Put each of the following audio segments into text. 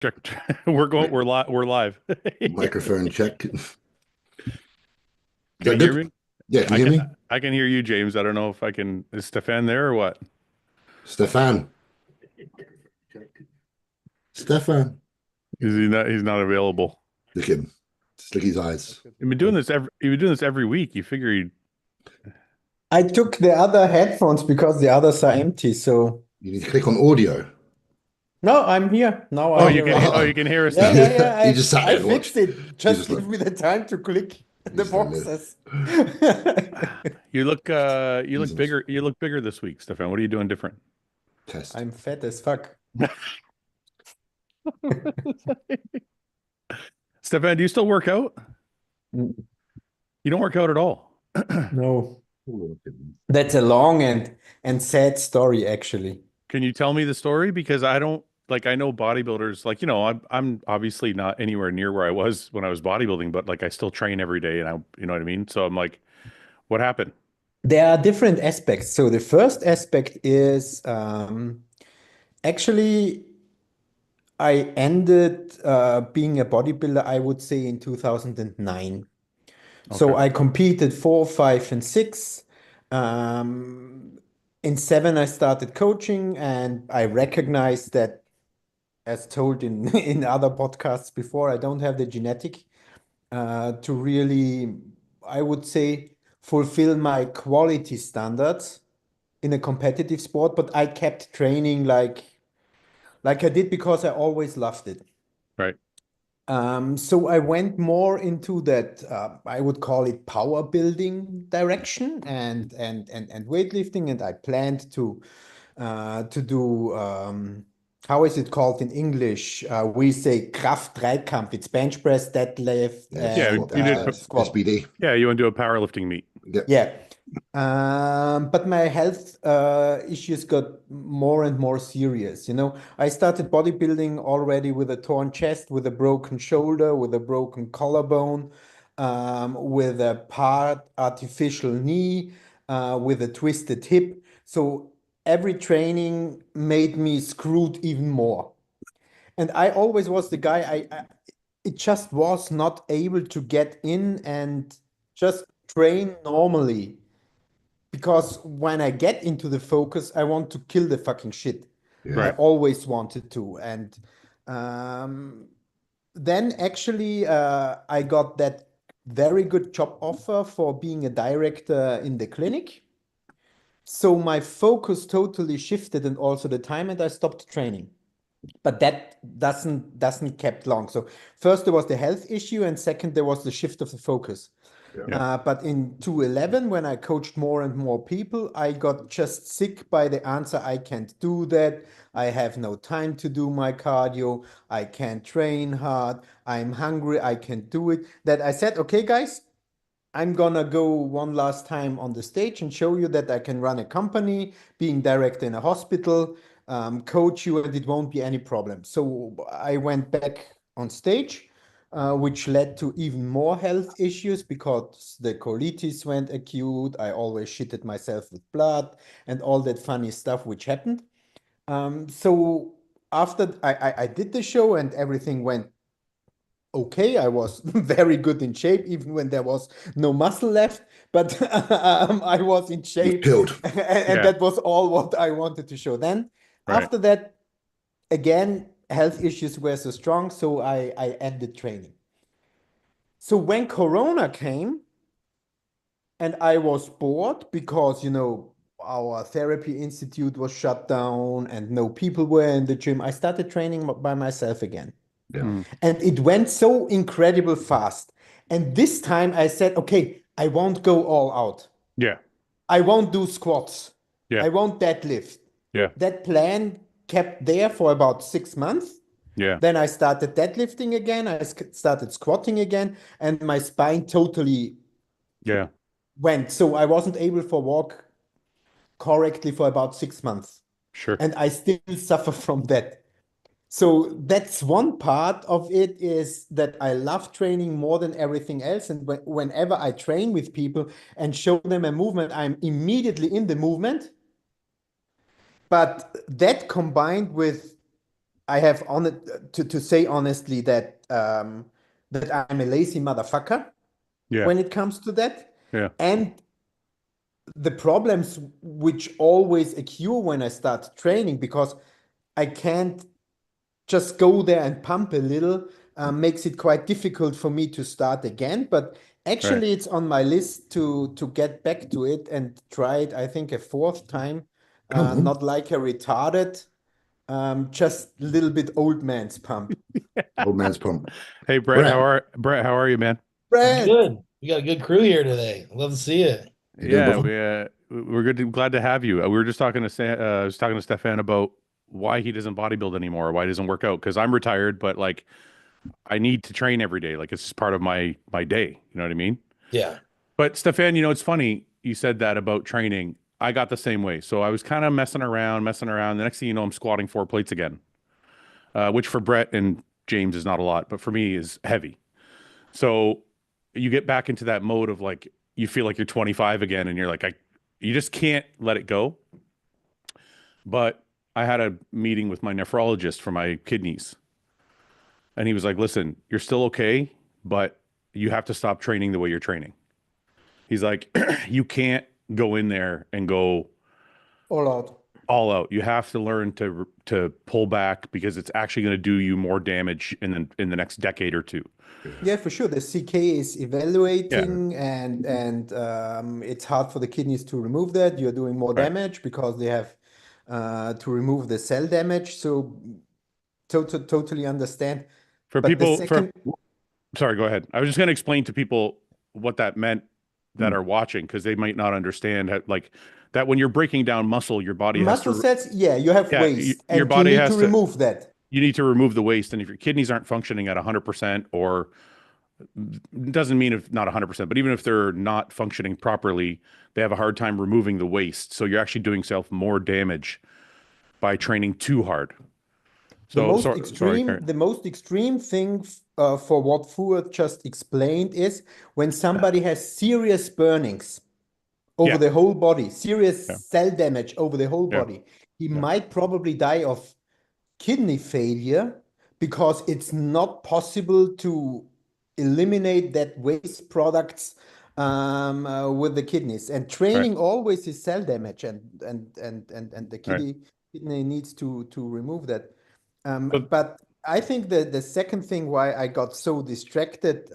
Check. We're going. We're live. Microphone check. Is Can that you hear good? me? Yeah, can I you hear can. me? I can hear you, James. I don't know if I can. Is Stefan there or what? Stefan. Stefan. Is he not? He's not available. Look at him. Just look at his eyes. You've been doing this every. You've been doing this every week. You figure you. I took the other headphones because the others are empty. So You need to click on audio. no, I'm here. Now I Oh, you hear can. us. Oh, you can hear us Yeah, now. yeah, yeah. You just sat I there and watched. fixed it. You Just just like, give me the time to click you the just like boxes. You look. You Use look them. bigger. You look bigger this week, Stefan. What are you doing different? Test. I'm fat as fuck. Stefan, do you still work out? Mm, You don't work out at all. No, Oh, look at him. that's a long and sad story, actually. Can you tell me the story? Because I don't like I know bodybuilders, like, I'm obviously not anywhere near where I was when I was bodybuilding, but like I still train every day and you know what I mean? So I'm like, what happened? There are different aspects. So the first aspect is actually I ended being a bodybuilder, I would say, in 2009. So Okay. I competed four, five, and six. Um, in seven, I started coaching, and I recognized that, as told in in other podcasts before, I don't have the genetic to really, I would say, fulfill my quality standards in a competitive sport. But I kept training like I did because I always loved it. Right. So I went more into that, I would call it power building direction and weightlifting, and I planned to do how is it called in English? We say Kraft-Dreikampf. It's bench press, deadlift, Yeah, Yeah, and squat, you did. squat. SBD. Yeah, you want to do a powerlifting meet. Yep. Yeah. But my health issues got more and more serious. I started bodybuilding already with a torn chest, with a broken shoulder, with a broken collarbone, with a part artificial knee, with a twisted hip. So every training made me screwed even more. And I always was the guy, it just was not able to get in and just train normally because when I get into the focus, I want to kill the fucking shit. I Yeah. Right. always wanted to. And um, then actually, I got that very good job offer for being a director in the clinic. So my focus totally shifted and also the time, and I stopped training. But that doesn't kept long. So first there was the health issue, and second there was the shift of the focus. Yeah. Yeah. But in 2011, when I coached more and more people, I got just sick by the answer, I can't do that. I have no time to do my cardio. I can't train hard. I'm hungry. I can't do it. That I said, okay, guys, I'm gonna go one last time on the stage and show you that I can run a company, being director in a hospital, coach you, and it won't be any problem. So I went back on stage, which led to even more health issues because the colitis went acute. I always shitted myself with blood and all that funny stuff which happened. So after I did the show and everything went okay. I was very good in shape, even when there was no muscle left, but I was in You was shape, peeled. and Yeah. that was all what I wanted to show. Then, Right. after that, again, health issues were so strong, so I ended training. So when Corona came and I was bored because, our therapy institute was shut down and no people were in the gym, I started training by myself again. Yeah. Mm. And it went so incredible fast. And this time I said, okay, I won't go all out. Yeah. I won't do squats. Yeah. I won't deadlift. Yeah. That plan kept there for about 6 months. Yeah. Then I started deadlifting again. I started squatting again, and my spine totally Yeah. went. So I wasn't able to walk correctly for about 6 months. Sure. And I still suffer from that. So that's one part of it, is that I love training more than everything else. And whenever I train with people and show them a movement, I'm immediately in the movement. But that combined with I have on it to say honestly that that I'm a lazy motherfucker Yeah. when it comes to that. Yeah. And the problems which always occur when I start training, because I can't just go there and pump a little, makes it quite difficult for me to start again. But Right. actually, it's on my list to get back to it and try it, I think, a fourth time. Come on. Not like a retarded, just a little bit old man's pump. Old man's pump. Hey, Brett, Brett, how are you, man? Brad, Good. We got a good crew here today. Love to see it. you doing, Yeah, brother? we're glad to have you. We were just talking to I was talking to Stefan about why he doesn't bodybuild anymore, why he doesn't work out. Because I'm retired, but like I need to train every day. Like it's just part of my day. You know what I mean? Yeah. But Stefan, it's funny you said that about training. I got the same way. So I was kind of messing around, messing around. The next thing you know, I'm squatting 4 plates again, which for Brett and James is not a lot, but for me is heavy. So you get back into that mode of like you feel like you're 25 again, and you're like, you just can't let it go. But I had a meeting with my nephrologist for my kidneys, and he was like, "Listen, you're still okay, but you have to stop training the way you're training." He's like, "You can't go in there and go all out. all out. You have to learn to pull back because it's actually going to do you more damage in the next decade or two." Yeah, for sure. The CK is Yeah, evaluating, and it's hard for the kidneys to remove that. You're doing more right. damage because they have to remove the cell damage. So totally understand. For But the people, second, sorry, go ahead. I was just going to explain to people what that meant that Mm. are watching because they might not understand how, like that when you're breaking down muscle, your body has muscle to, cells, yeah, you have yeah, waste, your and you body need to has to, remove that. you need to remove the waste. And if your kidneys aren't functioning at 100% or doesn't mean if not 100%, but even if they're not functioning properly, they have a hard time removing the waste. So you're actually doing self more damage by training too hard. Sorry, Karen. The most extreme thing for what Fouad just explained is when somebody has serious burnings over Yeah, the whole body, yeah, serious cell damage over the whole yeah, body. He yeah. might probably die of kidney failure because it's not possible to eliminate that waste products with the kidneys. And Right, training always is cell damage, and the right. kidney needs to remove that. So But I think that the second thing why I got so distracted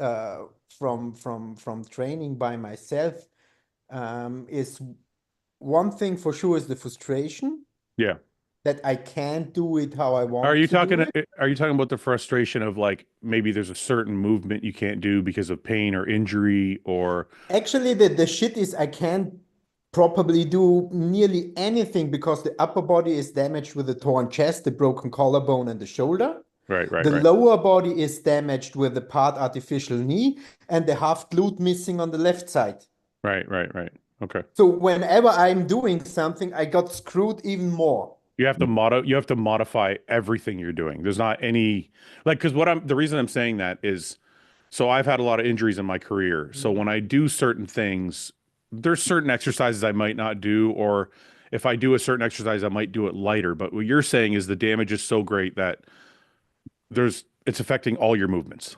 from training by myself is one thing for sure is the frustration yeah. that I can't do it how I Are want you to do talking it. are you talking about the frustration of like maybe there's a certain movement you can't do because of pain or injury or Actually, the shit is I can't probably do nearly anything because the upper body is damaged with the torn chest, the broken collarbone, and the shoulder. right, right, The right. lower body is damaged with the part artificial knee and the half glute missing on the left side. Right, right, right. Okay. So whenever I'm doing something, I got screwed even more. You have to modify everything you're doing. There's not any like because the reason I'm saying that is so I've had a lot of injuries in my career. So when I do certain things, there's certain exercises I might not do, or if I do a certain exercise, I might do it lighter. But what you're saying is the damage is so great that it's affecting all your movements.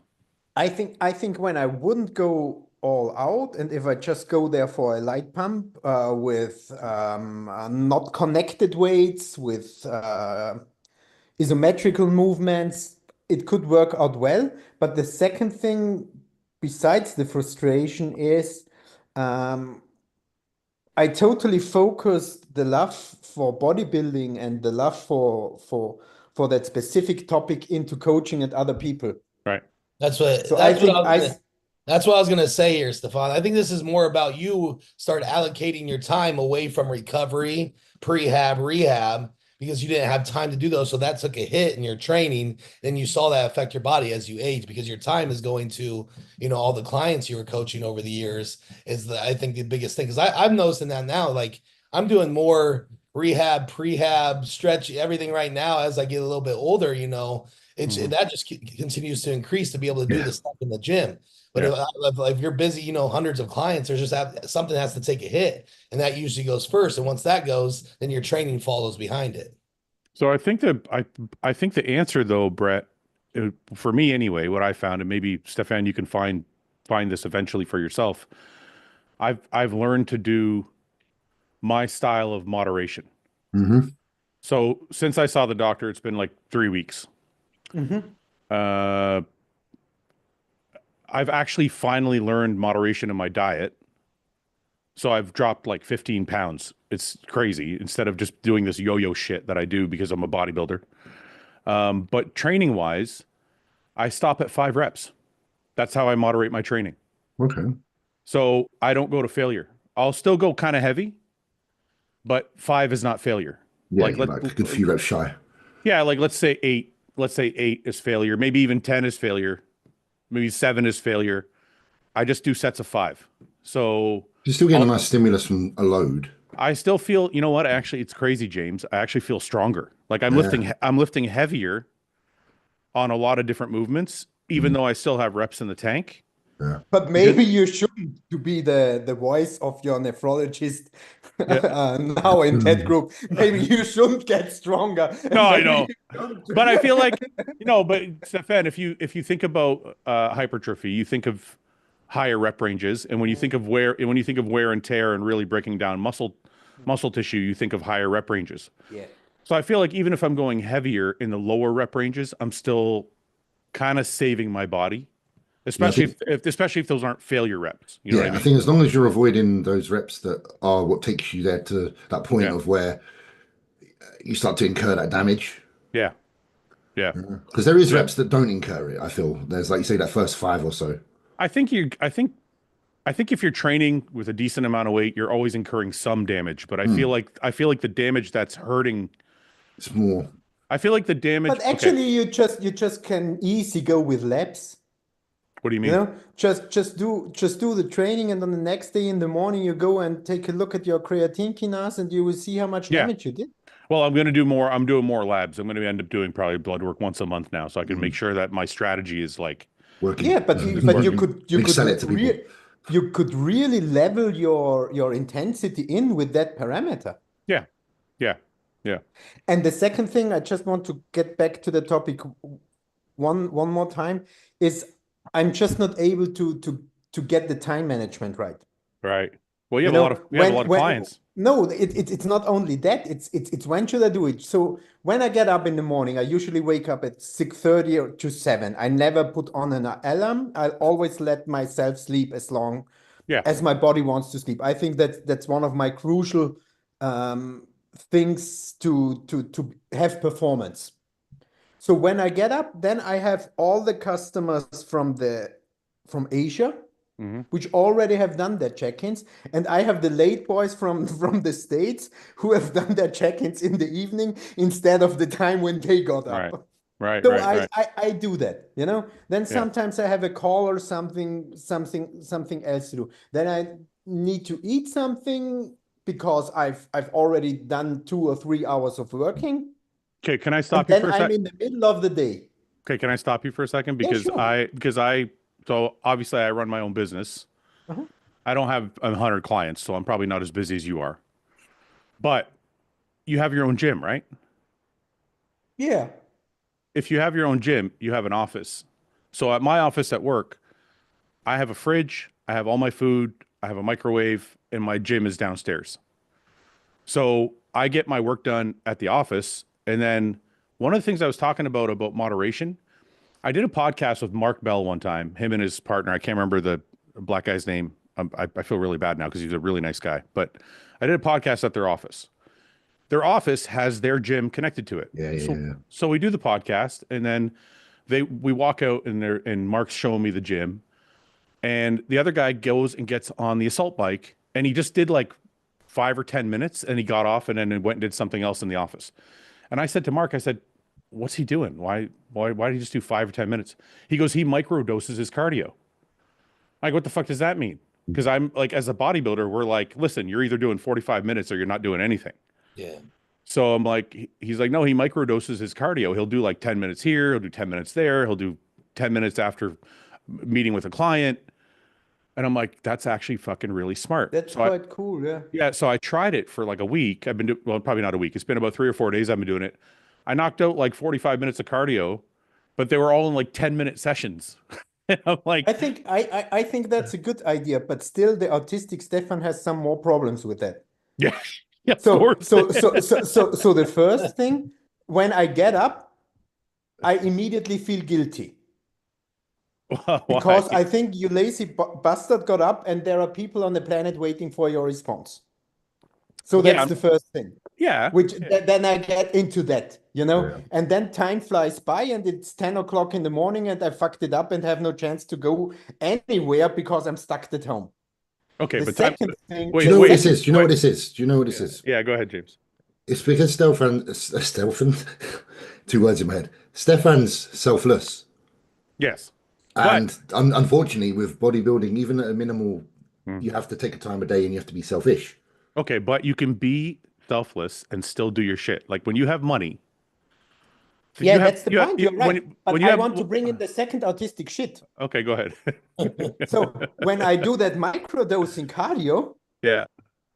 I think when I wouldn't go all out, and if I just go there for a light pump with not connected weights, with isometrical movements, it could work out well. But the second thing, besides the frustration, is um, I totally focused the love for bodybuilding and the love for that specific topic into coaching and other people. Right. That's what So I that's what I think was gonna that's what I was gonna say here, Stefan. I think this is more about you start allocating your time away from recovery, prehab, rehab, because you didn't have time to do those. So that took a hit in your training. Then you saw that affect your body as you age because your time is going to, all the clients you were coaching over the years is I think the biggest thing. Because I'm noticing that now, like I'm doing more rehab, prehab, stretch, everything right now as I get a little bit older, Mhm. that just continues to increase to be able to do Yeah. the stuff in the gym. But Yeah. if you're busy, hundreds of clients, there's just something has to take a hit, and that usually goes first. And once that goes, then your training follows behind it. So I think the answer though, Brett, for me anyway, what I found, and maybe Stefan, you can find this eventually for yourself. I've learned to do my style of moderation. Hmm. So since I saw the doctor, it's been like 3 weeks. Mm-hmm. Uh, I've actually finally learned moderation in my diet. So I've dropped like 15 pounds. It's crazy instead of just doing this yo-yo shit that I do because I'm a bodybuilder. But training wise, I stop at 5 reps. That's how I moderate my training. Okay. So I don't go to failure. I'll still go kind of heavy, but 5 is not failure. Yeah, Like you're let like a good few reps shy. yeah, like let's say 8. Let's say 8 is failure. Maybe even 10 is failure. Maybe 7 is failure. I just do sets of 5. So You're still getting a I'll, nice stimulus from a load. I still feel, you know what? Actually, it's crazy, James. I actually feel stronger. Like Yeah. I'm lifting heavier on a lot of different movements, even Mm, though I still have reps in the tank. yeah. But Just maybe you shouldn't to be the voice of your nephrologist yeah. now in that group. Maybe you shouldn't get stronger, No, and I maybe know. you should. But I feel like, but Stefan, if you think about hypertrophy, you think of higher rep ranges, and when you think of wear and tear and really breaking down muscle tissue, you think of higher rep ranges. Yeah. So I feel like even if I'm going heavier in the lower rep ranges, I'm still kind of saving my body, Yeah, I especially think especially if those aren't failure reps. You know what I yeah, I mean? think as long as you're avoiding those reps that are what takes you there to that point Yeah, of where you start to incur that damage. yeah, yeah, Because there is yeah. reps that don't incur it, I feel. There's like you say that first five or so. I think you. I think if you're training with a decent amount of weight, you're always incurring some damage. But Hmm. I feel like the damage that's hurting. It's more, I feel like the damage. But Okay, actually, you just can easy go with labs. what do you You mean? know, just do the training, and on the next day in the morning, you go and take a look at your creatine kinase, and you will see how much Yeah. damage you did. Well, I'm going to do more. I'm doing more labs. I'm going to end up doing probably blood work once a month now, so I can make mm, sure that my strategy is like Yeah, working. but you working. could And sell it to people. you could really level your intensity in with that parameter. Yeah, yeah, yeah. And the second thing, I just want to get back to the topic one more time, is I'm just not able to get the time management right. Right. Well, You know, you have a lot of when clients. no, it's not only that, it's when should I do it? So when I get up in the morning, I usually wake up at 6:30 or to 7. I never put on an alarm. I always let myself sleep as long Yeah. as my body wants to sleep. I think that's one of my crucial um, things to have performance. So when I get up, then I have all the customers from Asia, Hmm. which already have done their check-ins, and I have the late boys from from the States who have done their check-ins in the evening instead of the time when they got Right. up. Right. So Right. Right. I do that, you know. Then Yeah. sometimes I have a call or something else to do. Then I need to eat something because I've already done 2 or 3 hours of working, Okay. Can I and stop you then for a I'm sec? in the middle of the day. Okay. Can I stop you for a second? Yeah, sure. So obviously I run my own business. Uh-huh. I don't have 100 clients, so I'm probably not as busy as you are. But you have your own gym, right? Yeah. If you have your own gym, you have an office. So at my office at work, I have a fridge, I have all my food, I have a microwave, and my gym is downstairs. So I get my work done at the office. And then one of the things I was talking about moderation, I did a podcast with Mark Bell one time, him and his partner. I can't remember the black guy's name. I feel really bad now because he's a really nice guy. But I did a podcast at their office. Their office has their gym connected to it. Yeah, yeah, So yeah. so we do the podcast, and then we walk out and Mark's showing me the gym, and the other guy goes and gets on the assault bike, and he just did like 5 or 10 minutes, and he got off and then went and did something else in the office. And I said to Mark, I said, "What's he doing? Why did he just do 5 or 10 minutes?" He goes, "He microdoses his cardio." I go, "What the fuck does that mean?" Because I'm like, as a bodybuilder, we're like, listen, you're either doing 45 minutes or you're not doing anything. Yeah. So I'm like, he's like, no, he microdoses his cardio. He'll do like 10 minutes here, he'll do 10 minutes there, he'll do 10 minutes after meeting with a client. And I'm like, that's actually fucking really smart. That's quite cool, yeah. So I tried it for like a week. Well, probably not a week. It's been about 3 or 4 days I've been doing it. I knocked out like 45 minutes of cardio, but they were all in like 10-minute sessions. And I'm like, I think that's a good idea, but still the autistic Stefan has some more problems with that. yeah, yeah, of So course. so the first thing, when I get up, I immediately feel guilty. Because Why? I think you lazy bastard got up and there are people on the planet waiting for your response. So Yeah, that's the first thing. yeah. Which then I get into that, Yeah. and then time flies by and it's 10 o'clock in the morning and I fucked it up and have no chance to go anywhere because I'm stuck at home. Okay, The but time. second thing, Wait, Do you know what wait, this is? Do you know wait. what this is? Do you know what this is? Yeah, go ahead, James. It's because Stefan, two words in my head. Stefan's selfless. Yes. And unfortunately, with bodybuilding, even at a minimal, you have to take a time a day and you have to be selfish. Okay, but you can be selfless and still do your shit. Like when you have money. yeah, that's the point. You're right. But when you I have, want to bring in the second autistic shit. Okay, go ahead. So when I do that microdosing cardio, Yeah.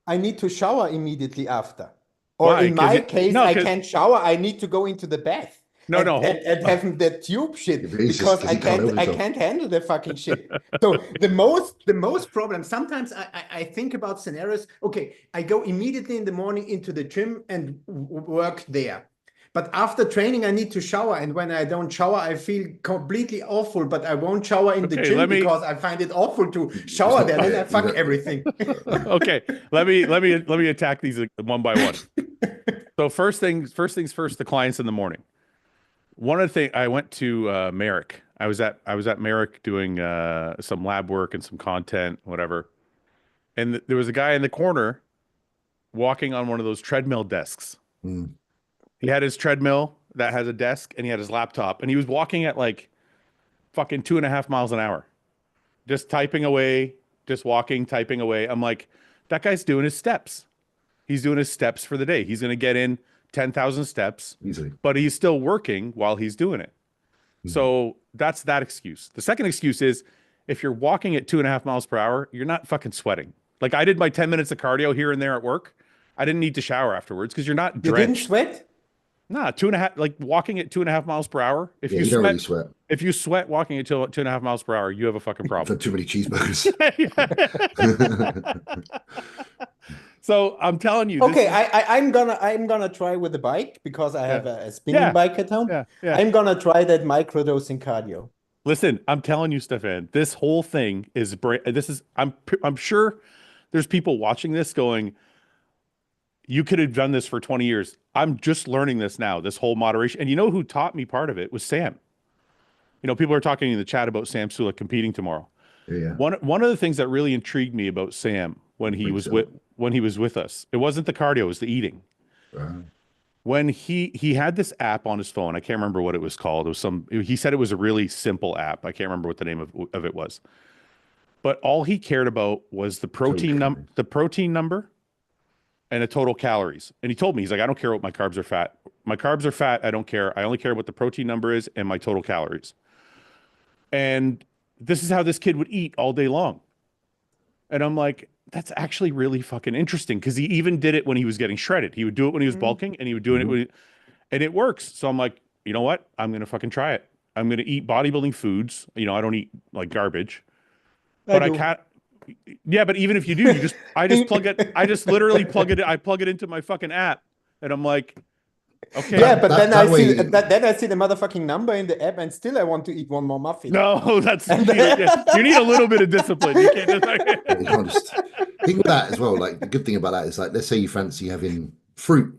I need to shower immediately after. Or Why? in my case, no, I can't shower. I need to go into the bath. No, no. And having that tube shit It's just because 'cause he can't help I himself. can't handle the fucking shit. So the most problem. Sometimes I think about scenarios. Okay, I go immediately in the morning into the gym and work there. But after training, I need to shower, and when I don't shower, I feel completely awful. But I won't shower in the Okay, gym because I find it awful to shower there. Then I fuck everything. Okay, let me attack these one by one. So first things first, the clients in the morning. One of the things, I went to Merrick. I was at Merrick doing some lab work and some content, whatever. And there was a guy in the corner walking on one of those treadmill desks. Mm. He had his treadmill that has a desk, and he had his laptop, and he was walking at like fucking 2.5 miles an hour, just typing away, just walking, typing away. I'm like, that guy's doing his steps. He's doing his steps for the day. He's going to get in 10,000 steps Easily. but he's still working while he's doing it. So that's that excuse. The second excuse is if you're walking at 2.5 miles per hour, you're not fucking sweating. Like I did my 10 minutes of cardio here and there at work. I didn't need to shower afterwards because you're not You drenched. didn't sweat? Nah, 2.5, like walking at 2.5 miles per hour. If Yeah, you you don't sweat, really sweat. if you sweat walking at 2.5 miles per hour, you have a fucking For problem. too many cheeseburgers. So I'm telling you. Okay, I'm gonna try with the bike because I have a spinning bike at home. Yeah. I'm gonna try that microdosing cardio. Listen, I'm telling you, Stefan, this whole thing is I'm sure there's people watching this going, you could have done this for 20 years. I'm just learning this now, this whole moderation. And you know who taught me part of it was Sam. You know, people are talking in the chat about Sam Sulek competing tomorrow. Yeah. One of the things that really intrigued me about Sam when he was with us, it wasn't the cardio, it was the eating. Wow. When he had this app on his phone, I can't remember what it was called. It was he said it was a really simple app. I can't remember what the name of it was. But all he cared about was the protein number and the total calories. And he told me, he's like, I don't care what my carbs are fat. My carbs are fat, I don't care. I only care what the protein number is and my total calories. And this is how this kid would eat all day long. And I'm like, that's actually really fucking interesting because he even did it when he was getting shredded. He would do it when he was bulking and he would do it and it works. So I'm like, you know what? I'm going to fucking try it. I'm going to eat bodybuilding foods. You know, I don't eat like garbage, but I can't. Yeah. But even if you do, I just literally plug it. I plug it into my fucking app and I'm like, okay. Yeah, but then I see the motherfucking number in the app and still I want to eat one more muffin. No, you need a little bit of discipline. You can't just like... You can't just think of that as well. Like the good thing about that is like, let's say you fancy having fruit.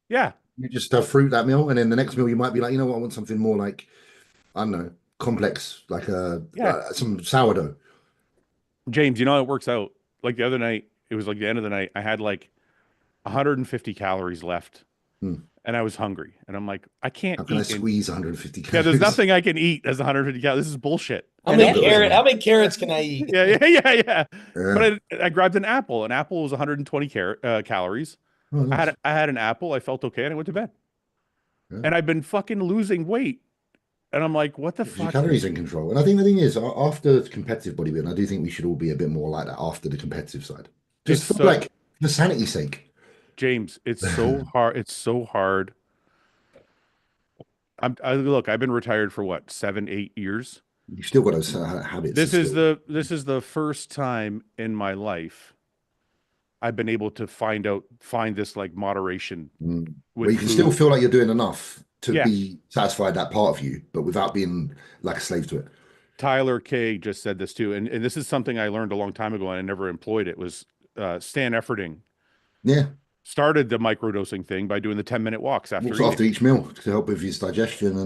Yeah. You just have fruit that meal, and then the next meal you might be like, you know what, I want something more like, I don't know, complex, like some sourdough. James, you know how it works out. Like the other night, it was like the end of the night. I had like 150 calories left, and I was hungry. And I'm like, I can't. How can I squeeze 150 calories? Yeah, there's nothing I can eat as 150 calories. This is bullshit. How many carrots can I eat? Yeah. But I grabbed an apple. An apple was 120 calories. Oh, nice. I had an apple. I felt okay, and I went to bed. Yeah. And I've been fucking losing weight. And I'm like, what the fuck? Your calories in control. And I think the thing is, after competitive bodybuilding, I do think we should all be a bit more like that after the competitive side. Just for for sanity's sake. James, it's so hard. It's so hard Look, I've been retired for what, 7, 8 years. You still got those habits. This is the first time in my life I've been able to find this like moderation where you can food. still feel like you're doing enough to Yeah. be satisfied that part of you, but without being like a slave to it. Tyler K just said this too, and this is something I learned a long time ago and I never employed it. Was Stan Efferding Yeah. started the microdosing thing by doing the 10-minute walks after Walks eating. after each meal to help with his digestion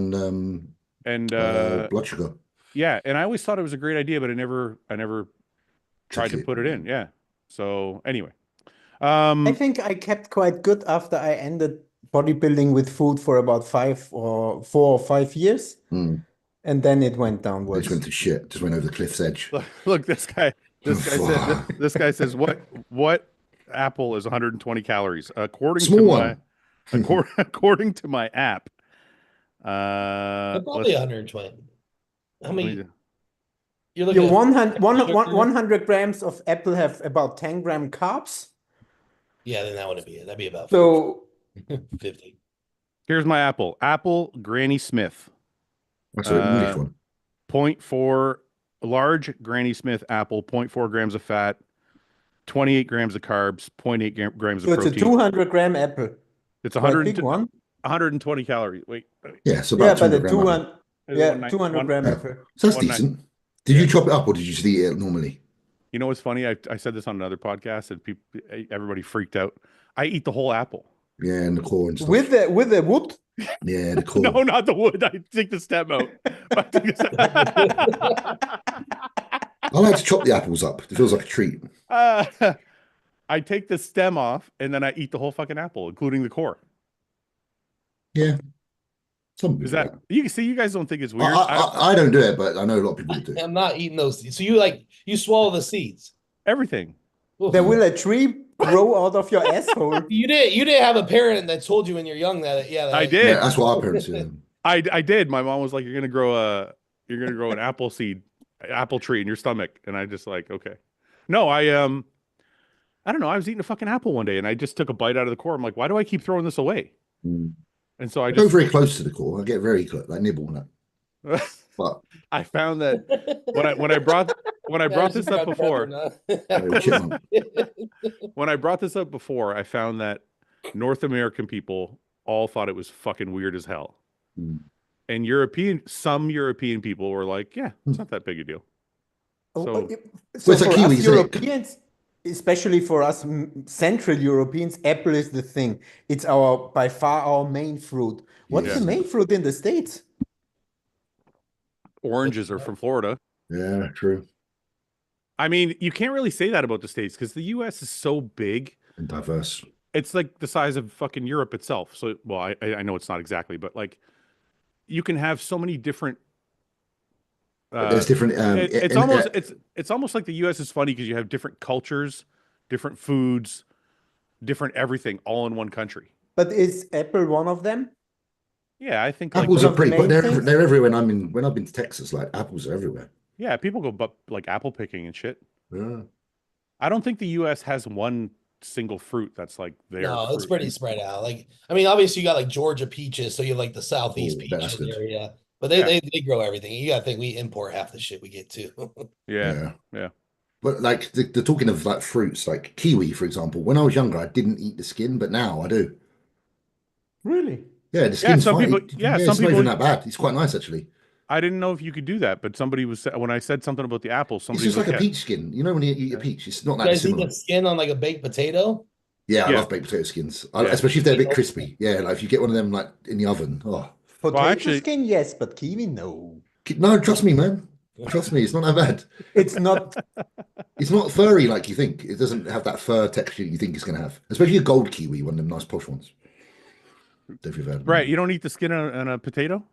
and blood sugar. Yeah, and I always thought it was a great idea, but I never tried to put it in. Yeah. So anyway, I think I kept quite good after I ended bodybuilding with food for about 4 or 5 years. And then it went downwards. It just went to shit. Just went over the cliff's edge. Look, this guy says what apple is 120 calories according to my app. Probably 120. How many? You're Your looking at 100 grams of apple have about 10-gram carbs. Yeah, then that wouldn't be it. That'd be about So 50. Here's my apple. Apple Granny Smith. That's an English one. 0.4 large Granny Smith apple, 0.4 grams of fat, 28 grams of carbs, 0.8 grams of protein. It's a 200-gram apple. It's Quite big one. 120 calories. Wait. Yeah, so about 200 200-gram apple. So that's decent. Did you chop it up or did you just eat it normally? You know what's funny? I said this on another podcast and everybody freaked out. I eat the whole apple. Yeah, and the core and stuff. With the wood? Yeah, the core. No, not the wood. I take the stem out. I like to chop the apples up. It feels like a treat. I take the stem off and then I eat the whole fucking apple, including the core. Yeah. Is that you see? You guys don't think it's weird? I don't do it, but I know a lot of people do. I'm not eating those seeds. So you swallow the seeds. Everything. There will a tree grow out of your asshole. You didn't have a parent that told you when you're young that I did. Yeah, that's what our parents do. I did. My mom was like, "You're gonna grow an apple tree in your stomach," and I just like, okay. No, I don't know. I was eating a fucking apple one day, and I just took a bite out of the core. I'm like, why do I keep throwing this away? And so I go very close to the core. I get very close, like nibble on it. But I found that when I brought this up before, when I brought this up before, I found that North American people all thought it was fucking weird as hell, and some European people were like, "Yeah, it's not that big a deal." So for us Europeans, especially for us Central Europeans, apple is the thing. It's by far our main fruit. What's the main fruit in the States? Oranges are from Florida. Yeah, true. I mean, you can't really say that about the States because the U.S. is so big and diverse. It's like the size of fucking Europe itself. So, well, I know it's not exactly, but like you can have so many different. There's different. It's almost like the U.S. is funny because you have different cultures, different foods, different everything, all in one country. But is apple one of them? Yeah, I think apples are pretty, but they're everywhere. When I've been to Texas, like apples are everywhere. Yeah, people go like apple picking and shit. Yeah, I don't think the U.S. has one single fruit that's like there. No, it's pretty spread out. Like, I mean, obviously you got like Georgia peaches, so you have like the southeast peaches area, but they grow everything. You gotta think we import half the shit we get too. Yeah. But like the talking of like fruits, like kiwi, for example. When I was younger, I didn't eat the skin, but now I do. Really? Yeah, the skin's some fine. people. It's some people not even that bad. It's quite nice actually. I didn't know if you could do that, but somebody was when I said something about the apple. Somebody it's just like a peach skin. You know when you eat a peach, it's not that guys similar. eat the skin on like a baked potato? Yeah, I love baked potato skins, especially if they're a bit crispy. Yeah, like if you get one of them like in the oven. Oh, potato skin, yes, but kiwi, no. No, trust me, man. Trust me, it's not that bad. It's not. It's not furry like you think. It doesn't have that fur texture you think it's going to have. Especially a gold kiwi, one of them nice posh ones. Right, you don't eat the skin on a potato?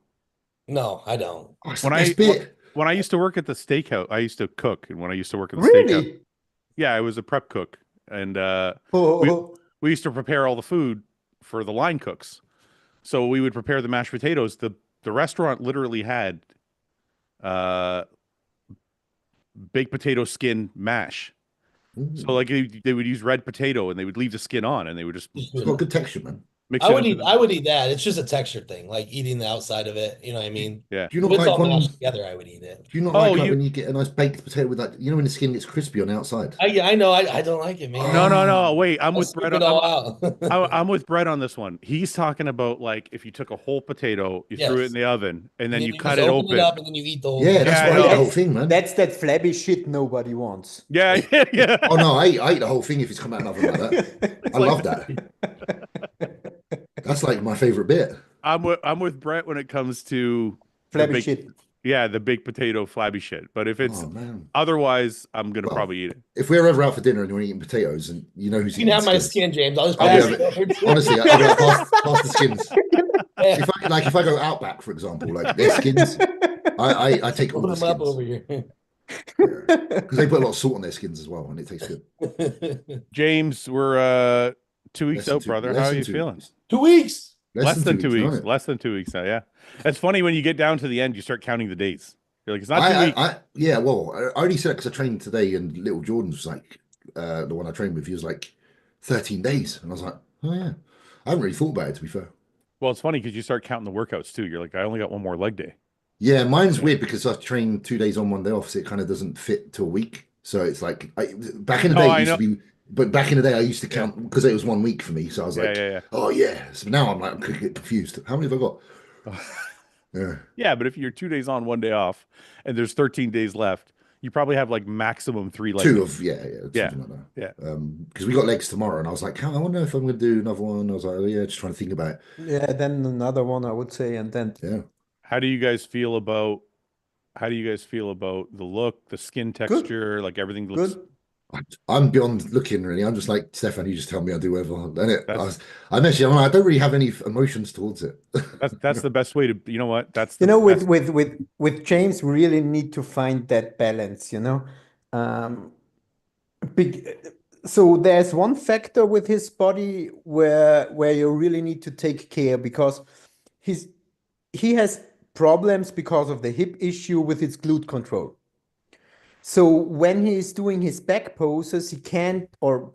No, I don't. Oh, when I used to work at the steakhouse, I used to cook, and when I used to work at the steakhouse, yeah, I was a prep cook, and we used to prepare all the food for the line cooks. So we would prepare the mashed potatoes. The restaurant literally had baked potato skin mash. So like they would use red potato and they would leave the skin on and they would just it's got good texture, man. Mix I it would into eat. the I would eat that. It's just a texture thing, like eating the outside of it. You know what I mean? yeah. Do you If not it's like all one? mashed together, I would eat it. Do you not Oh, like you when you get a nice baked potato with that? You know when the skin gets crispy on the outside. Yeah, I know. I don't like it, man. no. Wait, I'm I'll with scoop Brett. it all out. I'm with Brett on this one. He's talking about like if you took a whole potato, you threw it in Yes. the oven, and And then then you you cut just it open it open. up and then you eat the whole Yeah, thing. that's Yeah, I why I ate know. the whole thing, man. That's that flabby shit nobody wants. Yeah, yeah. Oh no, I ate the whole thing if it's come out of an oven like that. It's I like- love that. That's like my favorite bit. I'm with Brett when it comes to the Flabby baked, shit. yeah, the baked potato flabby shit. But if it's Oh man. otherwise, I'm gonna Well, probably eat it. if we're ever out for dinner and you're eating potatoes and you know who's You can eating have my skins, skin, James. I'll just I'll be pass having, it over to you. honestly, I'll be like, pass the skins. Yeah. If I go Outback, for example, like their skins, I take all Open the them up skins over here. because they put a lot of salt on their skins as well, and it tastes good. James, we're 2 weeks Less than out, two- brother. less How are than you 2 feeling? weeks. 2 weeks. Less than 2 now, weeks. isn't it? Less than 2 weeks now. Yeah, it's funny when you get down to the end, you start counting the days. You're like, it's not 2 weeks. Yeah, well, I only said because I trained today, and little Jordan was like, the one I trained with, he was like 13 days, and I was like, oh yeah, I haven't really thought about it to be fair. Well, it's funny because you start counting the workouts too. You're like, I only got one more leg day. Yeah, mine's weird because I train 2 days on, 1 day off, so it kind of doesn't fit to a week. So it's like back in the Oh, day, I it used know. to be, but back in the day, I used to count because it was 1 week for me. So I was Yeah, like, yeah, oh yeah. So now I'm like, I'm gonna get confused. How many have I got? yeah. Yeah, Yeah, but if you're 2 days on, 1 day off, and there's 13 days left, you probably have like maximum 3 leg two days. of yeah, Yeah, something like that. yeah. Because we got legs tomorrow, and I was like, I wonder if I'm gonna do another one. I was like, oh yeah, just trying to think about it. Yeah, then another one, I would say, and then Yeah. How do you guys feel about the look, the skin texture, like everything looks good. I'm beyond looking really. I'm just like Stefan. You just tell me I do whatever. And That's- I mentioned I don't really have any emotions towards it. that's the best way to, you know what? That's You the know, best. with James, we really need to find that balance, you know. Um, big, so there's one factor with his body where you really need to take care because he has problems because of the hip issue with his glute control. So when he is doing his back poses, he can't, or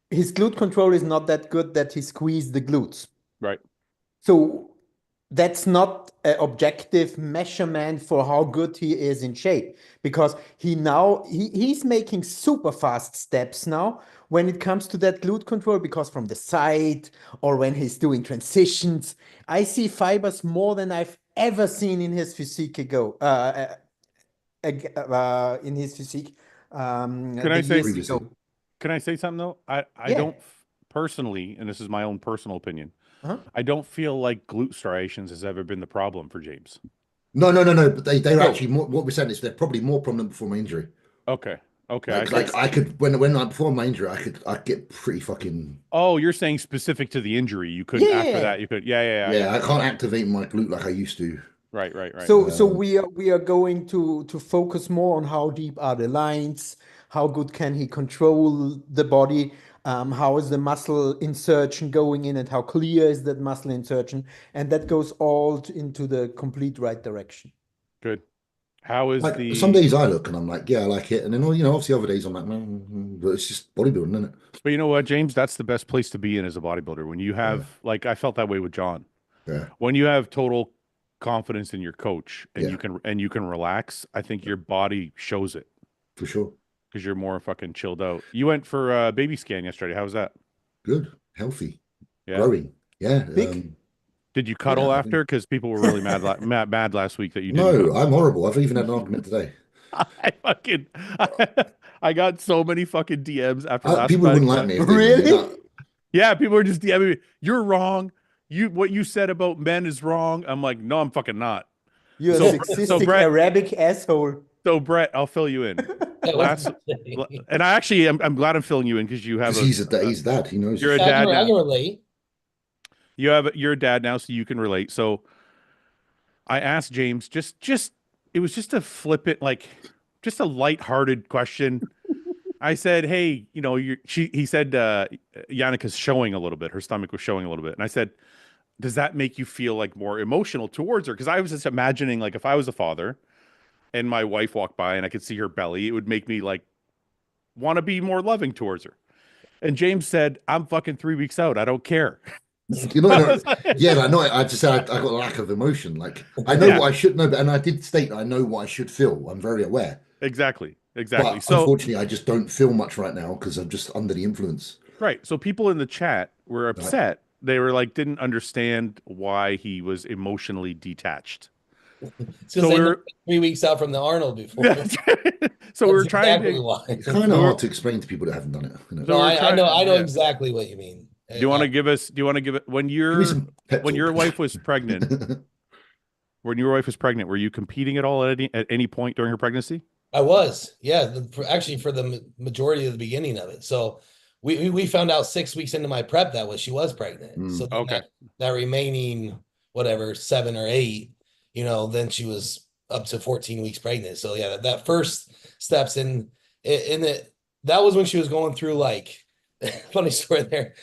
his glute control is not that good that he squeezes the glutes. Right. So that's not an objective measurement for how good he is in shape because he's making super fast steps now when it comes to that glute control because from the side or when he's doing transitions, I see fibers more than I've ever seen in his physique in his physique Can the I say- years Previously. ago. Can I say something though? I Yeah. don't personally, and this is my own personal opinion, Uh-huh. I don't feel like glute striations has ever been the problem for James. No. But they're No. actually more, what we're saying is they're probably more prominent before my injury. Okay. Okay. Like I could when I before my injury, I'd get pretty fucking Oh, you're saying specific to the injury. You couldn't after Yeah. that. You could. Yeah. I can't activate my glute like I used to. Right. So we are going to focus more on how deep are the lines, how good can he control the body, how is the muscle insertion going in, and how clear is that muscle insertion, and that goes all into the complete right direction. Good. How is Like the some days I look and I'm like, yeah, I like it, and then obviously other days I'm like, but it's just bodybuilding, isn't it? But you know what, James? That's the best place to be in as a bodybuilder. When you have, like, I felt that way with John. Yeah, When you have total confidence in your coach and Yeah. you can relax, I think your body shows it for sure. because you're more fucking chilled out. You went for a baby scan yesterday. How was that? Good, healthy, Yeah. growing. Yeah. Big? Did you cuddle Yeah, I after? Because people were really mad last week that you didn't. No, cuddle. I'm horrible. I've even had an argument today. I fucking I got so many fucking DMs after last People night. wouldn't like me. If they Really? did that. Yeah, people are just DMing me. You're wrong. What you said about men is wrong. I'm like, no, I'm fucking not. You're So- a so sexistic Brett- Arabic asshole. So Brett, I'll fill you in. And I actually I'm glad I'm filling you in because you have Because he's dad. He knows. You're a his- dad I now. can relate. You're a dad now, so you can relate. So I asked James it was just a flippant, like just a lighthearted question. I said, hey, he said Yannika's showing a little bit. Her stomach was showing a little bit. And I said, does that make you feel like more emotional towards her? Because I was just imagining like if I was a father and my wife walked by and I could see her belly, it would make me like want to be more loving towards her. And James said, I'm fucking 3 weeks out. I don't care. You know, yeah, I know. I just said I got a lack of emotion. Like I know what I should know, and I did state that I know what I should feel. I'm very aware. Exactly. But So, unfortunately, I just don't feel much right now because I'm just under the influence. right. So people in the chat were Right. upset. They were like, didn't understand why he was emotionally detached. It's because So they we know were, 3 weeks out from the Arnold before. so we That's were trying exactly to, why. It's kind of hard to explain to people that haven't done it. You know? so No, we were I trying, know, I know yeah. exactly what you mean. Do you want to give us, when Give me some pep when your talk. wife was pregnant, when your wife was pregnant, were you competing at all at any point during her pregnancy? I was, yeah, actually for the majority of the beginning of it. So we found out 6 weeks into my prep that she was pregnant. So then Okay. that remaining whatever 7 or 8, then she was up to 14 weeks pregnant. So yeah, that first steps in it. That was when she was going through like funny story there.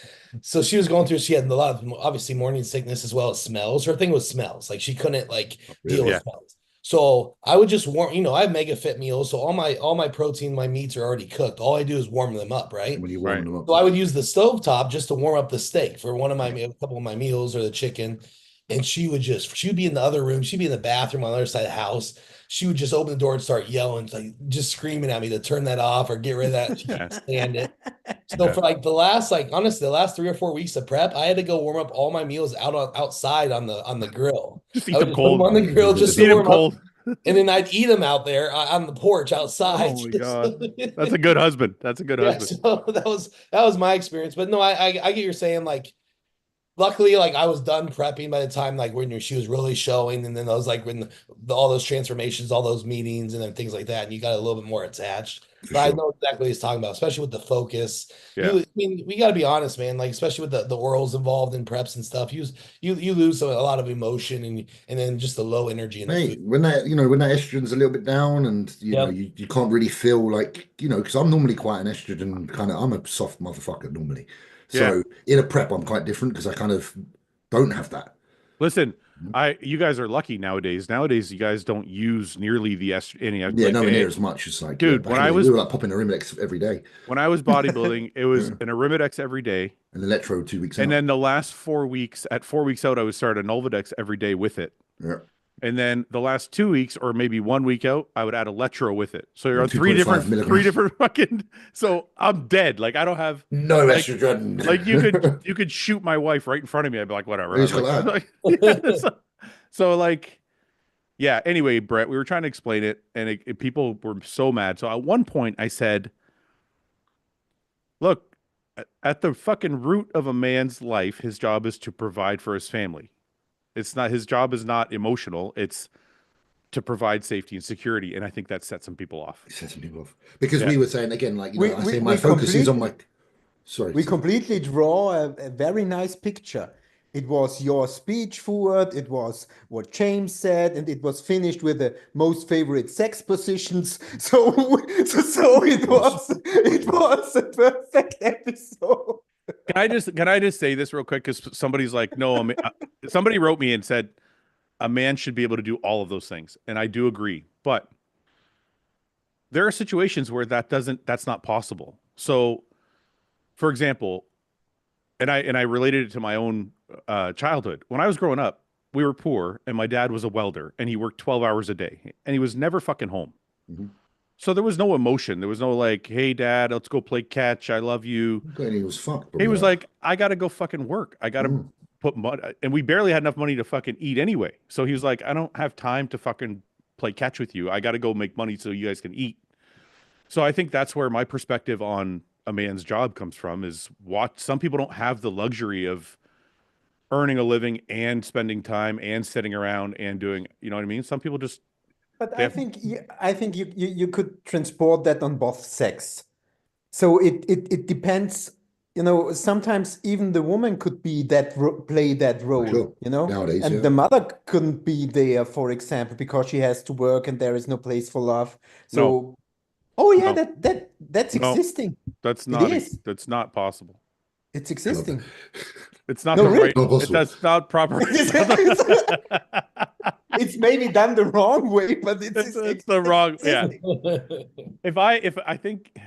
So she was going through. She had a lot of obviously morning sickness as well as smells. Her thing was smells. Like she couldn't like deal Really? with smells. So I would just warm, I have mega fit meals. So all my protein, my meats are already cooked. All I do is warm them up, right? When you warm Right. them up. So I would use the stovetop just to warm up the steak for a couple of my meals or the chicken. And she'd be in the other room. She'd be in the bathroom on the other side of the house. She would just open the door and start yelling, like just screaming at me to turn that off or get rid of that. She can't stand it. So for like honestly, the last 3 or 4 weeks of prep, I had to go warm up all my meals outside on the grill. Just I eat would them just put them cold. on the grill just Eat to them warm up. cold. And then I'd eat them out there on the porch outside. Oh my God. That's a good husband. That's a good Yeah, husband. so that was my experience. But no, I get you're saying like luckily like I was done prepping by the time like when she was really showing, and then I was like when all those transformations, all those meetings and then things like that, and you got a little bit more attached. For But I sure. know exactly what he's talking about, especially with the focus. Yeah. I mean, we got to be honest, man. Like especially with the orals involved in preps and stuff, you lose a lot of emotion and then just the low energy in the Mate, food. when that estrogen's a little bit down and Yep. you can't really feel like, because I'm normally quite an estrogen kind of, I'm a soft motherfucker normally. So in a prep, I'm quite different because I kind of don't have that. Listen, you guys are lucky nowadays. Nowadays, you guys don't use nearly any. Yeah, like, nowhere near as much as like, dude, back in the day, we were like popping a Rimex every day when I was bodybuilding, it was an Arimidex every day. and Electro 2 weeks out. And then the last 4 weeks, at 4 weeks out, I would start a Nolvadex every day with it. Yeah. And then the last 2 weeks, or maybe 1 week out, I would add Electro with it. So you're on 2.5 three milligrams. different fucking. So I'm dead. Like I don't have No estrogen. Like you could shoot my wife right in front of me. I'd be like, whatever. Who's I'm got like, yeah, so like, yeah. Anyway, Brett, we were trying to explain it, and people were so mad. So at one point, I said, "Look, at the fucking root of a man's life, his job is to provide for his family. It's not his job is not emotional. It's to provide safety and security." And I think that set some people off. It set some people off because we were saying again, like I say, my we focus is on my. Sorry, We completely draw a very nice picture. It was your speech, Fouad, it was what James said, and it was finished with the most favorite sex positions. So it was a perfect episode. Can I just say this real quick? Because somebody's like, no, somebody wrote me and said a man should be able to do all of those things, and I do agree. But there are situations where that's not possible. So, for example, and I related it to my own childhood. When I was growing up, we were poor, and my dad was a welder, and he worked 12 hours a day, and he was never fucking home. Mm-hmm. So there was no emotion. There was no like, hey, Dad, let's go play catch. I love you. And he was fucked. He was like, I got to go fucking work. I got to put money. And we barely had enough money to fucking eat anyway. So he was like, I don't have time to fucking play catch with you. I got to go make money so you guys can eat. So I think that's where my perspective on a man's job comes from is some people don't have the luxury of earning a living and spending time and sitting around and doing, you know what I mean? Some people just. But I think you could transport that on both sex. So it depends. Sometimes even the woman could be play that role. Sure. Nowadays, and the mother couldn't be there, for example, because she has to work and there is no place for love. So, No. Oh yeah, No. that's No. existing. That's not possible. It's existing. It's not No, the really? right. That's not proper. It's maybe done the wrong way, but it's the wrong. Yeah. If I think,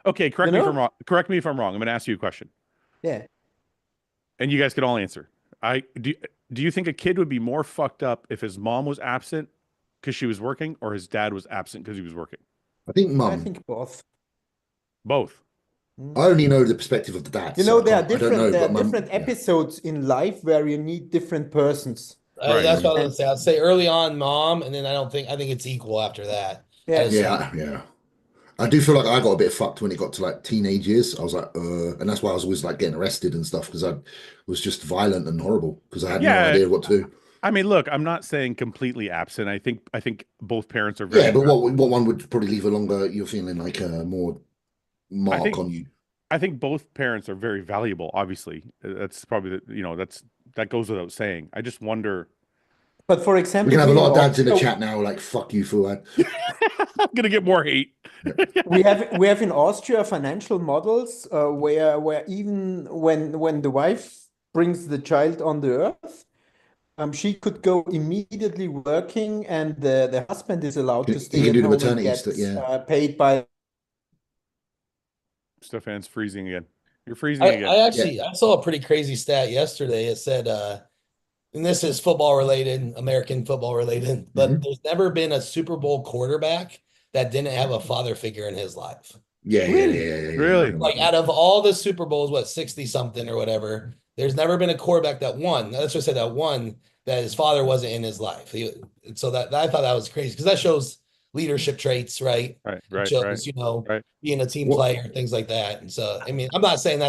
okay, correct me if I'm wrong. Correct me if I'm wrong. I'm going to ask you a question. Yeah. and you guys could all answer. Do you think a kid would be more fucked up if his mom was absent because she was working, or his dad was absent because he was working? I think I mum. think both. Both. I only know the perspective of the dad. You so know, I there are can't- I don't know, there are but mum. different episodes in life where you need different persons. Right. That's what I And was gonna say. I'd say early on, mom, and then I think it's equal after that. yeah, Yeah. I do feel like I got a bit fucked when it got to like teenage years. I was like, and that's why I was always like getting arrested and stuff because I was just violent and horrible because I had no Yeah. idea what to do. I mean, look, I'm not saying completely absent. I think both parents are Yeah, very. but what one would probably leave a longer, you're feeling like more I mark think on you. I think both parents are very valuable. Obviously, that's probably that goes without saying. I just wonder. but for We example, can have a we in lot of dads in the Austria, chat now, like fuck you, Fouad. I'm gonna get more hate. we have in Austria financial models where even when the wife brings the child on the earth, she could go immediately working, and the husband is allowed to You stay can at do the home and maternity get stuff, yeah. paid by. Stefan's freezing again. You're freezing again. I saw a pretty crazy stat yesterday. It said, and this is football related, American football related, but there's never been a Super Bowl quarterback that didn't have a father figure in his life. Really? Like out of all the Super Bowls, what, 60 something or whatever, there's never been a quarterback that won. Let's just say that won that his father wasn't in his life. So that I thought that was crazy because that shows leadership traits, right? Right. It shows, Right. being a team What- player, things like that. And so, I mean, I'm not saying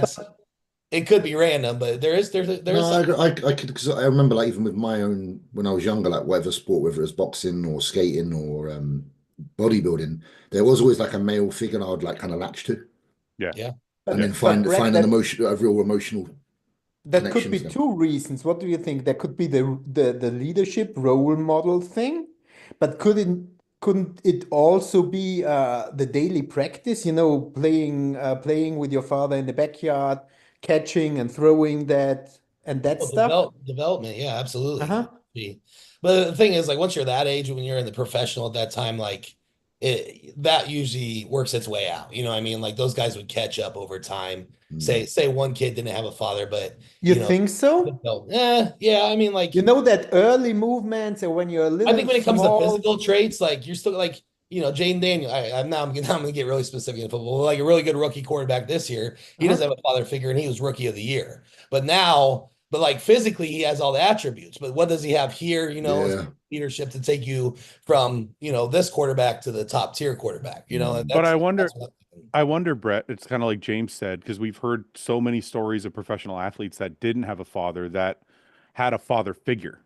it could be random, but there's No, I could because I remember like even with my own when I was younger, like whatever sport, whether it was boxing or skating or bodybuilding, there was always like a male figure I would like kind of latch to, yeah. and then But Brett, find an emotion, a real emotional that could connection be to them. two reasons. What do you think? There could be the leadership role model thing, but couldn't it also be the daily practice? You know, playing with your father in the backyard, catching and throwing that Well, stuff. development, yeah, absolutely. Uh-huh. But the thing is, like, once you're that age, when you're in the professional at that time, like, that usually works its way out. You know what I mean? Like, those guys would catch up over time. Say one kid didn't have a father, but You think so? yeah. I mean, like, You know that early movements, or when you're a I little think when it comes to small. physical traits, like you're still like, Jaden Daniel. I'm gonna get really specific in football. Like a really good rookie quarterback this year, he doesn't have a father figure, and he was rookie of the year. But like physically, he has all the attributes. But what does he have here? Yeah. Leadership to take you from this quarterback to the top tier quarterback. And But I wonder, that's what I'm thinking. Brett, it's kind of like James said, because we've heard so many stories of professional athletes that didn't have a father that had a father figure.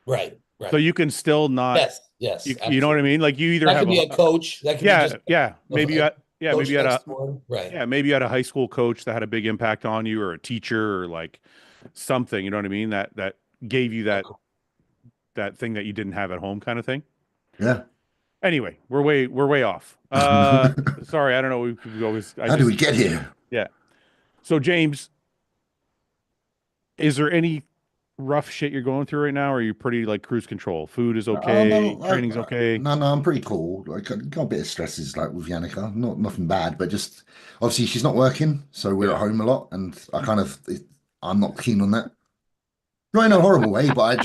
Right. So you can still not, Yes. you know what I mean? Like you either That have could be a coach. That could be just maybe you had, coach maybe you had next door. Right. yeah, maybe you had a high school coach that had a big impact on you, or a teacher, or like something, you know what I mean? That gave you that thing that you didn't have at home, kind of thing. Yeah. Anyway, we're way off. Sorry, I don't know. We always. How do we get here? Yeah. So James, is there any rough shit you're going through right now, or are you pretty like cruise control? Food is okay, No, training's okay. No, I'm pretty cool. Like I got a bit of stresses like with Yannicka, nothing bad, but just obviously she's not working, so we're at home a lot, and I'm not keen on that. Not in a horrible way, but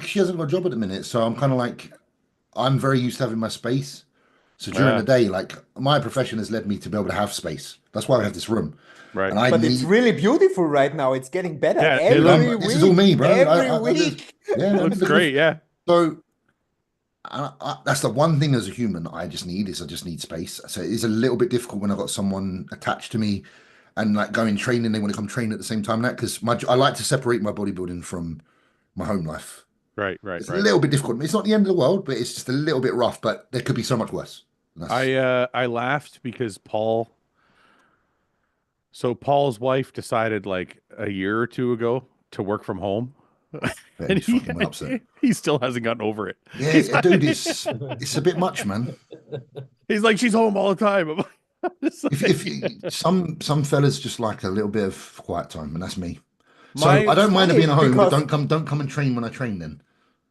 she hasn't got a job at the minute, so I'm kind of like I'm very used to having my space. So during the day, like my profession has led me to be able to have space. That's why we have this room. Right. And But it's really beautiful right now. It's getting better Yeah, every week. This is all me, bro. Every week. Yeah, It looks great. Yeah. So that's the one thing as a human I just need space. So it is a little bit difficult when I've got someone attached to me and like going training. They want to come train at the same time. Because I like to separate my bodybuilding from my home life. Right. It's a little bit difficult. It's not the end of the world, but it's just a little bit rough. But there could be so much worse. I laughed because Paul's wife decided like a year or two ago to work from home. And He fucking went upset. he still hasn't gotten over it. Yeah, dude, it's a bit much, man. He's like, she's home all the time. I'm just like, Some fellas just like a little bit of quiet time, and that's me. So My- I don't mind her being at home, but because- don't come and train when I train then.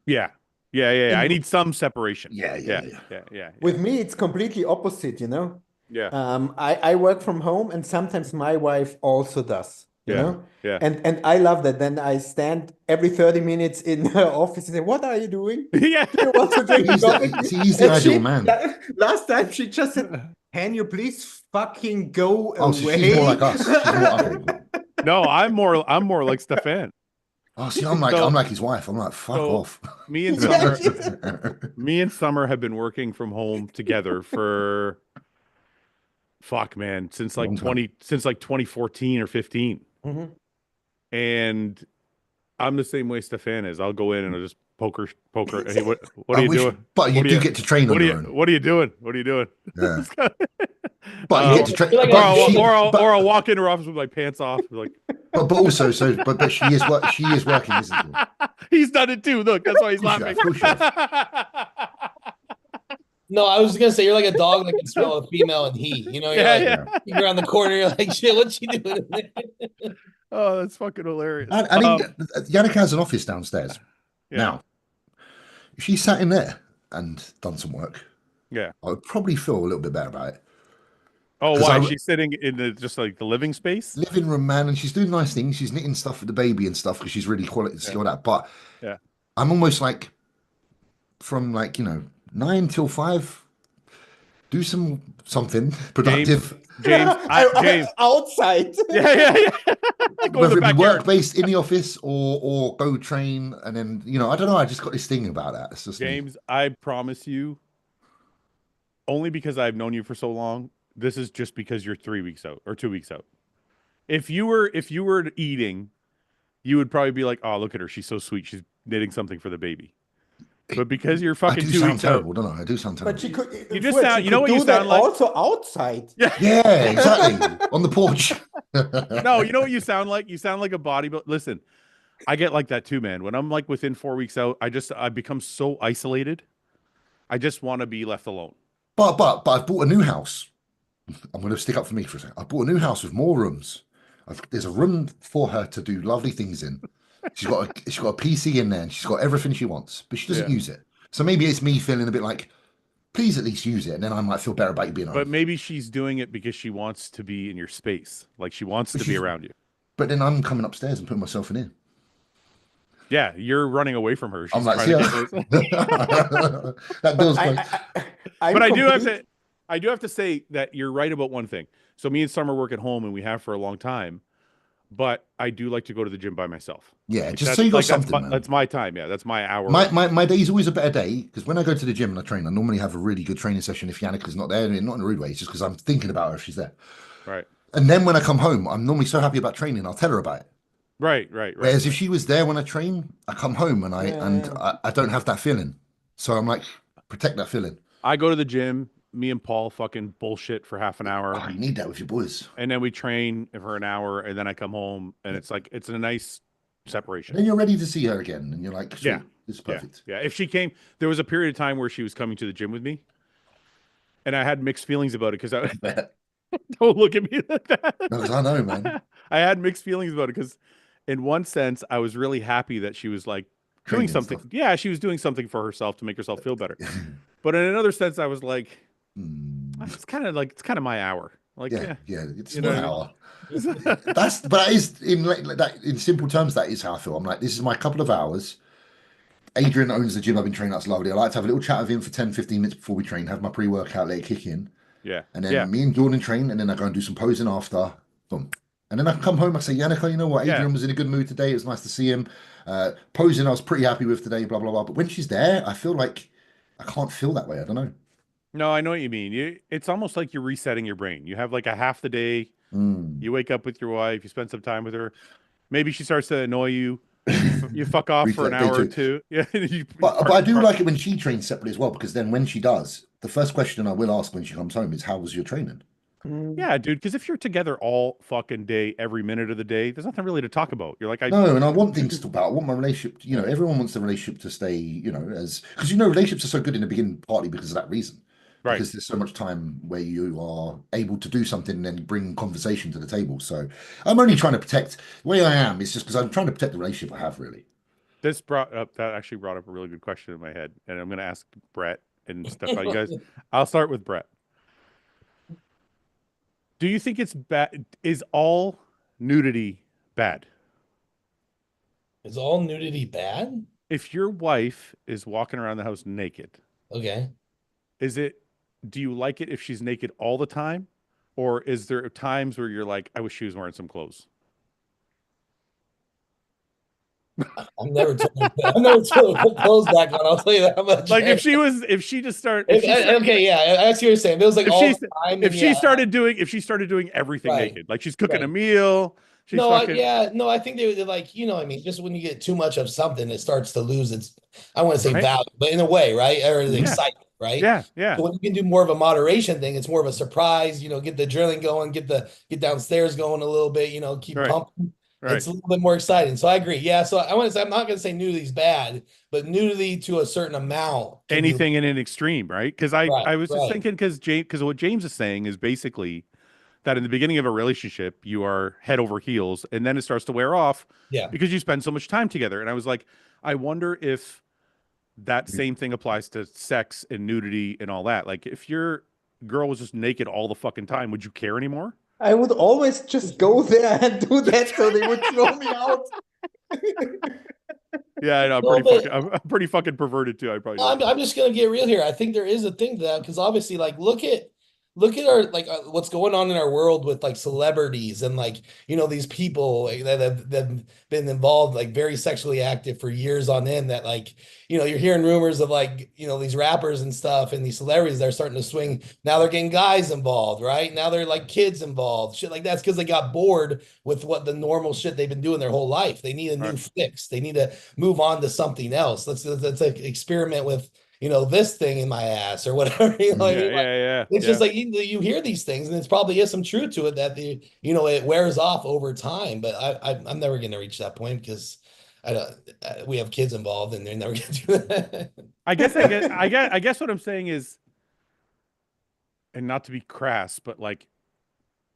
yeah. I need some separation. Yeah. With me, it's completely opposite, you know? Yeah. I work from home, and sometimes my wife also does. you Yeah. know? Yeah. And I love that. Then I stand every 30 minutes in her office and say, "What are you doing? Yeah. Do you want to drink He's coffee?" the And ideal man. last time she just said, "Can you please fucking go Oh, so she's more away?" like us. She's more okay. Cool. No, I'm more like Stefan. Oh, see, So- I'm like his wife. I'm like, fuck so off. Me and Yeah, Summer, me and Summer have been working from home together for fuck, man, since like Long time. 2014 or 15. Mhm. And I'm the same way Stefan is. I'll go in and I'll just poker. Hey, what I are you wish, doing? but you What are do get to train on your own. What are you doing? What are you doing? Yeah. But you get to train. You're like or a- I'll walk into her office with my pants off, like. But also, but she is working, isn't she? He's done it too. Look, that's why he's Of course laughing. you have. No, I was gonna say you're like a dog that can smell a female in heat. You know, you're like Yeah. you're around the corner, you're like, shit, what's she doing in there? Oh, that's fucking hilarious. I mean, Yannick has an office downstairs. Yeah. Now, if she sat in there and done some work, Yeah. I would probably feel a little bit better about it. Oh, 'Cause why? I- She's sitting in just like the living space? Living room, man, and she's doing nice things. She's knitting stuff for the baby and stuff because she's really quality skilled at. But Yeah. I'm almost like from 9 till 5. Do something productive. James, James. Outside. Yeah. Go in Whether the it be backyard. work based in the office or go train, and then I don't know. I just got this thing about that. It's just me. James, I promise you, only because I've known you for so long, this is just because you're 3 weeks out or 2 weeks out. If you were eating, you would probably be like, "Oh, look at her. She's so sweet. She's knitting something for the baby." But because you're I fucking do 2 sound weeks terrible, out. don't I? I do sound terrible. But she could. You just Fouad, sound- she you know could what you do that sound like? also outside. Yeah, exactly. On the porch. No, you know what you sound like? You sound like a bodybuilder. Listen, I get like that too, man. When I'm like within 4 weeks out, I become so isolated. I just want to be left alone. But I've bought a new house. I'm going to stick up for me for a second. I bought a new house with more rooms. There's a room for her to do lovely things in. She's got a PC in there, and she's got everything she wants, but she doesn't Yeah. use it. So maybe it's me feeling a bit like, please at least use it, and then I might feel better about you being But home. maybe she's doing it because she wants to be in your space. Like she wants But to be she's- around you. But then I'm coming upstairs and putting myself in here. Yeah, you're running away from her. She's I'm like, trying to see get ya? That But door's closed. I'm But complete- I do have to say that you're right about one thing. So me and Summer work at home and we have for a long time, but I do like to go to the gym by myself. Yeah, Like, just so you got something, man. that's my time. Yeah, that's my hour. My day's always a better day because when I go to the gym and I train, I normally have a really good training session if Yannika's not there, and not in a rude way, it's just because I'm thinking about her if she's there. Right. And then when I come home, I'm normally so happy about training, I'll tell her about it. Right. Whereas if she was there when I train, I come home and I don't have that feeling. So I'm like, protect that feeling. I go to the gym, me and Paul fucking bullshit for half an hour. Oh, you need that with your boys. And then we train for an hour and then I come home and it's like it's a nice separation. And then you're ready to see her again, and you're like, sweet, Yeah. this is perfect. Yeah. If she came, there was a period of time where she was coming to the gym with me, and I had mixed feelings about it because I don't look at me like that. No, 'cause I know, man. I had mixed feelings about it because, in one sense, I was really happy that she was like doing Training something. stuff. Yeah, she was doing something for herself to make herself feel better. But in another sense, I was like, it's kind of my hour. Like, Yeah, it's You know not what I mean? hour. But that is like that in simple terms. That is how I feel. I'm like, this is my couple of hours. Adrian owns the gym I've been training. That's lovely. I like to have a little chat with him for 10, 15 minutes before we train. Have my pre-workout, let it kick in, yeah, and then yeah. me and Jordan train, and then I go and do some posing after. Boom. And then I come home. I say, Yannicka, you know what? Adrian Yeah. was in a good mood today. It was nice to see him. Posing, I was pretty happy with today. Blah blah blah. But when she's there, I feel like I can't feel that way. I don't know. No, I know what you mean. It's almost like you're resetting your brain. You have like a half the day. Mm. You wake up with your wife. You spend some time with her. Maybe she starts to annoy you. You fuck off for an Reset, day hour or 2. two. Yeah, But I do like it when she trains separately as well, because then when she does, the first question I will ask when she comes home is, how was your training? Yeah, dude. Because if you're together all fucking day, every minute of the day, there's nothing really to talk about. You're like, No, and I want things to talk about. I want my relationship, everyone wants the relationship to stay, as, because relationships are so good in the beginning, partly because of that reason. right. Because there's so much time where you are able to do something and then bring conversation to the table. So I'm only trying to protect, the way I am, it's just because I'm trying to protect the relationship I have, really. That actually brought up a really good question in my head, and I'm going to ask Brett and Stefan. You guys, I'll start with Brett. Do you think it's bad? Is all nudity bad. Is all nudity bad? If your wife is walking around the house naked, Okay. do you like it if she's naked all the time? Or is there times where you're like, I wish she was wearing some clothes? I'm never told I'm never told to put clothes back on. I'll tell you that much. Like if she just started, Okay, yeah, I see what you're saying. If it was like all the time, if then she yeah. started doing everything Right. naked, like she's cooking a Right. meal, she's No, fucking, no, I think they're like, you know what I mean? Just when you get too much of something, it starts to lose its, I want to say Right. value, but in a way, right? Or the Yeah. excitement, right? yeah, yeah, So when you can do more of a moderation thing, it's more of a surprise, you know, get the drilling going, get downstairs going a little bit, you know, keep Right. pumping. right. It's a little bit more exciting. So I agree. Yeah. So I want to say, I'm not going to say nudity's bad, but nudity to a certain amount can be Anything in an extreme, right? Because I was just right. thinking, because what James is saying is basically that in the beginning of a relationship, you are head over heels, and then it starts to wear off Yeah. because you spend so much time together. And I was like, I wonder if that same thing applies to sex and nudity and all that. Like, if your girl was just naked all the fucking time, would you care anymore? I would always just go there and do that so they would throw me out. Yeah, I know. Well, but- I'm pretty fucking perverted too. I probably. I'm just gonna get real here. I think there is a thing to that because obviously, like, look at our like what's going on in our world with like celebrities and like you know these people like, that have been involved like very sexually active for years on end. That like you know you're hearing rumors of like you know these rappers and stuff and these celebrities that are starting to swing. Now they're getting guys involved, right? Now they're like kids involved, shit like that's because they got bored with what the normal shit they've been doing their whole life. They need a new fix. They need to move on to something else. Let's like experiment with you know this thing in my ass or whatever. You know what I mean? Like, yeah. it's just like you hear these things, and it's probably is some truth to it that the you know it wears off over time. But I'm never going to reach that point because I don't. We have kids involved, and they're never going to do that. I guess what I'm saying is, and not to be crass, but like,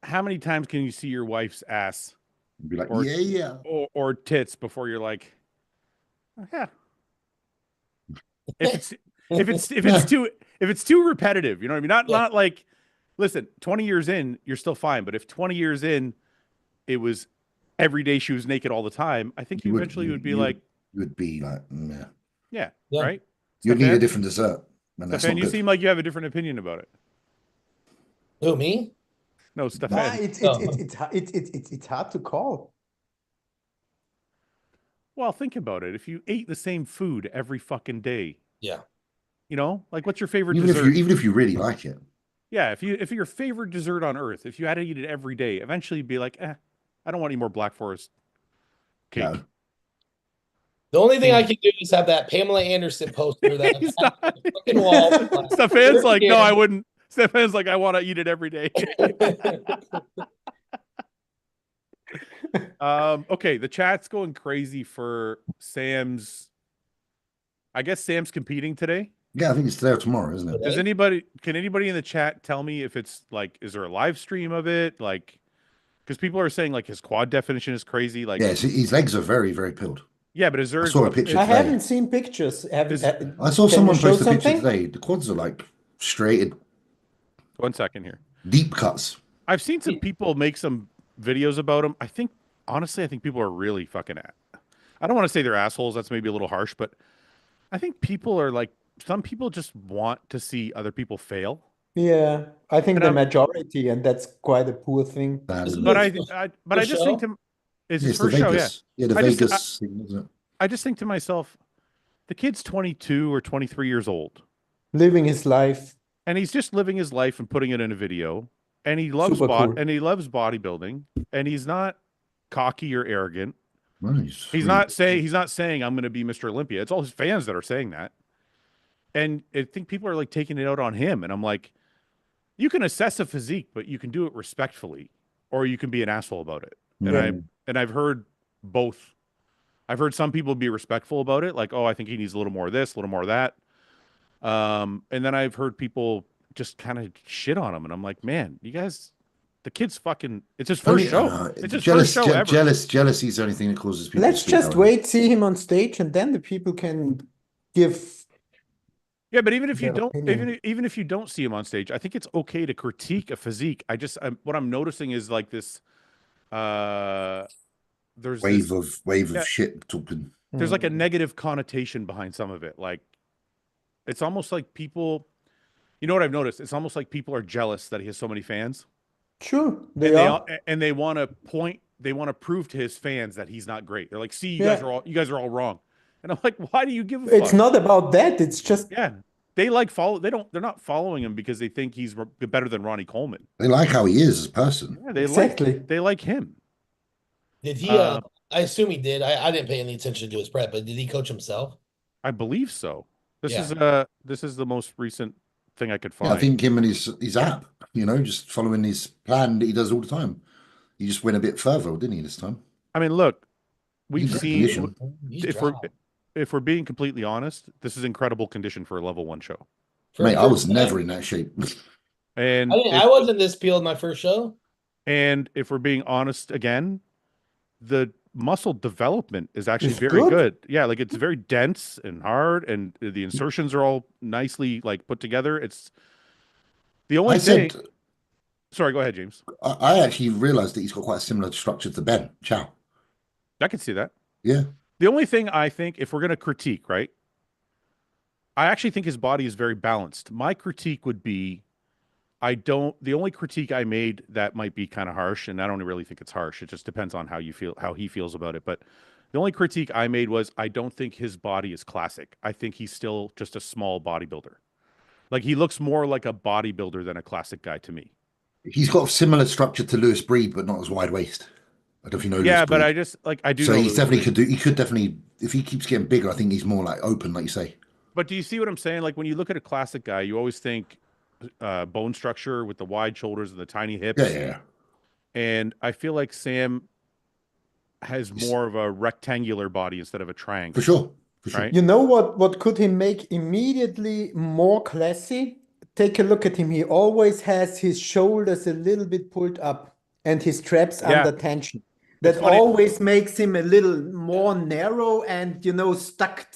how many times can you see your wife's ass Be like, or yeah. or tits before you're like, oh, yeah. If it's too repetitive, you know what I mean? Not like, listen, 20 years in, you're still fine. But if 20 years in, it was every day she was naked all the time, I think you eventually would be like, you would be like, yeah. Yeah. Right? You'd need a Stefan? different dessert. And that's Stefan, not you good. seem like you have a different opinion about it. Who me? No, Nah, Stefan. it's hard to call. Well, think about it. If you ate the same food every fucking day, Yeah. you know, like what's your favorite Even dessert? even if you really like it. Yeah, if your favorite dessert on earth, if you had to eat it every day, eventually you'd be like, I don't want any more Black Forest cake. No. The only thing I can do is have that Pamela Anderson poster that He's on not- the fucking wall. Stefan's like, no, I wouldn't. Stefan's like, I want to eat it every day. Okay, the chat's going crazy for Sam's. I guess Sam's competing today. Yeah, I think it's today or tomorrow, isn't it? Can anybody in the chat tell me if it's like, is there a live stream of it? Like, because people are saying like his quad definition is crazy. Like, Yeah, his legs are very, very peeled. yeah, but is there? I saw a picture I today. haven't seen pictures. I saw someone post a picture today. The quads are like straighted. 1 second here. Deep cuts. I've seen some people make some videos about him. Honestly, I think people are really fucking I don't want to say they're assholes. That's maybe a little harsh, but I think people are like, some people just want to see other people fail. Yeah, I think And the I'm- majority, and that's quite a poor thing. But I just think it's his It's the first show, yeah. Vegas. Yeah, the Vegas thing, isn't it? I just think to myself, the kid's 22 or 23 years old, Living his life. and he's just living his life and putting it in a video, and he loves Super cool. and he loves bodybuilding, and he's not cocky or arrogant. No, He's not saying I'm going to be Mr. Olympia. It's all his fans that are saying that. And I think people are like taking it out on him. And I'm like, you can assess a physique, but you can do it respectfully, or you can be an asshole about it. Yeah. And I've heard both. I've heard some people be respectful about it, like, oh, I think he needs a little more of this, a little more of that. And then I've heard people just kind of shit on him, and I'm like, man, you guys, the kid's fucking. It's his first show. It's his first show ever. Jealousy is the only thing that causes people. Let's just wait, see him on stage, and then the people can give. Yeah, but even if you their don't, opinion. even if you don't see him on stage, I think it's okay to critique a physique. What I'm noticing is like this, there's wave this of shit talking. there's like a negative connotation behind some of it. Like it's almost like people, you know what I've noticed? It's almost like people are jealous that he has so many fans, Sure, and they are. they want to they want to prove to his fans that he's not great. They're like, see, Yeah. you guys are all wrong. And I'm like, why do you give a It's fuck? not about that. It's just Yeah. They're not following him because they think he's better than Ronnie Coleman. They like how he is as a person. Yeah, exactly. they like him. Did he? I assume he did. I didn't pay any attention to his prep, but did he coach himself? I believe so. This Yeah. is the most recent thing I could Yeah, find. I think him and his app, you know, just following his plan that he does all the time. He just went a bit further, didn't he, this time? I mean, look, He we've got seen condition. He's if dry. we're being completely honest, this is incredible condition for a level 1 show. Mate, I was time, never in that shape. And I wasn't this peeled my first show. and if we're being honest again, the muscle development is actually It's very good. good. Yeah, like it's very dense and hard, and the insertions are all nicely like put together. It's the only I thing. said, Sorry, go ahead, James. I actually realized that he's got quite a similar structure to Ben Chow. I can see that. Yeah. The only thing I think, if we're going to critique, right, I actually think his body is very balanced. My critique would be, the only critique I made that might be kind of harsh, and I don't really think it's harsh. It just depends on how he feels about it. But the only critique I made was, I don't think his body is classic. I think he's still just a small bodybuilder. Like he looks more like a bodybuilder than a classic guy to me. He's got a similar structure to Lewis Breed, but not as wide waist. I don't know if you know Yeah, Lewis but Breed. I just like I do So know he Louis definitely Breed. could do. He could definitely, if he keeps getting bigger, I think he's more like open, like you say. But do you see what I'm saying? Like when you look at a classic guy, you always think bone structure with the wide shoulders and the tiny hips. Yeah. And I feel like Sam has He's- more of a rectangular body instead of a triangle. For sure. Right? You know what could he make immediately more classy? Take a look at him. He always has his shoulders a little bit pulled up and his traps Yeah. under tension. It's That funny- always makes him a little more narrow and, stuck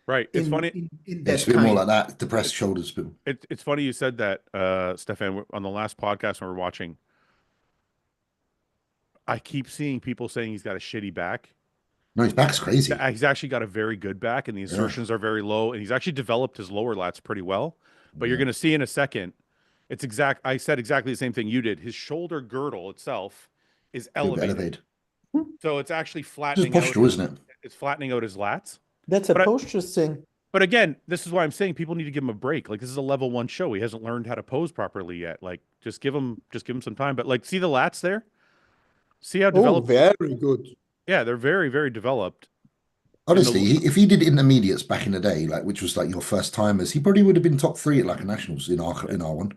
Right. It's in, funny. in Yeah, that it's a bit more kind. like that, depressed shoulders. But It's funny you said that, Stefan, on the last podcast when we were watching. I keep seeing people saying he's got a shitty back. no, his back's crazy. He's actually got a very good back, and the insertions are very low, and he's actually developed his lower lats pretty well. But you're going to see in a second, I said exactly the same thing you did. His shoulder girdle itself is elevated. So it's actually Just flattening posture, out. isn't it? It's flattening out his lats. That's a But I- posture thing. But again, this is why I'm saying people need to give him a break. Like this is a level 1 show. He hasn't learned how to pose properly yet. Like just give him some time. But like, see the lats there? See how developed? very good. Yeah, they're very, very developed. Honestly, if he did intermediates back in the day, like which was like your first timers, he probably would have been top 3 at like a nationals in our one.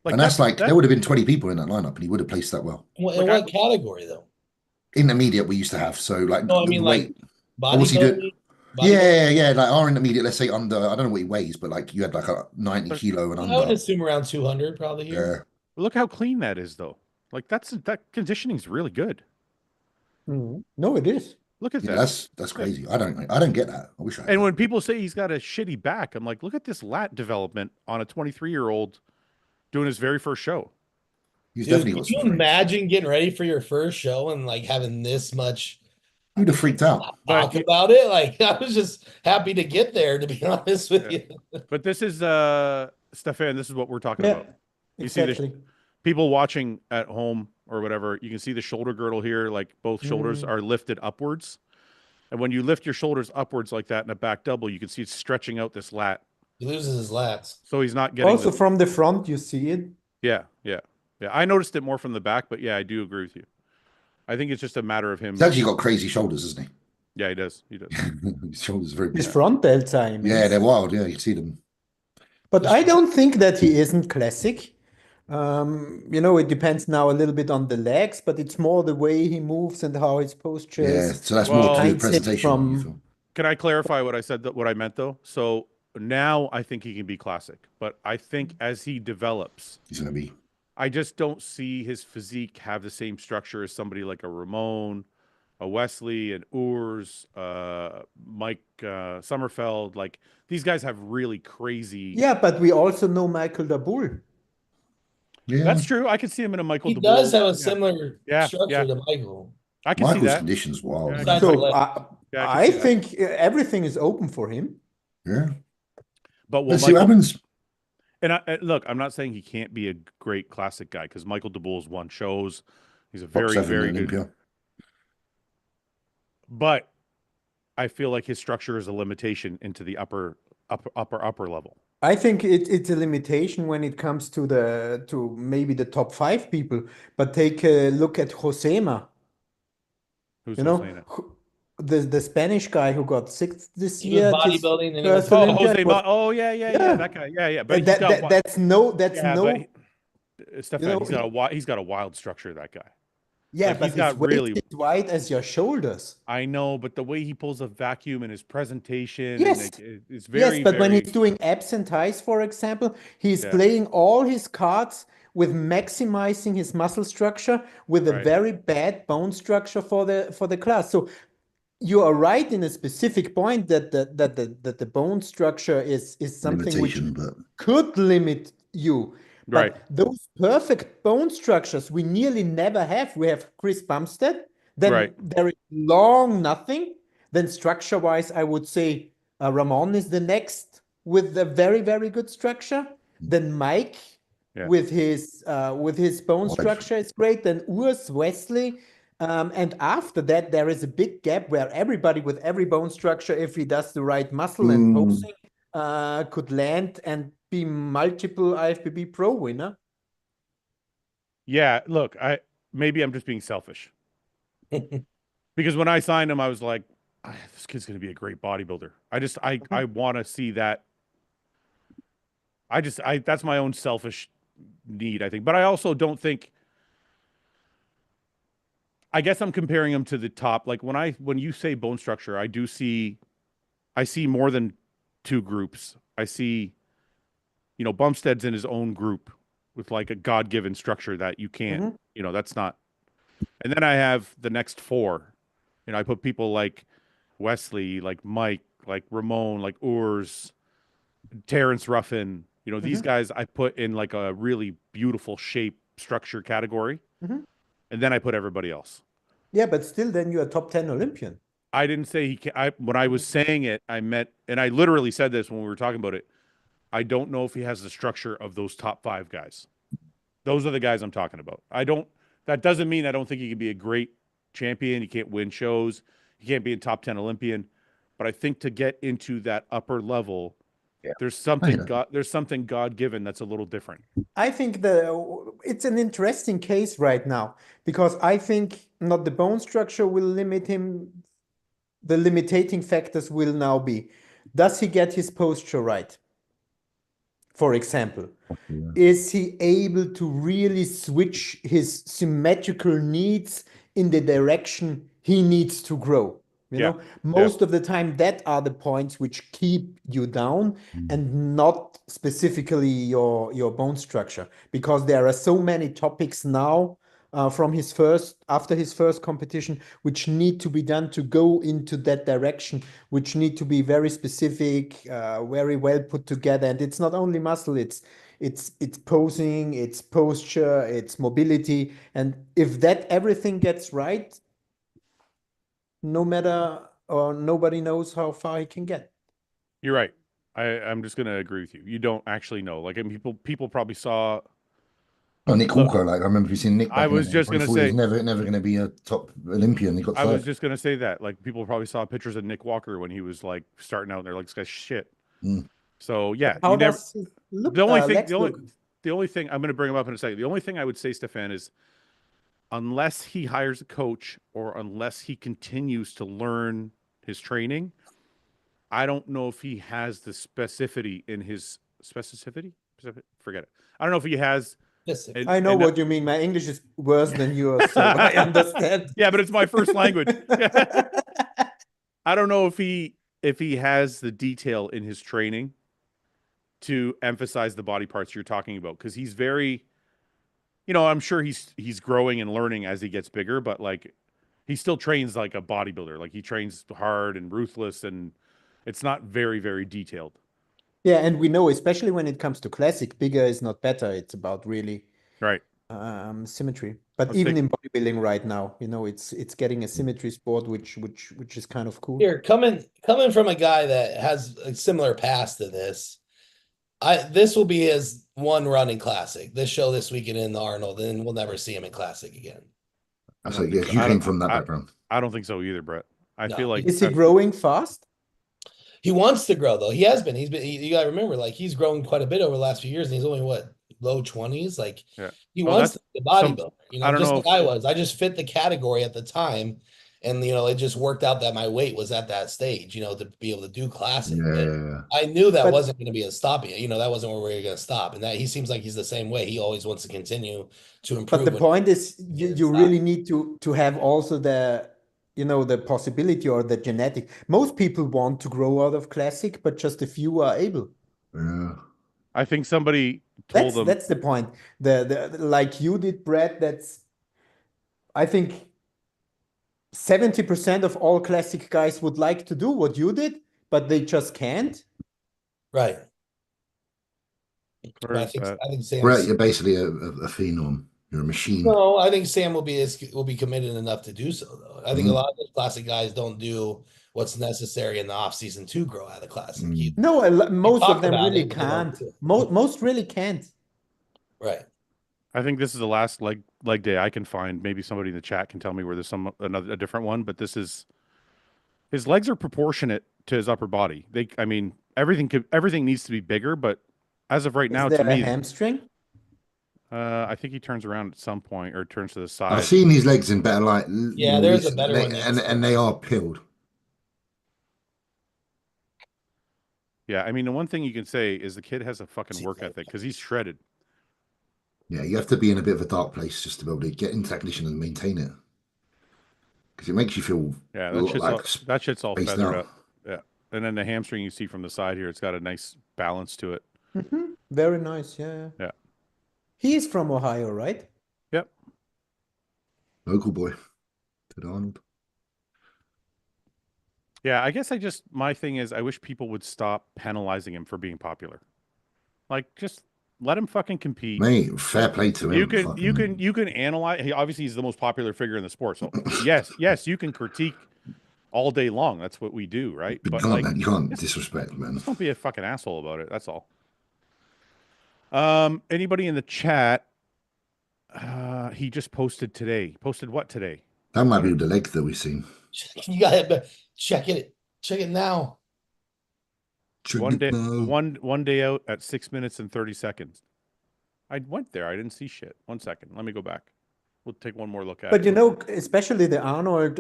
Like And that's like there would have been 20 people in that lineup, and he would have placed that well. In Like what category though? Intermediate we used to have, so like No, I the mean weight. like what's he doing? bodybuilding. Yeah. Like our intermediate, let's say under, I don't know what he weighs, but like you had like a 90 kilo and I would under. assume around 200 probably here. Yeah. Look how clean that is, though. Like that conditioning is really good. No, it is. Look at Yeah, that. that's crazy. I don't get that. I wish I had And that. when people say he's got a shitty back, I'm like, look at this lat development on a 23-year-old doing his very first show. He's Dude, definitely can got you some frames. imagine getting ready for your first show and like having this much You'd have freaked out. talk about it? Like I was just happy to get there, to be honest with you. But this is Stefan, this is what we're talking Yeah, about. You see exactly. People watching at home or whatever, you can see the shoulder girdle here, like both shoulders are lifted upwards. And when you lift your shoulders upwards like that in a back double, you can see it's stretching out this lat. He loses his lats. So he's not getting Also from the front, you see it. Yeah. I noticed it more from the back, but yeah, I do agree with you. I think it's just a matter of him. He's actually got crazy shoulders, isn't Yeah, he does. He does. he? His shoulders are very big. His front delts are immense. Yeah, they're wild. Yeah, you see them. But I don't think that he isn't classic. It depends now a little bit on the legs, but it's more the way he moves and how his posture Yeah, is. so that's Well, more to the Hides it presentation. from- you feel. Can I clarify what I said, what I meant though? So now I think he can be classic, but I think as he develops, He's going to be. I just don't see his physique have the same structure as somebody like a Ramon, a Wesley, an Urs, Mike Sommerfeld. Like these guys have really crazy. Yeah, but we also know Michael Daboul. Yeah. That's true. I could see him in a Michael. He DeBoer. does have a Yeah. similar Yeah, structure yeah. to Michael. I can see Michael's that. condition's wild. Yeah, I man. can Besides the So leg. Yeah, I can I see that. think everything is open for him. Yeah. But will Let's see what Michael? happens. And look, I'm not saying he can't be a great classic guy because Michael DeBull's won shows. He's a Top very, 7 very good. Olympia. But I feel like his structure is a limitation into the upper level. I think it's a limitation when it comes to maybe the top 5 people. But take a look at Josema. Who's You know, Hossein? the Spanish guy who got 6th this He was year, his bodybuilding and he first went to Oh, Olympiad Jose. was, Oh, yeah, yeah. that guy. Yeah. But he's got That's no, yeah, no, but Stefan, know, he's got a wild structure. That guy. yeah, Like, but he's his got waist really. is wide as your shoulders. I know, but the way he pulls a vacuum and his presentation, Yes. and it's Yes, very, but when very. he's doing abs and thighs, for example, he's Yeah. playing all his cards with maximizing his muscle structure with a Right. very bad bone structure for the class. So you are right in a specific point that the bone structure is something which Limitation, but could limit you. Right. But those perfect bone structures we nearly never have. We have Chris Bumstead, then Right. there is long nothing. Then structure-wise, I would say Ramon is the next with a very, very good structure. Then Mike Yeah. with his bone Life. structure is great. Then Urs, Wesley. And after that, there is a big gap where everybody with every bone structure, if he does the right muscle and posing, could land and be multiple IFBB Pro winner. Yeah. Look, maybe I'm just being selfish because when I signed him, I was like, this kid's going to be a great bodybuilder. I want to see that. That's my own selfish need, I think. But I also don't think. I guess I'm comparing him to the top. Like when you say bone structure, I see more than 2 groups. I see, Bumstead's in his own group with like a God-given structure that you can't, that's not. And then I have the next 4. I put people like Wesley, like Mike, like Ramon, like Urs, Terrence Ruffin. These guys I put in like a really beautiful shape structure category. And then I put everybody else. Yeah, but still, then you're a top 10 Olympian. I didn't say he can. When I was saying it, I meant, and I literally said this when we were talking about it. I don't know if he has the structure of those top 5 guys. Those are the guys I'm talking about. That doesn't mean I don't think he can be a great champion. He can't win shows. He can't be a top 10 Olympian. But I think to get into that upper level, there's something God-given that's a little different. I think it's an interesting case right now because I think not the bone structure will limit him. The limiting factors will now be, does he get his posture right? For example, is he able to really switch his symmetrical needs in the direction he needs to grow? Most of the time, that are the points which keep you down and not specifically your bone structure, because there are so many topics now after his first competition, which need to be done to go into that direction, which need to be very specific, very well put together. And it's not only muscle, it's posing, it's posture, it's mobility. And if that everything gets right, no matter or nobody knows how far he can get. You're right. I'm just gonna agree with you. You don't actually know. Like, I mean, people probably saw. Oh, Nick Walker, like I remember seeing Nick. I was just gonna say he's never going to be a top Olympian. He got I was third. just gonna say that. Like, people probably saw pictures of Nick Walker when he was like starting out, and they're like, "This guy's shit." So yeah, How you never. does it look? The only thing, Lex look? the only thing I'm gonna bring him up in a second. The only thing I would say, Stefan, is unless he hires a coach or unless he continues to learn his training, I don't know if he has the specificity in his specificity. Forget it. I don't know if he has. I know what you mean. My English is worse than yours, so I understand. Yeah, but it's my first language. I don't know if he has the detail in his training to emphasize the body parts you're talking about, because he's very, I'm sure he's growing and learning as he gets bigger, but like he still trains like a bodybuilder. Like, he trains hard and ruthless, and it's not very, very detailed. Yeah, and we know, especially when it comes to classic, bigger is not better. It's about really Right. Symmetry. But Let's even take- in bodybuilding right now, you know, it's getting a symmetry sport, which is kind of cool. Here, coming from a guy that has a similar past to this, this will be his one running classic. This show this weekend in the Arnold, and we'll never see him in classic again. That's don't like, think yeah, so. you I came don't- from that background. I don't think so either, Brett. I No, feel like Is he growing fast? He wants to grow though. He has been. You gotta remember, like he's grown quite a bit over the last few years, and he's only what, low 20s. Like Yeah. he Oh, wants to that's be a bodybuilder. You know, I don't just know like if- I was. I just fit the category at the time, and you know, it just worked out that my weight was at that stage. You know, to be able to do classic. But Yeah. I knew that But- wasn't going to be a stopping. You know, that wasn't where we were going to stop. And that he seems like he's the same way. He always wants to continue to improve. But the point is, Yeah, you stop. really need to have also the, you know, the possibility or the genetic. Most people want to grow out of classic, but just a few are able. Yeah. I think somebody told them That's the point. The like you did, Brad. That's, I think 70% of all classic guys would like to do what you did, but they just can't. Right. But Where's that? I think Sam's. Brett, you're basically a phenom. You're a machine. No, I think Sam will be committed enough to do so, though. I think a Mhm. lot of those classic guys don't do what's necessary in the off season to grow out of classic. Mm. No, most talk of them about really it, but they don't can't. do it. Most really can't. Right. I think this is the last leg day I can find. Maybe somebody in the chat can tell me where there's a different one, but this is his legs are proportionate to his upper body. I mean, everything needs to be bigger, but as of right now, Is there to a me, hamstring? I think he turns around at some point or turns to the side. I've seen his legs in better light. Yeah, more there's a recently, better one you can and see. they are pilled. Yeah, I mean, the one thing you can say is the kid has a fucking See, work like- ethic because he's shredded. Yeah, you have to be in a bit of a dark place just to be able to get into that condition and maintain it. Because it makes you feel Yeah, a that lot shit's like all, that shit's all spaced feathered out. up. Yeah, and then the hamstring you see from the side here, it's got a nice balance to it. Very nice. Yeah. Yeah. He is from Ohio, right? Yep. Local boy. Good Arnold. Yeah, I guess my thing is I wish people would stop penalizing him for being popular. Like, just let him fucking compete. Mate, fair play to him. You can analyze. Obviously, he's the most popular figure in the sport. So yes, you can critique all day long. That's what we do, right? But like, you can't disrespect, man. just don't be a fucking asshole about it. That's all. Anybody in the chat? He just posted today. Posted what today? That might be the leg that we've seen. You gotta check it. Check it now. One day, No. one day out at 6 minutes and 30 seconds. I went there. I didn't see shit. 1 second. Let me go back. We'll take one more look at But it. you know, especially the Arnold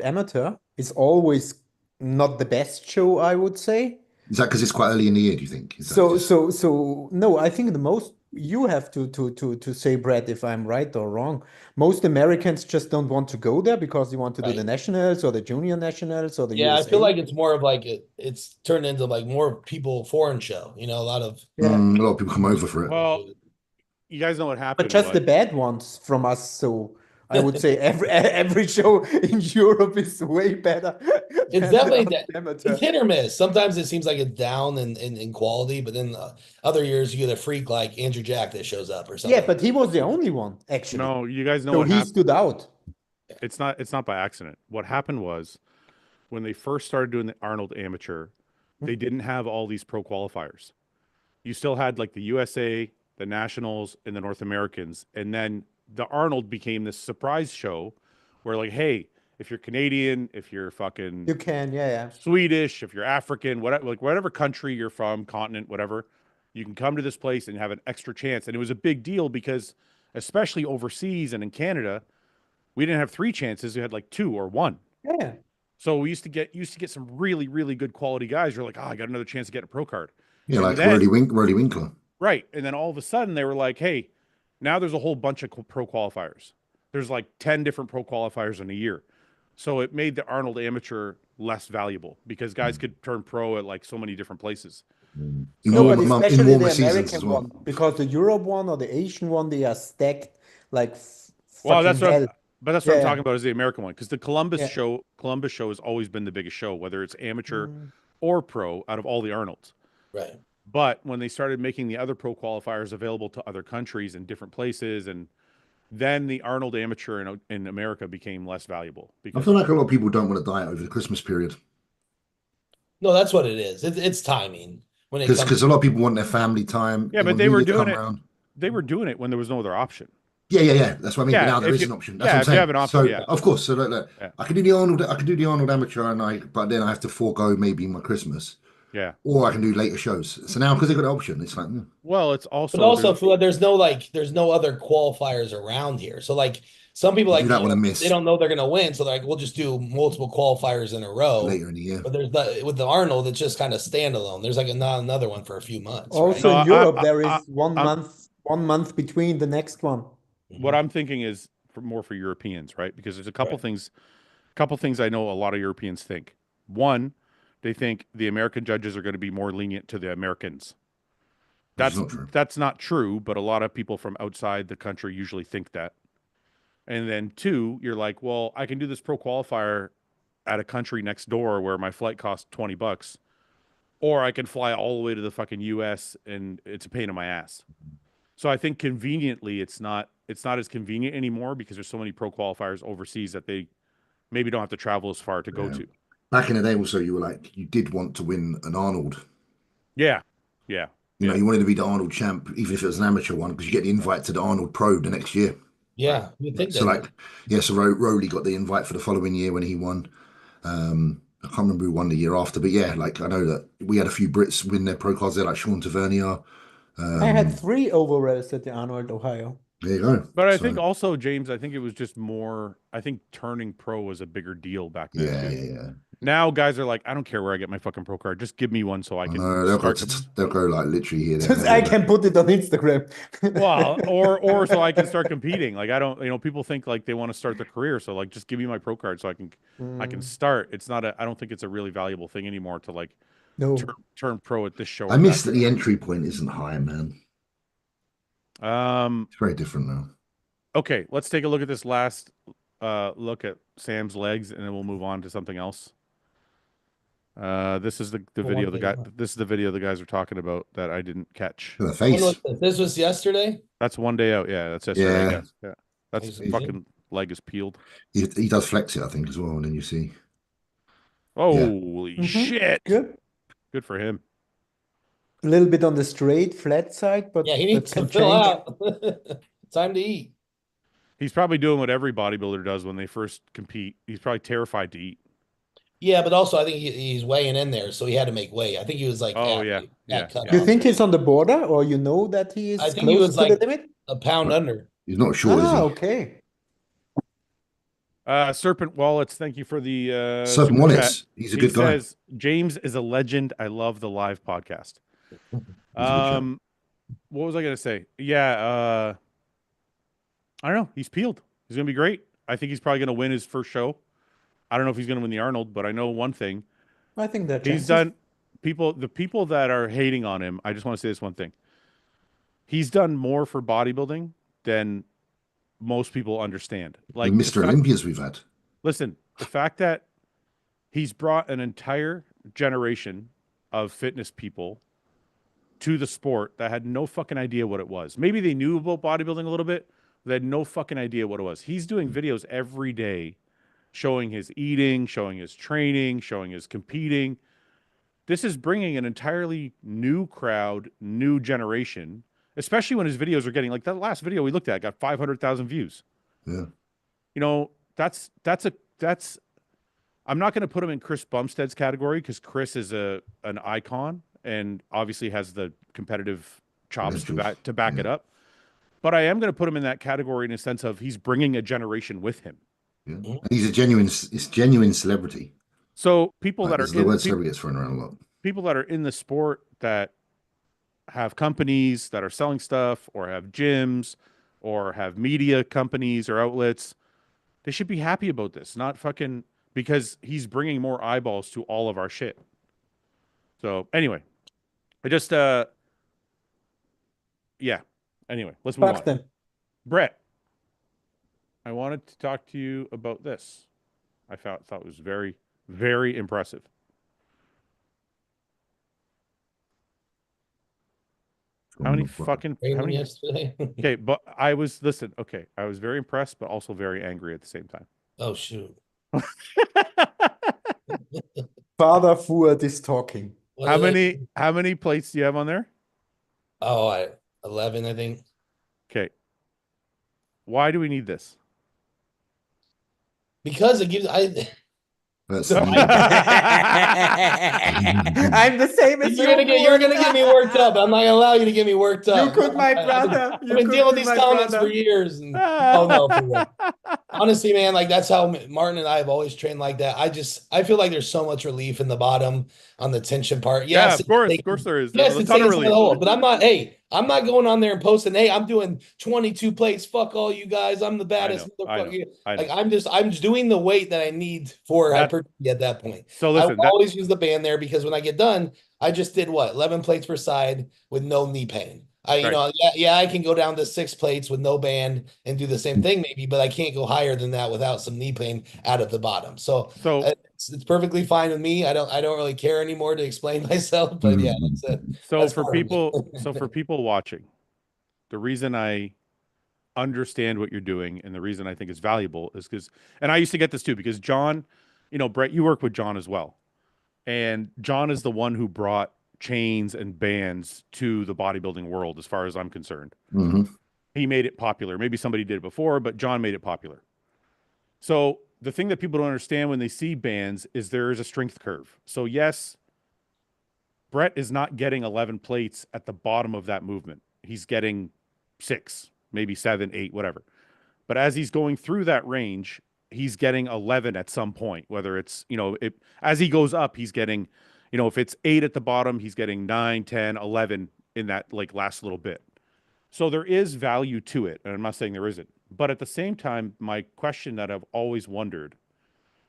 Amateur is always not the best show, I would say. Is that because it's quite early in the year, do you think? Is that So just- no, I think the most you have to say, Brad, if I'm right or wrong. Most Americans just don't want to go there because they want to do the Right. nationals or the junior nationals or the Yeah, I USA. feel like it's more of like it's turned into like more people foreign show. You know, a lot of Yeah. a lot of people come over for it. Well, you guys know what happened. But just was- the bad ones from us. So I would say every show in Europe is way better. It's than definitely the amateur. it's hit or miss. Sometimes it seems like it's down in quality, but then other years you get a freak like Andrew Jack that shows up or something. Yeah, but he was the only one actually. No, you guys know So what he happened. stood out. It's not by accident. What happened was when they first started doing the Arnold Amateur, they didn't have all these pro qualifiers. You still had like the USA, the Nationals, and the North Americans, and then the Arnold became this surprise show where like, hey, if you're Canadian, if you're fucking You can, yeah. Swedish, if you're African, whatever country you're from, continent, whatever, you can come to this place and have an extra chance. And it was a big deal because, especially overseas and in Canada, we didn't have 3 chances; we had like 2 or 1. Yeah. So we used to get some really, really good quality guys. You're like, oh, I got another chance to get a pro card. Yeah, and like then- Roddy Winkler. Right. And then all of a sudden they were like, hey, now there's a whole bunch of pro qualifiers. There's like 10 different pro qualifiers in a year. So it made the Arnold Amateur less valuable because guys could turn pro at like so many different places. In No, but warmer especially warmer the seasons American as well. one, because the Europe one or the Asian one, they are stacked like Well, that's fucking what hell. but that's what I'm Yeah. talking about is the American one because the Columbus Yeah. show has always been the biggest show, whether it's amateur Mm. or pro out of all the Arnolds. right. But when they started making the other pro qualifiers available to other countries and different places, and then the Arnold Amateur in America became less valuable I because feel like a lot of people don't want to diet over the Christmas period No, that's what it is. It's timing when it comes. because a lot of people want their family time. yeah, They but want they New were Year to doing come it. around. They were doing it when there was no other option. Yeah. That's what I mean. But Yeah, now there if is you an option. That's yeah, what I'm if you have saying. an option, So yeah, of course, so look, yeah, I can do the Arnold. I can do the Arnold Amateur, but then I have to forego maybe my Christmas, yeah. or I can do later shows. So now because they've got an option, it's like Well, it's But also also, Fouad, there's no other qualifiers around here. So like some people you like don't want to they miss don't know they're gonna win, so they're like we'll just do multiple qualifiers in a row. later in the year. But with the Arnold, it's just kind of standalone. There's like not another one for a few months, right? Also no. in Europe, there I is I'm 1 month between the next one. what Mhm. I'm thinking is more for Europeans, right? Because there's a couple things I know a lot of Europeans think. One, they think the American judges are going to be more lenient to the Americans. Which is not true. That's not true, but a lot of people from outside the country usually think that. And then two, you're like, well, I can do this pro qualifier at a country next door where my flight costs $20, or I can fly all the way to the fucking US and it's a pain in my ass. So I think conveniently it's not as convenient anymore because there's so many pro qualifiers overseas that they maybe don't have to travel as far to go Yeah. to. Back in the day, also, you were like, you did want to win an Arnold. Yeah. Yeah. You know, Yeah. you wanted to be the Arnold champ, even if it was an amateur one, because you get the invite to the Arnold Pro the next year. Yeah, you think So, that. like, yeah, so Rowley got the invite for the following year when he won. I can't remember who won the year after, but yeah, like, I know that we had a few Brits win their pro cards there, like Sean Tavernier. I had 3 overalls at the Arnold, Ohio. There you go. But I So, think also, James, I think it was just more, I think turning pro was a bigger deal back then yeah, too. yeah. Now guys are like, I don't care where I get my fucking pro card. Just give me one so I I can know start. they'll go like literally here, there, Just and I everywhere. can put it on Instagram. Well, or so I can start competing. Like I don't, people think like they want to start their career, so like just give me my pro card so I can start. It's not a I don't think it's a really valuable thing anymore to like No. turn pro at this show I or miss that. that the entry point isn't high, man. It's very different now. Okay, let's take a look at this last look at Sam's legs, and then we'll move on to something else. This is the video this is the video the guys are talking about that I didn't catch. The face. This was yesterday. That's one day out. Yeah, that's yesterday. Yeah. Yeah. That's He's- fucking leg is peeled. He does flex it, I think, as well. And then you see. Holy Mhm. shit. Good. Good for him. A little bit on the straight, flat side, but Yeah, he that needs to can fill change. out. Time to eat. He's probably doing what every bodybuilder does when they first compete. He's probably terrified to eat. Yeah, but also I think he's weighing in there, so he had to make weight. I think he was like, Oh, at yeah, that yeah, cutoff. You think he's on the border, or you know that he is I think he close was to the like limit? a pound under. He's not short, is he? Okay. Serpent Wallets, thank you for the Serpent super chat. Wallace. He's a He good guy. says James is a legend. I love the live podcast. He's a good chap. What was I gonna say? Yeah, I don't know. He's peeled. He's gonna be great. I think he's probably gonna win his first show. I don't know if he's gonna win the Arnold, but I know one thing. I think that He's done the people that are hating on him, I just want to say this one thing. He's done more for bodybuilding than most people understand. Like The Mr. Olympias we've had. listen, the fact that he's brought an entire generation of fitness people to the sport that had no fucking idea what it was. Maybe they knew about bodybuilding a little bit, but they had no fucking idea what it was. He's doing videos every day showing his eating, showing his training, showing his competing. This is bringing an entirely new crowd, new generation, especially when his videos are getting like that last video we looked at got 500,000 views. Yeah. That's I'm not going to put him in Chris Bumstead's category because Chris is an icon and obviously has the competitive chops to back it up. But I am going to put him in that category in a sense of he's bringing a generation with him. Yeah. And he's a genuine celebrity. So people Like, that are the word celebrity gets thrown around a lot. people that are in the sport that have companies that are selling stuff or have gyms or have media companies or outlets, they should be happy about this, not fucking because he's bringing more eyeballs to all of our shit. So anyway, I just yeah. Anyway, let's move on. Buxton. Brett, I wanted to talk to you about this. I thought it was very, very impressive. How many fucking Trained how them many? yesterday. Okay, but I was listen. Okay, I was very impressed, but also very angry at the same time. Oh shoot. Father Fouad is talking. What did I? How many plates do you have on there? Oh, 11, I think. Okay. Why do we need this? Because it gives Let's So see. I'm the same as you're gonna get me worked up. I'm not gonna allow you to get me worked You up. could, my I've brother. been dealing with these comments for years. And, oh no, for real. Honestly, man, like that's how Martin and I have always trained like that. I feel like there's so much relief in the bottom on the tension part. Yeah, Yes, of course there is. yes, There's a it's ton of taking some of relief. the hole, but I'm not going on there and posting, hey, I'm doing 22 plates. Fuck all you guys. I'm the baddest motherfucker. I know. Like I'm just doing the weight that I need for hypertrophy at that point. So I listen, will always use the band there because when I get done, I just did what 11 plates per side with no knee pain. I can go down to 6 plates with no band and do the same thing maybe, but I can't go higher than that without some knee pain out of the bottom. So it's perfectly fine with me. I don't really care anymore to explain myself, but yeah, that's it. So for people watching, the reason I understand what you're doing and the reason I think it's valuable is because, and I used to get this too, because John, Brett, you work with John as well. And John is the one who brought chains and bands to the bodybuilding world, as far as I'm concerned. He made it popular. Maybe somebody did it before, but John made it popular. So the thing that people don't understand when they see bands is there is a strength curve. So yes, Brett is not getting 11 plates at the bottom of that movement. He's getting 6, maybe 7, 8, whatever. But as he's going through that range, he's getting 11 at some point, whether it's, as he goes up, he's getting, if it's 8 at the bottom, he's getting 9, 10, 11 in that like last little bit. So there is value to it. And I'm not saying there isn't. But at the same time, my question that I've always wondered,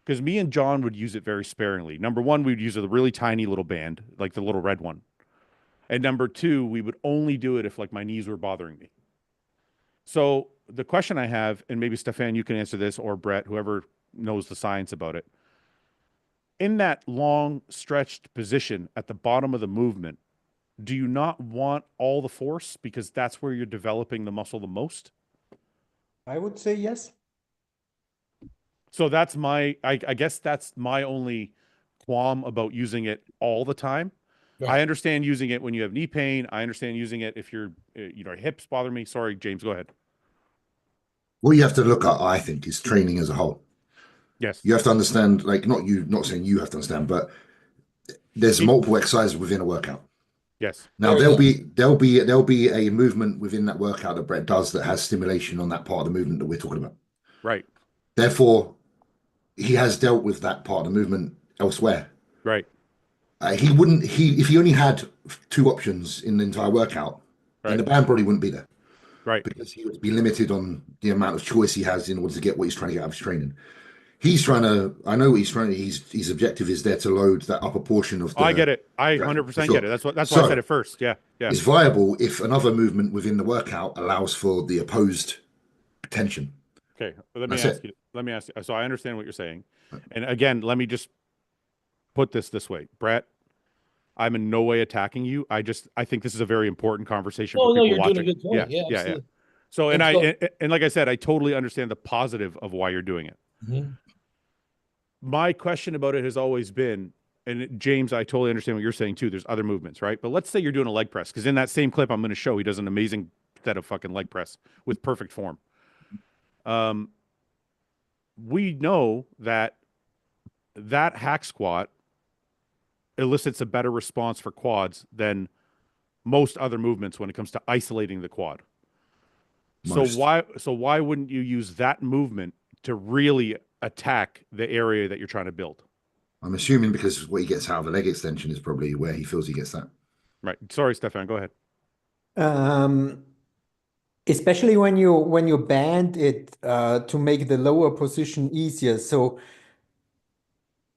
because me and John would use it very sparingly. Number one, we'd use a really tiny little band, like the little red one. And number two, we would only do it if like my knees were bothering me. So the question I have, and maybe Stefan, you can answer this, or Brett, whoever knows the science about it. In that long stretched position at the bottom of the movement, do you not want all the force because that's where you're developing the muscle the most? I would say yes. So that's I guess that's my only qualm about using it all the time. Right. I understand using it when you have knee pain. I understand using it if your hips bother me. Sorry, James, go ahead. What you have to look at, I think, is training as a whole. Yes. You have to understand, like, not saying you have to understand, but there's multiple exercises within a workout. Yes. Now there'll be a movement within that workout that Brett does that has stimulation on that part of the movement that we're talking about. Right. Therefore, he has dealt with that part of the movement elsewhere. Right. If he only had 2 options in the entire workout, then the band probably wouldn't be there. Right. Because he would be limited on the amount of choice he has in order to get what he's trying to get out of his training. I know what he's trying to, his objective is there to load that upper portion of the. I get it. I 100% get it. That's why I said it first. Yeah. Yeah. It's viable if another movement within the workout allows for the opposed tension. Okay. Let me ask you. So I understand what you're saying. And again, let me just put this way. Brett, I'm in no way attacking you. I think this is a very important conversation for people watching. Doing a good point. Yeah. So, and like I said, I totally understand the positive of why you're doing it. Mm-hmm. My question about it has always been, and James, I totally understand what you're saying too. There's other movements, right? But let's say you're doing a leg press, because in that same clip I'm going to show, he does an amazing set of fucking leg press with perfect form. We know that hack squat elicits a better response for quads than most other movements when it comes to isolating the quad. So why wouldn't you use that movement to really attack the area that you're trying to build? I'm assuming because what he gets out of a leg extension is probably where he feels he gets that. Right. Sorry, Stefan, go ahead. Especially when you band it to make the lower position easier. So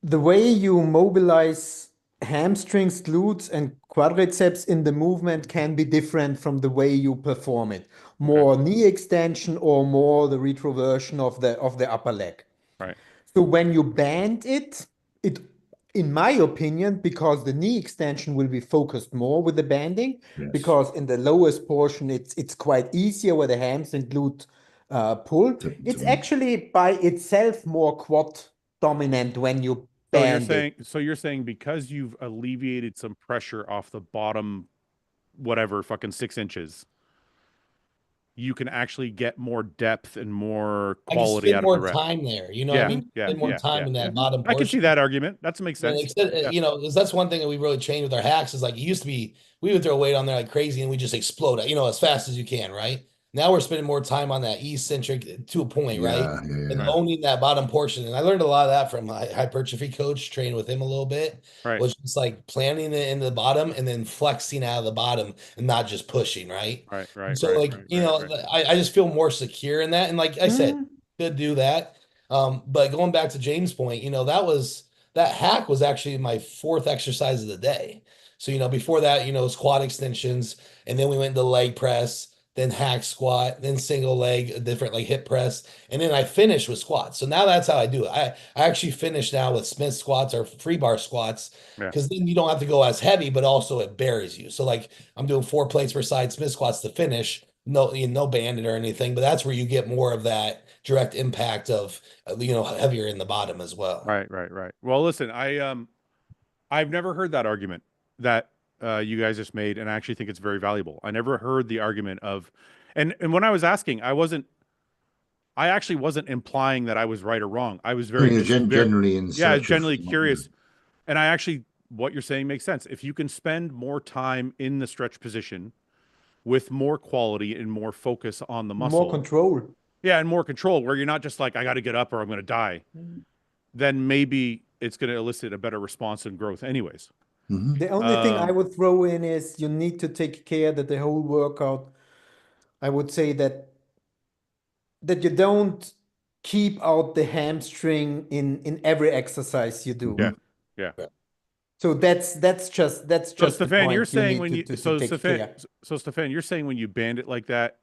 the way you mobilize hamstrings, glutes, and quadriceps in the movement can be different from the way you perform it. More knee extension or more the retroversion of the upper leg. Right. So when you band it in my opinion, because the knee extension will be focused more with the banding, Yes. because in the lowest portion it's quite easier where the hams and glute pull. It's actually by itself more quad dominant when you band it. So you're saying because you've alleviated some pressure off the bottom, whatever, fucking 6 inches, you can actually get more depth and more I can quality spend out of the more rep. time there. You know what I mean? Spend more time in that bottom I can portion. see that argument. That makes Yeah, sense. like I said, you know, 'cause that's one thing that we really changed with our hacks is like it used to be we would throw weight on there like crazy and we just explode it, you know, as fast as you can, right? Now we're spending more time on that eccentric to a point, right? And Right. owning that bottom portion. And I learned a lot of that from my hypertrophy coach, trained with him a little bit. Right. Was just like planning it in the bottom and then flexing out of the bottom and not just pushing, right? Right. And so like, you know, I just feel more secure in that. And like I said, could do that. But going back to James' point, you know, that hack was actually my 4th exercise of the day. So, you know, before that, you know, it was quad extensions, and then we went to leg press, then hack squat, then single leg, a different like hip press, and then I finished with squats. So now that's how I do it. I actually finish now with Smith squats or free bar squats, because then you don't have to go as heavy, but also it buries you. So like I'm doing 4 plates per side Smith squats to finish, no banded or anything, but that's where you get more of that direct impact of you know, heavier in the bottom as well. Right. Well, listen, I've never heard that argument that you guys just made, and I actually think it's very valuable. I never heard the argument of, and when I was asking, I actually wasn't implying that I was right or wrong. I was very generally in I was generally curious, and I actually what you're saying makes sense. If you can spend more time in the stretch position with more quality and more focus on the muscle, more control. Yeah, and more control, where you're not just like, I got to get up or I'm going to die. Then maybe it's going to elicit a better response and growth anyways. The only thing I would throw in is you need to take care that the whole workout, I would say that you don't keep out the hamstring in every exercise you do. Yeah. So that's just So Stefan, you're saying Stefan, you're saying when you band it like that,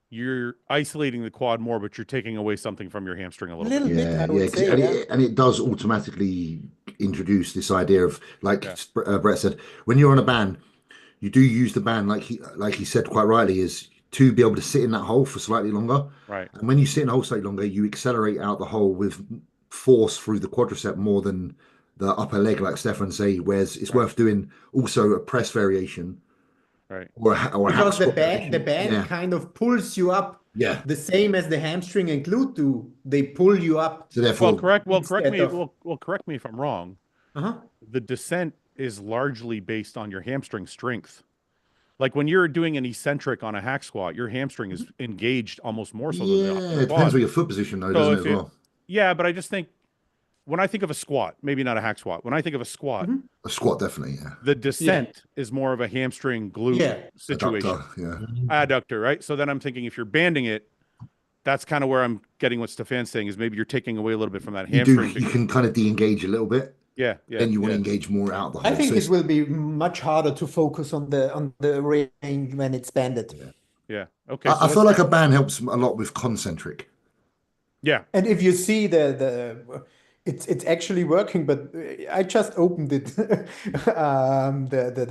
you're isolating the quad more, but you're taking away something from your hamstring a little bit. I would say, and it does automatically introduce this idea of, like Brett said, when you're on a band, you do use the band, like he said quite rightly, is to be able to sit in that hole for slightly longer. Right. And when you sit in the hole slightly longer, you accelerate out the hole with force through the quadricep more than the upper leg, like Stefan say. Whereas it's worth doing also a press variation. Right. Or because the band kind of pulls you up. Yeah. The same as the hamstring and glute do. They pull you up. So therefore, correct me if I'm wrong. The descent is largely based on your hamstring strength. Like when you're doing an eccentric on a hack squat, your hamstring is engaged almost more so than the quad. It depends on your foot position though, doesn't it, as well? Yeah, but I just think when I think of a squat, maybe not a hack squat, when I think of a squat, a squat definitely, the descent is more of a hamstring glute situation. Adductor, right? So then I'm thinking if you're banding it, that's kind of where I'm getting what Stefan's saying is maybe you're taking away a little bit from that hamstring. You can kind of de-engage a little bit. Yeah. Then you want to engage more out the hole. I think it will be much harder to focus on the range when it's banded. Yeah. Okay. I feel like a band helps a lot with concentric. Yeah. And if you see it's actually working, but I just opened it. The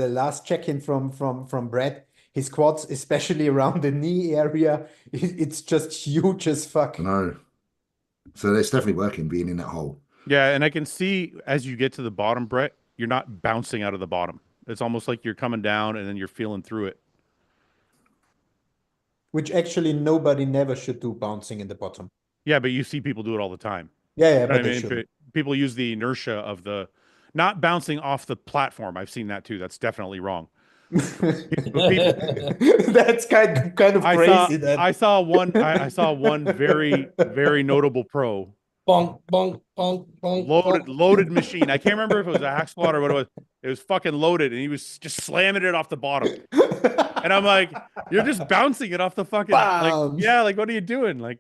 last check-in from Brett, his quads, especially around the knee area, it's just huge as fuck. No. So it's definitely working being in that hole. Yeah, and I can see as you get to the bottom, Brett, you're not bouncing out of the bottom. It's almost like you're coming down and then you're feeling through it. Which actually nobody never should do, bouncing in the bottom. Yeah, but you see people do it all the time. Yeah, but they should. People use the inertia of the not bouncing off the platform. I've seen that too. That's definitely wrong. That's kind of crazy. I saw one very, very notable pro. Bonk, bonk, bonk, bonk. Loaded machine. I can't remember if it was a hack squat or what it was. It was fucking loaded, and he was just slamming it off the bottom. And I'm like, you're just bouncing it off the fucking like what are you doing? Like,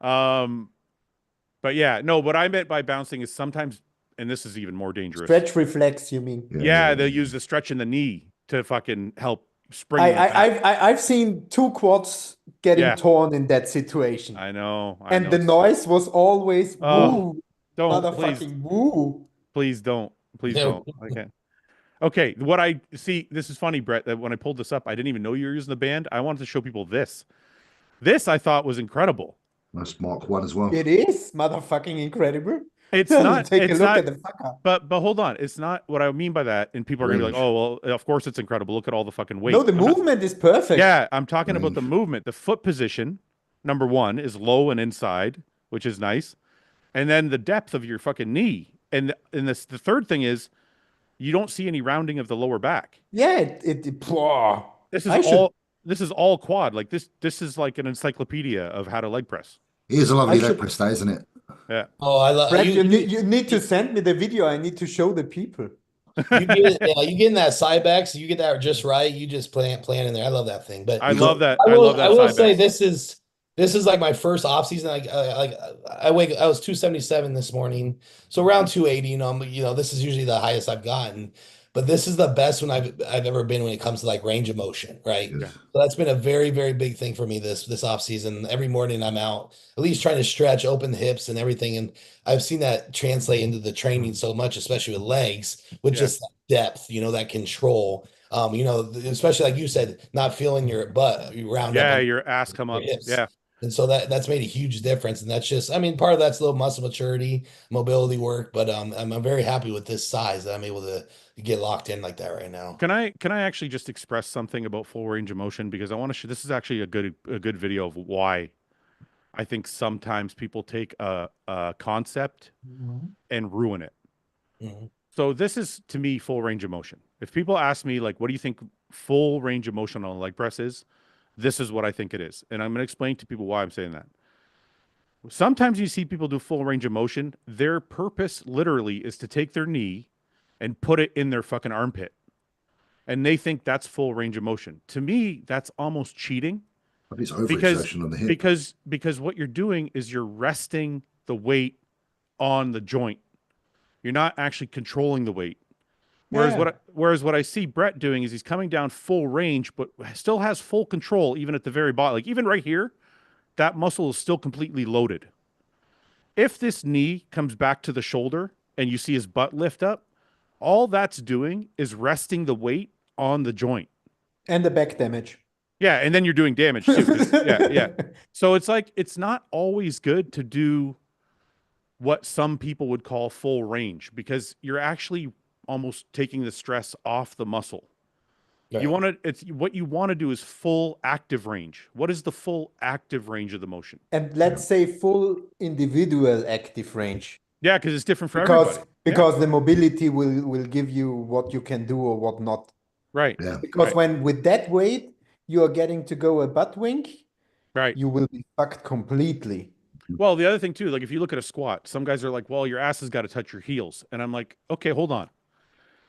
but yeah, no, what I meant by bouncing is sometimes, and this is even more dangerous. Stretch reflex, you mean? Yeah, they'll use the stretch in the knee to fucking help spring. I've seen 2 quads getting torn in that situation. I know. The noise was always woo. Don't please. Woo. Please don't. Please No. don't. I can't. Okay, what I see, this is funny, Brett, that when I pulled this up, I didn't even know you were using the band. I wanted to show people this. This I thought was incredible. That's Mark 1 as well. It is motherfucking incredible. It's not. Take a It's look not. at the fucker. But hold on. It's not what I mean by that. And people are gonna be like, Range. oh well, of course it's incredible. Look at all the fucking weight. No, the I'm not- movement is perfect. Yeah, I'm talking about the Range. movement. The foot position, number one, is low and inside, which is nice. And then the depth of your fucking knee. And the third thing is you don't see any rounding of the lower back. Yeah, pwah. This is I should- all this is all quad. Like this is like an encyclopedia of how to leg press. It is a lovely I leg should- press, that, isn't it? Yeah. Oh, I love Brett, you need to send me the video. I need to show the people. you get in that side back, so you get that just right. You just plan in there. I love that thing. But I love that. I I will, love that I will side say back. this is like my first off season. I was 277 this morning, so around 280. This is usually the highest I've gotten, but this is the best one I've ever been when it comes to like range of motion, right? Yeah. So that's been a very, very big thing for me this off season. Every morning I'm out at least trying to stretch, open the hips and everything, and I've seen that translate into the training so much, especially with legs, with Yeah. just that depth, that control. Especially like you said, not feeling your butt round Yeah, up on your ass come up. hips. Yeah. And so that's made a huge difference. And that's just, part of that's a little muscle maturity, mobility work, but I'm very happy with this size that I'm able to get locked in like that right now. Can I actually just express something about full range of motion, because I want to show this is actually a good video of why I think sometimes people take a concept and ruin it. Mhm. So this is, to me, full range of motion. If people ask me, like, what do you think full range of motion on a leg press is? This is what I think it is. And I'm going to explain to people why I'm saying that. Sometimes you see people do full range of motion. Their purpose literally is to take their knee and put it in their fucking armpit. And they think that's full range of motion. To me, that's almost cheating. I think it's overexertion on the hip. Because what you're doing is you're resting the weight on the joint. You're not actually controlling the weight. Whereas what I see Brett doing is he's coming down full range, but still has full control even at the very bottom. Like even right here, that muscle is still completely loaded. If this knee comes back to the shoulder and you see his butt lift up, all that's doing is resting the weight on the joint. And the back damage. Yeah, and then you're doing damage too. Yeah. So it's like it's not always good to do what some people would call full range, because you're actually almost taking the stress off the muscle. Right. What you want to do is full active range. What is the full active range of the motion? And let's say full individual active range. Yeah, because it's different for everybody. Because the mobility will give you what you can do or what not. Right. Yeah. Because when with that weight you are getting to go a butt wink, Right. you will be fucked completely. Well, the other thing too, like if you look at a squat, some guys are like, well, your ass has got to touch your heels. And I'm like, okay, hold on.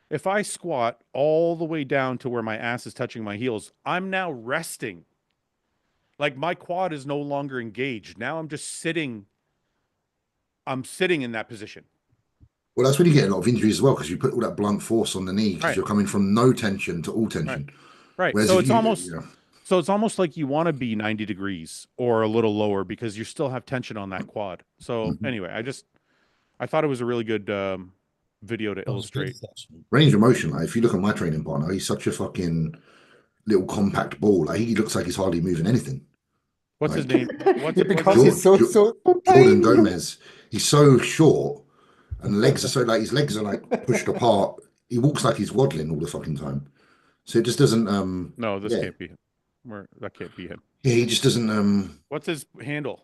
If I squat all the way down to where my ass is touching my heels, I'm now resting. Like my quad is no longer engaged. Now I'm just sitting. I'm sitting in that position. Well, that's when you get a lot of injuries as well, because you put all that blunt force on the knee, because Right. you're coming from no tension to all tension. Right. Whereas So if it's almost like you want to be 90 degrees or a little lower because you still have tension on that quad. So anyway, I thought it was a really good video to illustrate. range of motion, like if you look at my training partner, he's such a fucking little compact ball. Like he looks like he's hardly moving anything. What's his Right. name? Because he's so Jordan tiny. Gomez. He's so short, and legs are so like his legs are like pushed apart. He walks like he's waddling all the fucking time. So it just doesn't. No, this yeah. can't be him. That can't be him. Yeah, he just doesn't. What's his handle?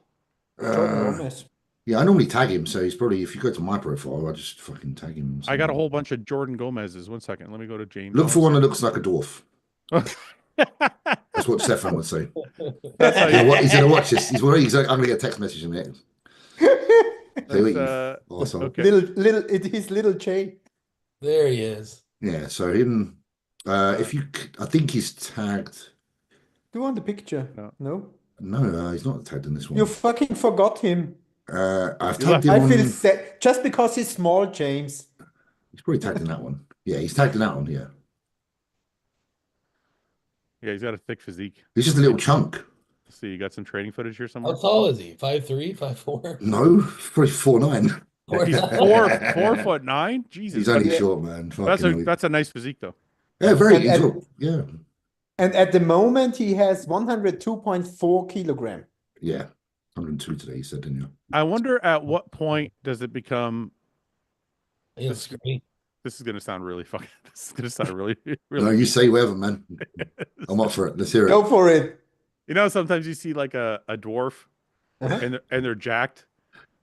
Jordan Gomez. Yeah, I normally tag him, so he's probably, if you go to my profile, I just fucking tag him. I got a whole bunch of Jordan Gomez's. 1 second. Let me go to James. Look for one that looks like a dwarf. That's That's what Stefan would say. how you, He's gonna watch this. I'm gonna get a text message in a minute. So he- awesome. okay. It is little J. There he is. Yeah, so him. If you, I think he's tagged. Do you want the picture? No. No? No, he's not tagged in this one. You fucking forgot him. I've You tagged him I on. feel sad. Just because he's small, James. He's probably tagged in that one. Yeah, he's tagged in that one. Yeah, Yeah, he's got a thick physique. he's just a little chunk. See, you got some training footage here somewhere? How tall is he? 5'3", 5'4"? No, probably 4'9". He's 4'9". Jesus, He's only Yeah. short, man. Fucking hell. that's a nice physique though. Yeah, very. And- He's and- real- yeah, And at the moment, he has 102.4 kilogram. yeah. 102 today, you said, didn't you? I wonder at what point does it become. It's great. This is gonna sound really fucking. This is gonna sound really, No, really. you say whatever, man. I'm up for it. Let's hear it. Go for it. You know, sometimes you see like a dwarf, Uh-huh. and they're jacked,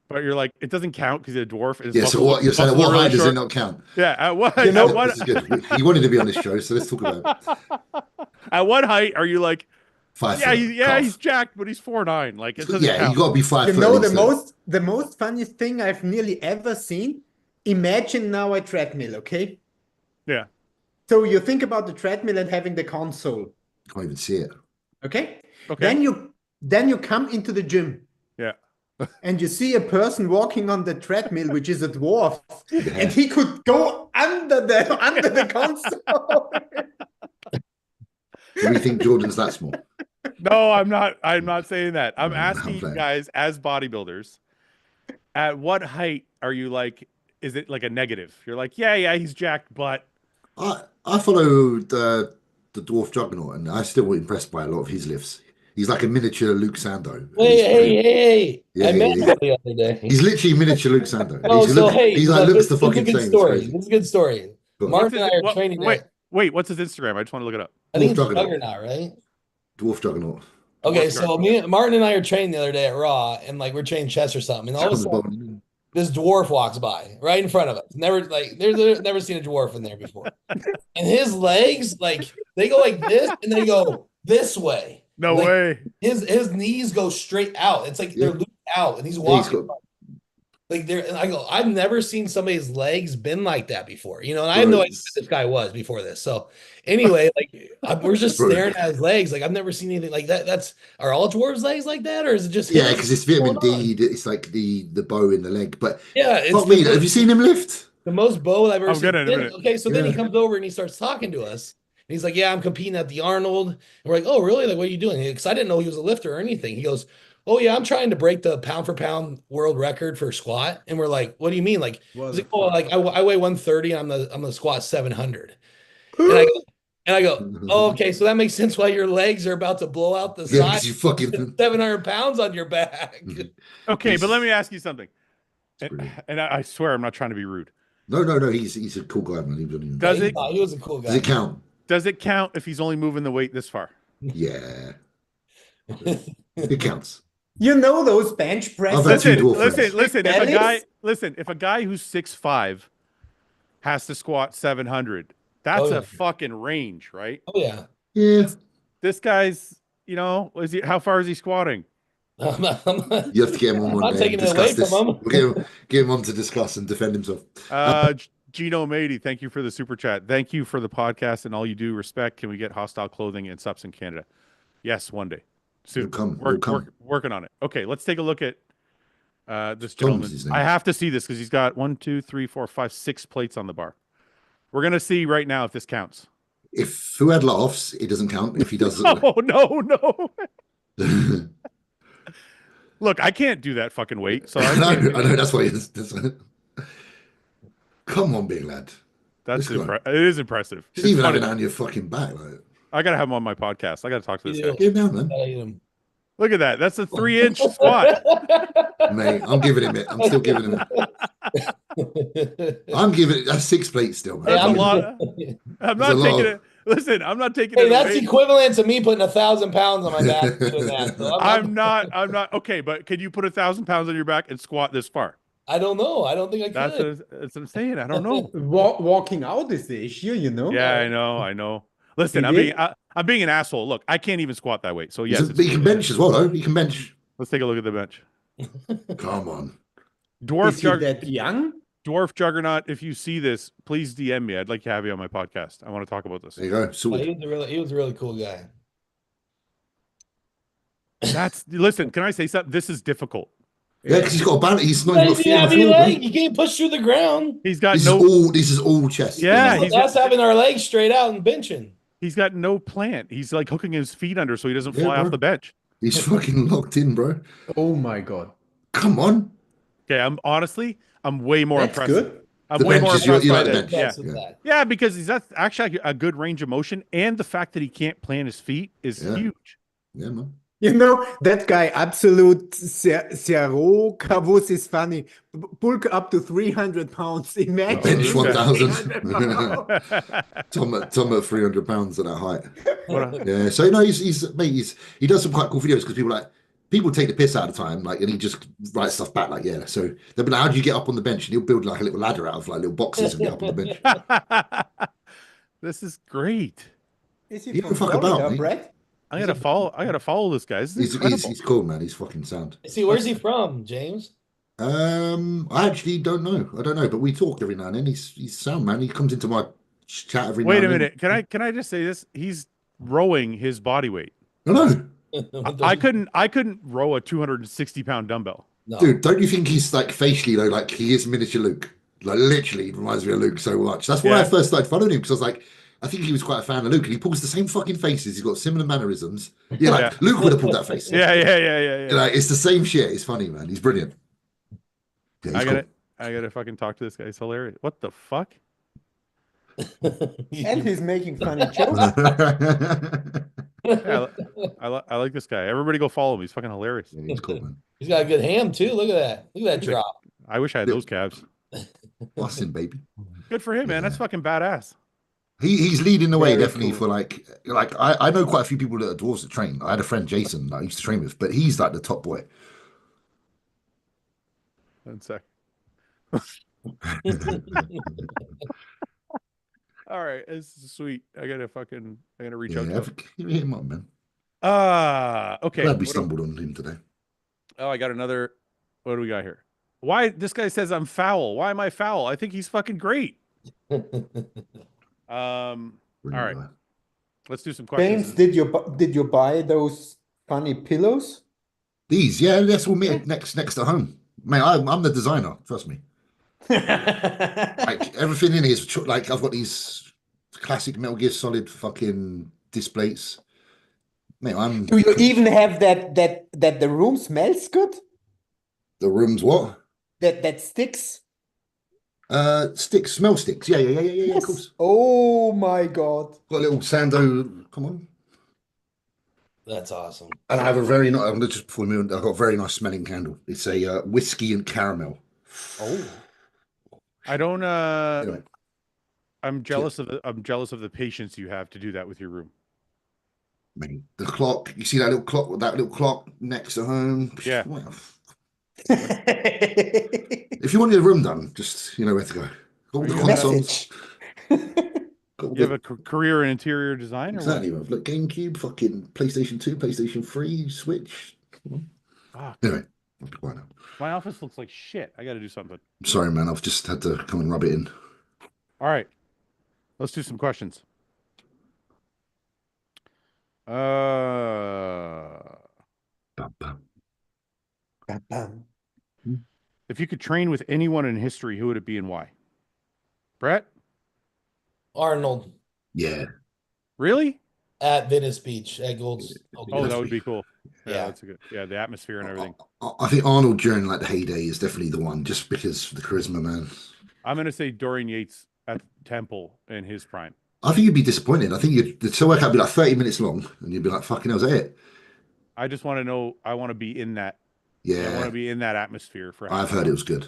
but you're like, it doesn't count because they're a dwarf. And his Yeah, so muscles- what you're saying, at muscles what are really height does it short. not count? Yeah, at what? You know- at what? This is good. He wanted to be on this show, so let's talk about it. At what height are you like? 5 Yeah, foot, he's calf. jacked, but he's 4'9". Like it doesn't Yeah, count. you got to be 5 You foot. know, at least, the most funniest thing I've nearly ever seen. Imagine now a treadmill, okay? Yeah. So you think about the treadmill and having the console, Can't even see it. okay? Okay. Then you come into the gym. Yeah. And you see a person walking on the treadmill, which is a dwarf, Yeah. and he could go under the console. Do we think Jordan's that small? No, I'm not. I'm not saying that. I'm No, asking I'm you playing. guys as bodybuilders, at what height are you like? Is it like a negative? You're like, yeah, he's jacked, but I follow the dwarf juggernaut, and I'm still impressed by a lot of his lifts. He's like a miniature Luke Sando. and he's pretty- Hey. Yeah, I met yeah, him the other day. He's literally miniature Luke Sando. Oh, he's so look, hey, he's like look, looks the this is a fucking good same. It's story. crazy. This is a good story. Go on. Mark what's and his, I are training. wait, what's his Instagram? I just want to look it up. I think it's Dwarf Juggernaut. Juggernaut, right? Dwarf juggernaut. Okay, Dwarf so Martin and I are training the other day at Raw, and like we're training chest or something, and all of a sudden this dwarf walks by right in front of us. Never never seen a dwarf in there before, and his legs like they go like this, and they go this way. No Like, way. His knees go straight out. It's like they're Yeah. looped out, and he's Yeah, walking. Like there, and I go, I've never seen somebody's legs been like that before, you know. And I had no idea who this guy was before this. So anyway, like we're just Bro. staring at his legs. Like I've never seen anything like that. Are all dwarves' legs like that, or is it just Yeah, his? because it's vitamin What's going D. It's like the bow in the leg. But Yeah, it's fuck me, have you seen him lift? the most bow I've ever I'm seen. gonna in a Then- minute. okay, so then he Yeah. comes over and he starts talking to us. And he's like, "Yeah, I'm competing at the Arnold." And we're like, "Oh, really? Like, what are you doing?" Because I didn't know he was a lifter or anything. He goes, "Oh yeah, I'm trying to break the pound for pound world record for squat." And we're like, "What do you mean?" Like, he's like, "Oh, like I weigh 130. I'm the squat 700." And I go, "Oh, okay, so that makes sense why your legs are about to blow out the Yeah, side. because you fucking. 700 pounds on your back." Okay, but He's- let me ask you something. And, brilliant. and I swear I'm not trying to be rude. No. He's a cool guy, man. He doesn't even- Does He it thought he was a cool guy. Does it count? does it count if he's only moving the weight this far? Yeah, it counts. You know those bench presses. I've had two Listen, dwarf listen, friends. listen. If a guy who's 6'5" has to squat 700, that's Oh, yeah. a fucking range, right? Oh yeah. Yeah, This guy's, how far is he squatting? I'm not- you have to get him on I'm one not day taking and it away discuss this. from him. We'll get him on to discuss and defend himself. Gino Mady, thank you for the super chat. Thank you for the podcast and all you do. Respect. Can we get hostile clothing and subs in Canada? Yes, one day. Soon. It'll come, it'll come. Working on it. Okay, let's take a look at this Tom's gentleman. his name. I have to see this because he's got 1, 2, 3, 4, 5, 6 plates on the bar. We're gonna see right now if this counts. If Fouad laughs, it doesn't count. If he doesn't, Oh no. Look, I can't do that fucking weight. So I I can't- know. That's why. Come on, big lad. that's Let's go. it is impressive. Just It's even funny. having it on your fucking back, like, I gotta have him on my podcast. I gotta talk to this You guy. do. get him down, man. Gotta eat him. Look at that. That's a 3-inch squat. Mate, I'm giving him it. I'm still giving him it. I'm giving it. That's 6 plates still, man. That's a I'm giving lot. it. I'm That's not a taking lot. it. Listen, I'm not taking Hey, it that's away. equivalent to me putting 1,000 pounds on my back doing that. So I'm not. Okay, but can you put 1,000 pounds on your back and squat this far? I don't know. I don't think I That's could. what I'm saying. I don't know. Walking out is the issue, you know? Yeah, I know. Listen, It I'm being an asshole. Look, I can't even squat that weight. So yes, But he can bench as well, though. He can bench. let's take a look at the bench. Come on. Is he that young? Dwarf Juggernaut. If you see this, please DM me. I'd like to have you on my podcast. I want to talk about this. There you go. But Sorted. he was a really cool guy. Listen. Can I say something? This is difficult. Yeah, because he's got a balance. He's not Hey, even got you feet on have the any field, leg? man. You can't push through the ground. He's got This no. is all chest. Yeah, You know? he's- That's having our legs straight out and benching. He's got no plant. He's like hooking his feet under so he doesn't Yeah, fly bro. off the bench. He's fucking locked in, bro. Oh my God. Come on. Okay, I'm I'm way more That's impressed. good. I'm The way more bench is your- impressed you by like the that. bench. Yeah. Mess with Yeah. that. Yeah, because he's that's actually a good range of motion, and the fact that he can't plant his feet is Yeah. huge. Yeah, man. You know, that guy, absolute zero kavus is funny. Bulk up to 300 pounds. Imagine. Bench this guy. 1,000. 300 pounds. Tom at 300 pounds at that height. What a- Yeah, so no, he does some quite cool videos because people take the piss out of the time, like, and he just writes stuff back, like, yeah. So they'll be like, "How do you get up on the bench?" And he'll build like a little ladder out of like little boxes and get up on the bench. This is great. Is he He from don't fuck Florida, about, mate. Brett? I gotta follow. I gotta follow this guy. This is incredible. He's cool, man. He's fucking sound. See, where's he from, James? I actually don't know. I don't know, but we talk every now and then. He's sound, man. He comes into my chat every now Wait a and then. minute. Can I just say this? He's rowing his body weight. No, I couldn't row a 260-pound dumbbell. No. dude, don't you think he's like facially though, like he is miniature Luke? Like literally, he reminds me of Luke so much. That's why I Yeah. first started following him because I was like, I think he was quite a fan of Luke, and he pulls the same fucking faces. He's got similar mannerisms. Yeah, like Yeah. Luke would have pulled that face. Yeah. Like it's the same shit. It's funny, man. He's brilliant. Yeah, he's I gotta fucking talk to this guy. He's hilarious. What the fuck? And he's making funny jokes. cool. Yeah, I like this guy. Everybody go follow him. He's fucking hilarious. Yeah, he's cool, man. He's got a good ham too. Look at that. Look at that drop. I wish I had those calves. Busting, baby. Good for him, man. That's fucking badass. He's leading the way Very definitely cool. for like I know quite a few people that are dwarves that train. I had a friend Jason that I used to train with, but he's like the top boy. 1 sec. All right, this is sweet. I gotta reach out to him. hit him up, man. Okay. Glad we What do- stumbled on him today. Oh, I got another. What do we got here? Why this guy says I'm foul? Why am I foul? I think he's fucking great. All right. Let's do some questions. James, did you buy those funny pillows? These, yeah, that's all me next to home. Man, I'm the designer. Trust me. Like everything in here is like I've got these classic Metal Gear Solid fucking displays. Man, Do you even have that the room smells good? the room's what? That sticks? Sticks, smell sticks. Yeah, of course. Oh my God. Got a little Sando. Come on. That's awesome. And I have a very nice. I'm just before we move on, I've got a very nice smelling candle. It's a whiskey and caramel. Oh. I don't. Anyway, I'm jealous of the patience you have to do that with your room. mate, the clock. You see that little clock? That little clock next to home. Yeah. Well, if you want your room done, just you know where to go. Got all the Yeah. consoles. Message. Got all You have the, a career in interior design, or exactly. Right. Look, GameCube, fucking PlayStation 2, PlayStation 3, Switch. what? Fuck. Anyway, I'll be quiet now. My office looks like shit. I got to do something. I'm sorry, man. I've just had to come and rub it in. All right, let's do some questions. Bum, bum. Ba-bam. If you could train with anyone in history, who would it be and why? Brett? Arnold Yeah. Really? at Venice Beach at Gold's. Oh, that would be cool. Yeah, Yeah. that's a good. Yeah, the atmosphere and everything. I think Arnold during like the heyday is definitely the one, just because of the charisma, man. I'm gonna say Dorian Yates at Temple in his prime. I think you'd be disappointed. I think the workout would be like 30 minutes long, and you'd be like, "Fucking hell, is that it?" I just want to know. I want to be in that. I want Yeah, to be in that atmosphere for. I've heard it was good.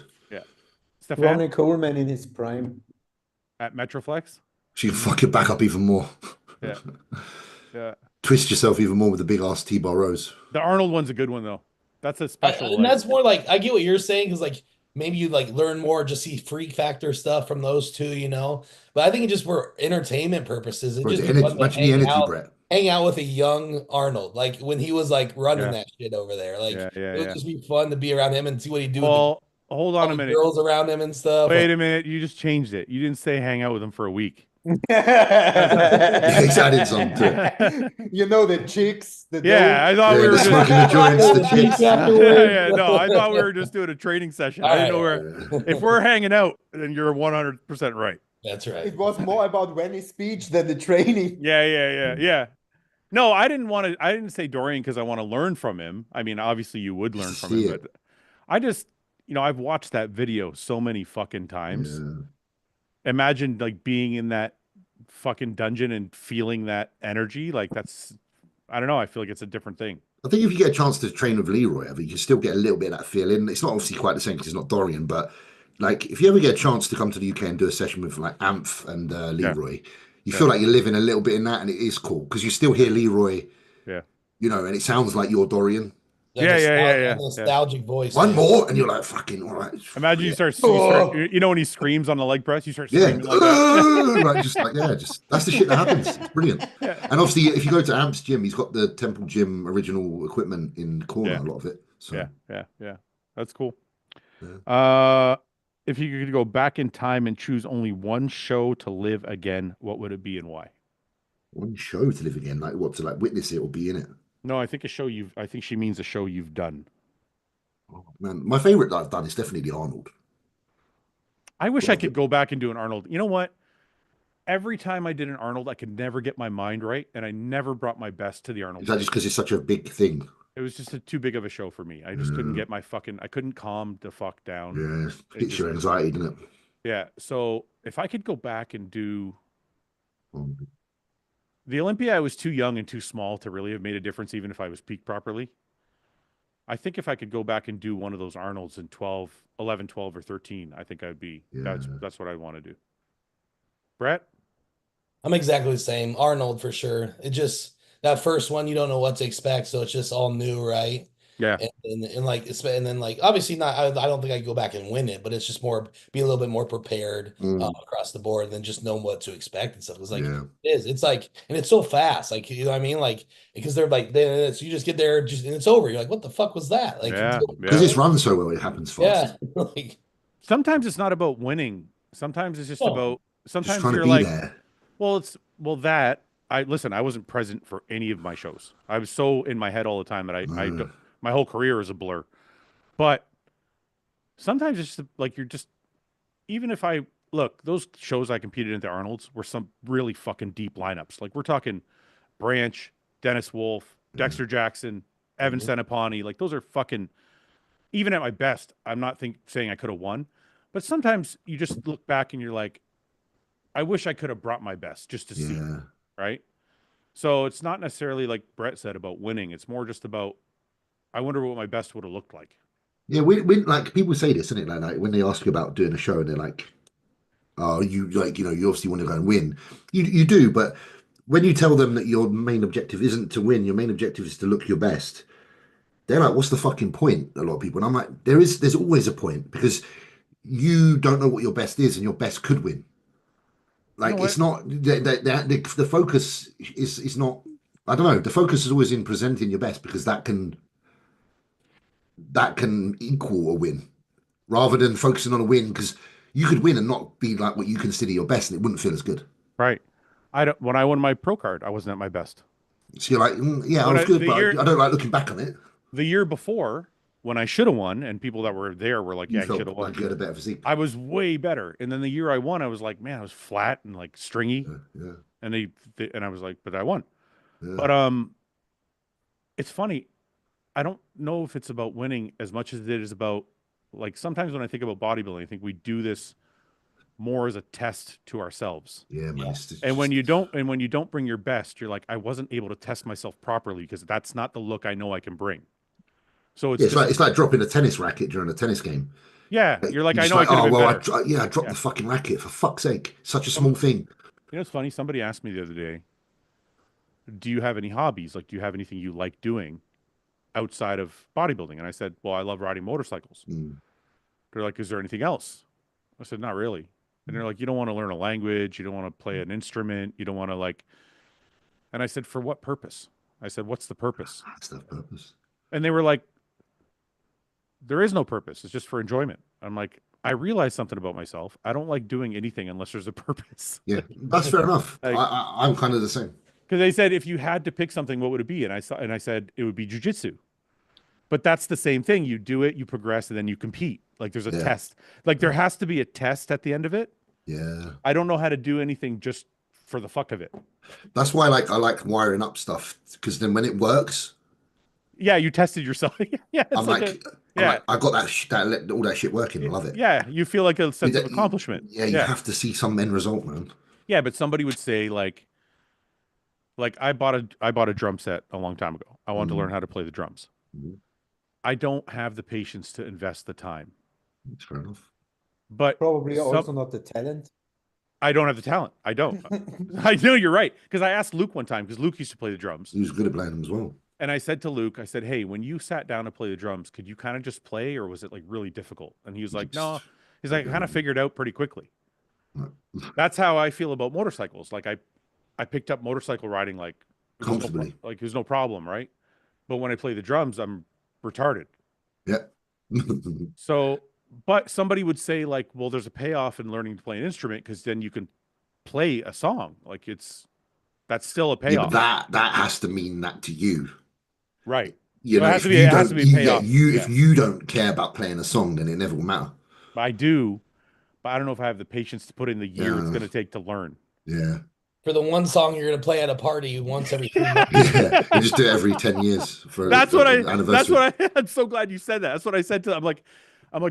Stefan Ronnie Coleman in his prime. at Metroflex. So you can fuck it back up even more. Yeah. Yeah. Twist yourself even more with the big ass T-bar rows. The Arnold one's a good one though. That's a special. And that's more like I get what you're saying because like maybe you like learn more, just see freak factor stuff from those two, you know. But I think it just for entertainment purposes, it Bro, just the be energy, fun to imagine the energy, Brett. hang out with a young Arnold, like when he was like running Yeah. that shit over there. Like Yeah, it would yeah. just be fun to be around him and see what he'd do with Well, hold the, on all a the minute. girls around him and stuff. Wait a minute. You just changed it. You didn't say hang out with him for a week. Yeah, he's added some to it. You know the chicks. The Yeah, I thought Yeah, we were the just. smoking the joints, the chicks. Yeah, no, I thought we were just doing a training session. I didn't know Alright. where. If we're hanging out, then you're 100% right. That's right. It was more about Rennie's speech than the training. Yeah. No, I didn't want to. I didn't say Dorian because I want to learn from him. I mean, obviously you would learn from him, Yeah. but I just you know, I've watched that video so many fucking times. Yeah. Imagine like being in that fucking dungeon and feeling that energy. Like that's, I don't know. I feel like it's a different thing. I think if you get a chance to train with Leroy, I think you still get a little bit of that feeling. It's not obviously quite the same because it's not Dorian, but like if you ever get a chance to come to the UK and do a session with like Amph and Yeah. Leroy, you Yeah. feel like you're living a little bit in that, and it is cool because you still hear Leroy, Yeah. you know, and it sounds like you're Dorian. That Yeah, yeah, yeah, nostalgia, yeah, that yeah. nostalgic voice. One man. more, and you're like, fucking all right. Imagine Yeah. you start, you know, when he screams on the leg press, you start Yeah, screaming like that. right, just like yeah, just that's the shit that happens. It's brilliant. Yeah. And obviously, if you go to Amp's gym, he's got the Temple Gym original equipment in the corner, Yeah. a lot of it. So Yeah. Yeah. Yeah. That's cool. yeah. If you could go back in time and choose only one show to live again, what would it be and why? One show to live again, like what to like witness it or be in it. No, I think I think she means a show you've done. Oh, man, my favorite that I've done is definitely the Arnold. I wish Well, I could go back and do an Arnold. You know what? Every time I did an Arnold, I could never get my mind right, and I never brought my best to the Arnold. Is that just because it's such a big thing? It was just too big of a show for me. I just couldn't get my fucking. I couldn't calm the fuck down. Yeah, It hits just- your anxiety, doesn't it? Yeah. So if I could go back and do Um, the Olympia, I was too young and too small to really have made a difference, even if I was peaked properly. I think if I could go back and do one of those Arnolds in 11, 12, or 13, I think I'd be. Yeah. That's what I'd want to do. Brett. I'm exactly the same. Arnold for sure. It just that first one, you don't know what to expect, so it's just all new, right? Yeah. And like and then like obviously not. I don't think I could go back and win it, but it's just more be a little bit more prepared across the board than just know what to expect and stuff. It's like Yeah. it is. It's like and it's so fast. Like you know what I mean? Like because they're like so you just get there just and it's over. You're like, what the fuck was that? Like Yeah. Because Yeah. it's run so well, it happens fast. yeah. Like Sometimes it's not about winning. Sometimes it's just No. about. Just Sometimes trying to you're be like, there. well that I listen. I wasn't present for any of my shows. I was so in my head all the time that my whole career is a blur. But sometimes it's just like you're just even if I look those shows I competed in the Arnold's were some really fucking deep lineups. Like we're talking Branch, Dennis Wolf, Dexter Jackson, Evan Senapani. Like those are fucking. Even at my best, I'm not saying I could have won, but sometimes you just look back and you're like, I wish I could have brought my best just to see, Yeah. right? So it's not necessarily like Brett said about winning. It's more just about, I wonder what my best would have looked like. Yeah, we like people say this, isn't it? Like when they ask you about doing a show and they're like, oh, you like, you know, you obviously want to go and win. You do, but when you tell them that your main objective isn't to win, your main objective is to look your best, they're like, what's the fucking point? A lot of people. And I'm like, there's always a point because you don't know what your best is and your best could win. Like know it's what? not the focus is not. I don't know. The focus is always in presenting your best because that can equal a win rather than focusing on a win because you could win and not be like what you consider your best and it wouldn't feel as good. Right. When I won my pro card, I wasn't at my best. So you're like, yeah, I was good, but I don't like looking back on it. The year before, when I should have won, and people that were there were like, You yeah, I felt should have won. like you had a better physique. I was way better. And then the year I won, I was like, man, I was flat and like stringy. Yeah. And and I was like, but I won. Yeah. But it's funny. I don't know if it's about winning as much as it is about like sometimes when I think about bodybuilding, I think we do this more as a test to ourselves. Yeah, man. Yeah. And when you don't bring your best, you're like, I wasn't able to test myself properly because that's not the look I know I can bring. So it's it's like dropping a tennis racket during a tennis game. yeah, you're like, I just know I could have been well, better. I dropped the fucking racket for fuck's sake. Such a small thing. You know, it's funny. Somebody asked me the other day, do you have any hobbies? Like, do you have anything you like doing outside of bodybuilding? And I said, well, I love riding motorcycles. They're like, is there anything else? I said, not really. And they're like, you don't want to learn a language. You don't want to play an instrument. You don't want to like, and I said, for what purpose? I said, what's the purpose? That's the purpose. And they were like, there is no purpose. It's just for enjoyment. I'm like, I realized something about myself. I don't like doing anything unless there's a purpose. Yeah, that's fair enough. Like- I'm kind of the same. Because they said, if you had to pick something, what would it be? And I said, it would be jujitsu. But that's the same thing. You do it, you progress, and then you compete. Like there's a test. Like there has to be a test at the end of it. Yeah. I don't know how to do anything just for the fuck of it. That's why I like wiring up stuff because then when it works, Yeah, you tested yourself. Yeah, it's I'm like a like, yeah, I got all that shit working. I love it. yeah. You feel like a sense of You- accomplishment. yeah, you Yeah, have to see some end result, man. yeah. But somebody would say like I bought a drum set a long time ago. I wanted to Mm, learn how to play the drums. mm, I don't have the patience to invest the time. that's fair enough. But Probably some also not the talent. I don't have the talent. I don't. I know you're right because I asked Luke one time because Luke used to play the drums. He was good at playing them as well. And I said to Luke, I said, "Hey, when you sat down to play the drums, could you kind of just play, or was it like really difficult?" And he was like, Just "No." He's like, "I kind of figured out pretty quickly." like, That's how I feel about motorcycles. Like I picked up motorcycle riding like comfortably. it was no problem, right? But when I play the drums, I'm retarded. Yeah. So, but somebody would say like, "Well, there's a payoff in learning to play an instrument because then you can play a song. Like that's still a Yeah, but payoff, that has to mean that to you. right?" You So know, if you it has to don't, be a yeah, payoff. if Yeah, you don't care about playing a song, then it never will matter. I do, but I don't know if I have the patience to put in the year it's Yeah, going to take to learn. yeah, For the one song you're gonna play at a party once every 3 months. yeah. You just do it every 10 years That's what an that's anniversary. what I'm so glad you said that. That's what I said to I'm like,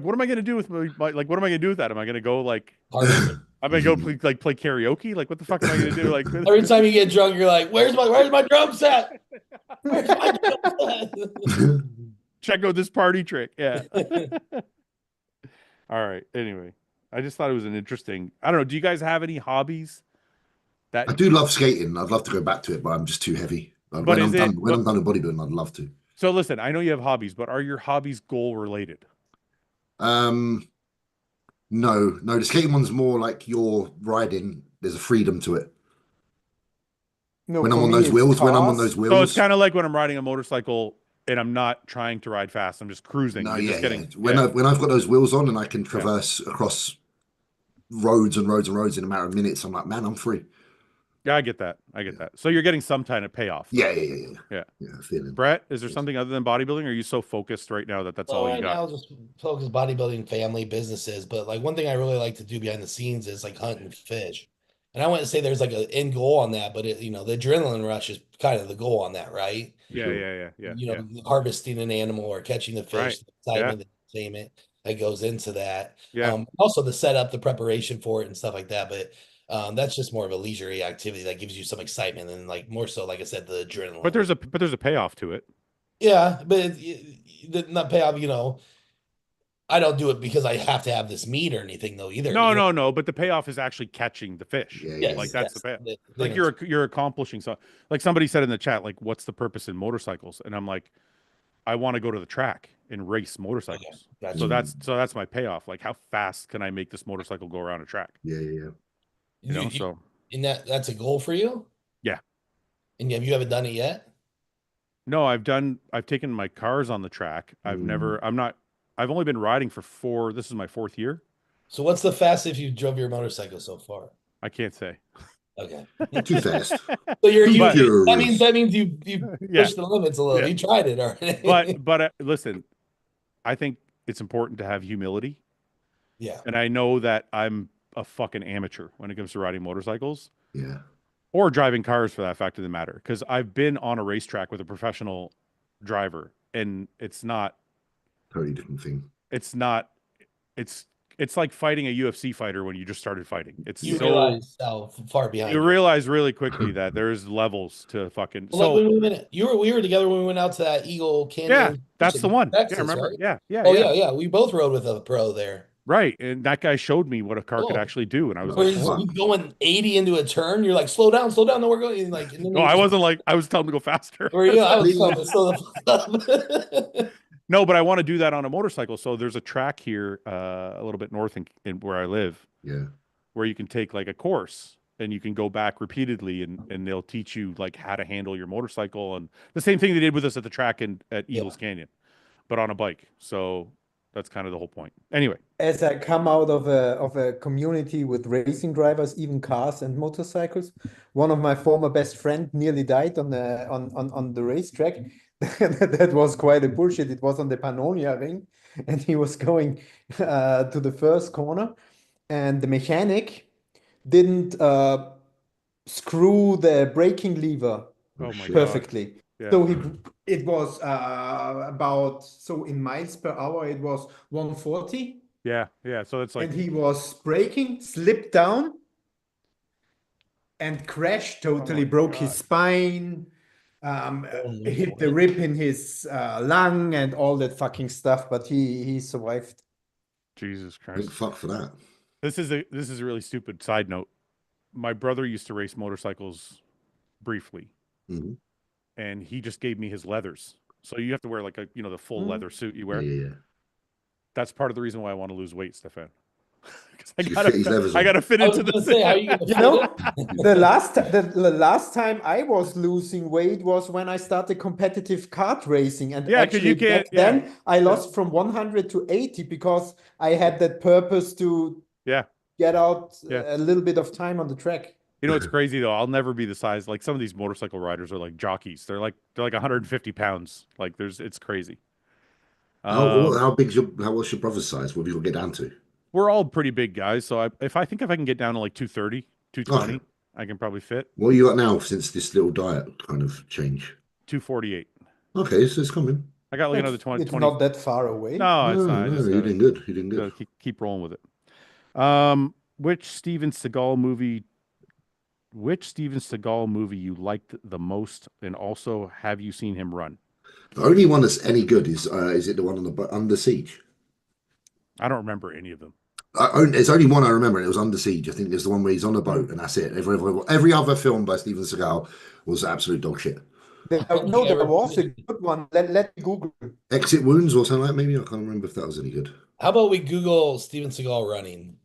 what am I gonna do with like what am I gonna do with that? Am I gonna go like Harvest. I'm gonna go play karaoke? Like what the fuck am I gonna do? Like Every time you get drunk, you're like, where's my drum set? Where's my drum check out this party trick. Yeah. set? All right. Anyway, I just thought it was an interesting. I don't know. Do you guys have any hobbies I that do love skating. I'd love to go back to it, but I'm just too heavy. but is it When but I'm done with bodybuilding, I'd love to. so listen, I know you have hobbies, but are your hobbies goal related? Um, no, the skating one's more like you're riding. There's a freedom to it. No, When I'm for on me those it's wheels, when I'm on those cars. So it's wheels, kind of like when I'm riding a motorcycle and I'm not trying to ride fast. I'm just cruising. no, You're yeah, just yeah. getting yeah, When I've got those wheels on and I can yeah. traverse across roads and roads and roads in a matter of minutes, I'm like, man, I'm free. Yeah, I get that. I get Yeah, that. So you're getting some kind of payoff though. yeah. Yeah. Yeah, feeling. Brett, is there Yes. something other than bodybuilding? Or are you so focused right now that that's Well, all you right got? now, just focus bodybuilding, family, businesses. But like one thing I really like to do behind the scenes is like hunt and fish. And I wouldn't say there's like an end goal on that, but the adrenaline rush is kind of the goal on that, right? For Yeah, sure. yeah. Harvesting an animal or catching the Right. fish, the Yeah. excitement, the entertainment that goes into that. Yeah. Also the setup, the preparation for it and stuff like that. But that's just more of a leisurely activity that gives you some excitement and like more so, like I said, the But adrenaline. there's a payoff to it. Yeah, but not pay off, I don't do it because I have to have this meat or anything though either. No. But the payoff is actually catching the fish. Yeah. Like Yes, that's the yes. payoff. The Like you're accomplishing so like somebody said in the chat, like, what's the purpose in motorcycles? And I'm like, I want to go to the track and race Okay, motorcycles. gotcha. So that's my payoff. Like how fast can I make this motorcycle go around a track? Yeah. You know, so And that's a goal for you? yeah. And you haven't done it yet? No, I've taken my cars on the track. I've only been riding for this is my fourth year. So what's the fastest you drove your motorcycle so far? I can't say. Okay. Too fast. So you But- that means you Yeah. pushed the limits a little. Yeah. You tried it already. But listen, I think it's important to have humility. Yeah. And I know that I'm a fucking amateur when it comes to riding motorcycles Yeah. or driving cars for that fact of the matter. Because I've been on a racetrack with a professional driver, and it's not. Totally different thing. It's not. It's like fighting a UFC fighter when you just started fighting. It's You so realize how far behind you you are. realize really quickly that there's levels to fucking. Well, So like when we went, we were together when we went out to that Eagle Canyon. yeah, that's the one. Texas, Yeah, remember? right? Yeah. Oh yeah. We both rode with a pro there. Right, and that guy showed me what a car could Oh. actually do, and I was Where like, is- "Whoa." He's going 80 into a turn. You're like, slow down, no, we're going. And like, and then No, I wasn't like I was telling him to go faster. Or I was telling him to slow the fuck up. No, but I want to do that on a motorcycle. So there's a track here, a little bit north in where I live, Yeah. where you can take like a course and you can go back repeatedly, and they'll teach you like how to handle your motorcycle, and the same thing they did with us at the track at Eagles Canyon, but on a bike. So that's kind of the whole point. Anyway, As I come out of a community with racing drivers, even cars and motorcycles, one of my former best friend nearly died on the racetrack. That was quite a bullshit. It was on the Pannonia ring, and he was going to the first corner, and the mechanic didn't screw the braking lever oh my God. perfectly. Yeah. So it was about, so in miles per hour, it was 140. Yeah. Yeah. So it's like, And he was braking, slipped down, and crashed totally, my broke his God. spine, hit the rib in his lung and all that fucking stuff, but he survived. Jesus Thank Christ. fuck for that. This is a really stupid side note. My brother used to race motorcycles briefly, Mhm. and he just gave me his leathers. So you have to wear like the full leather suit you wear. Yeah. That's part of the reason why I want to lose weight, Stefan. Because So you fit his leathers I on. gotta fit I was into gonna the say, how are you gonna You fit know, it? the last time I was losing weight was when I started competitive kart racing, and Yeah, 'cause actually you can't- back then I lost from 100 to 80 because I had that purpose to Yeah. get out Yeah. a little bit of time on the track. You know, it's crazy though. I'll never be the size like some of these motorcycle riders are like jockeys. They're like 150 pounds. Like it's crazy. How big's what's your brother's size? What have you got to get down to? We're all pretty big guys, so if I can get down to like 230, 220, Okay. I can probably fit. What are you got now since this little diet kind of change? 248. Okay, so it's coming. I got like It's, another 20. it's not that far away. No, it's not. I No, just you're doing good. You're doing good. gotta keep rolling with it. Which Steven Seagal movie you liked the most, and also have you seen him run? The only one that's any good is it the one on the Under Siege? I don't remember any of them. There's only one I remember, and it was Under Siege. I think there's the one where he's on a boat, and that's it. Every other film by Steven Seagal was absolute dog shit. No, there was a good one. Let me Google. Exit Wounds or something like that, maybe. I can't remember if that was any good. How about we Google Steven Seagal running?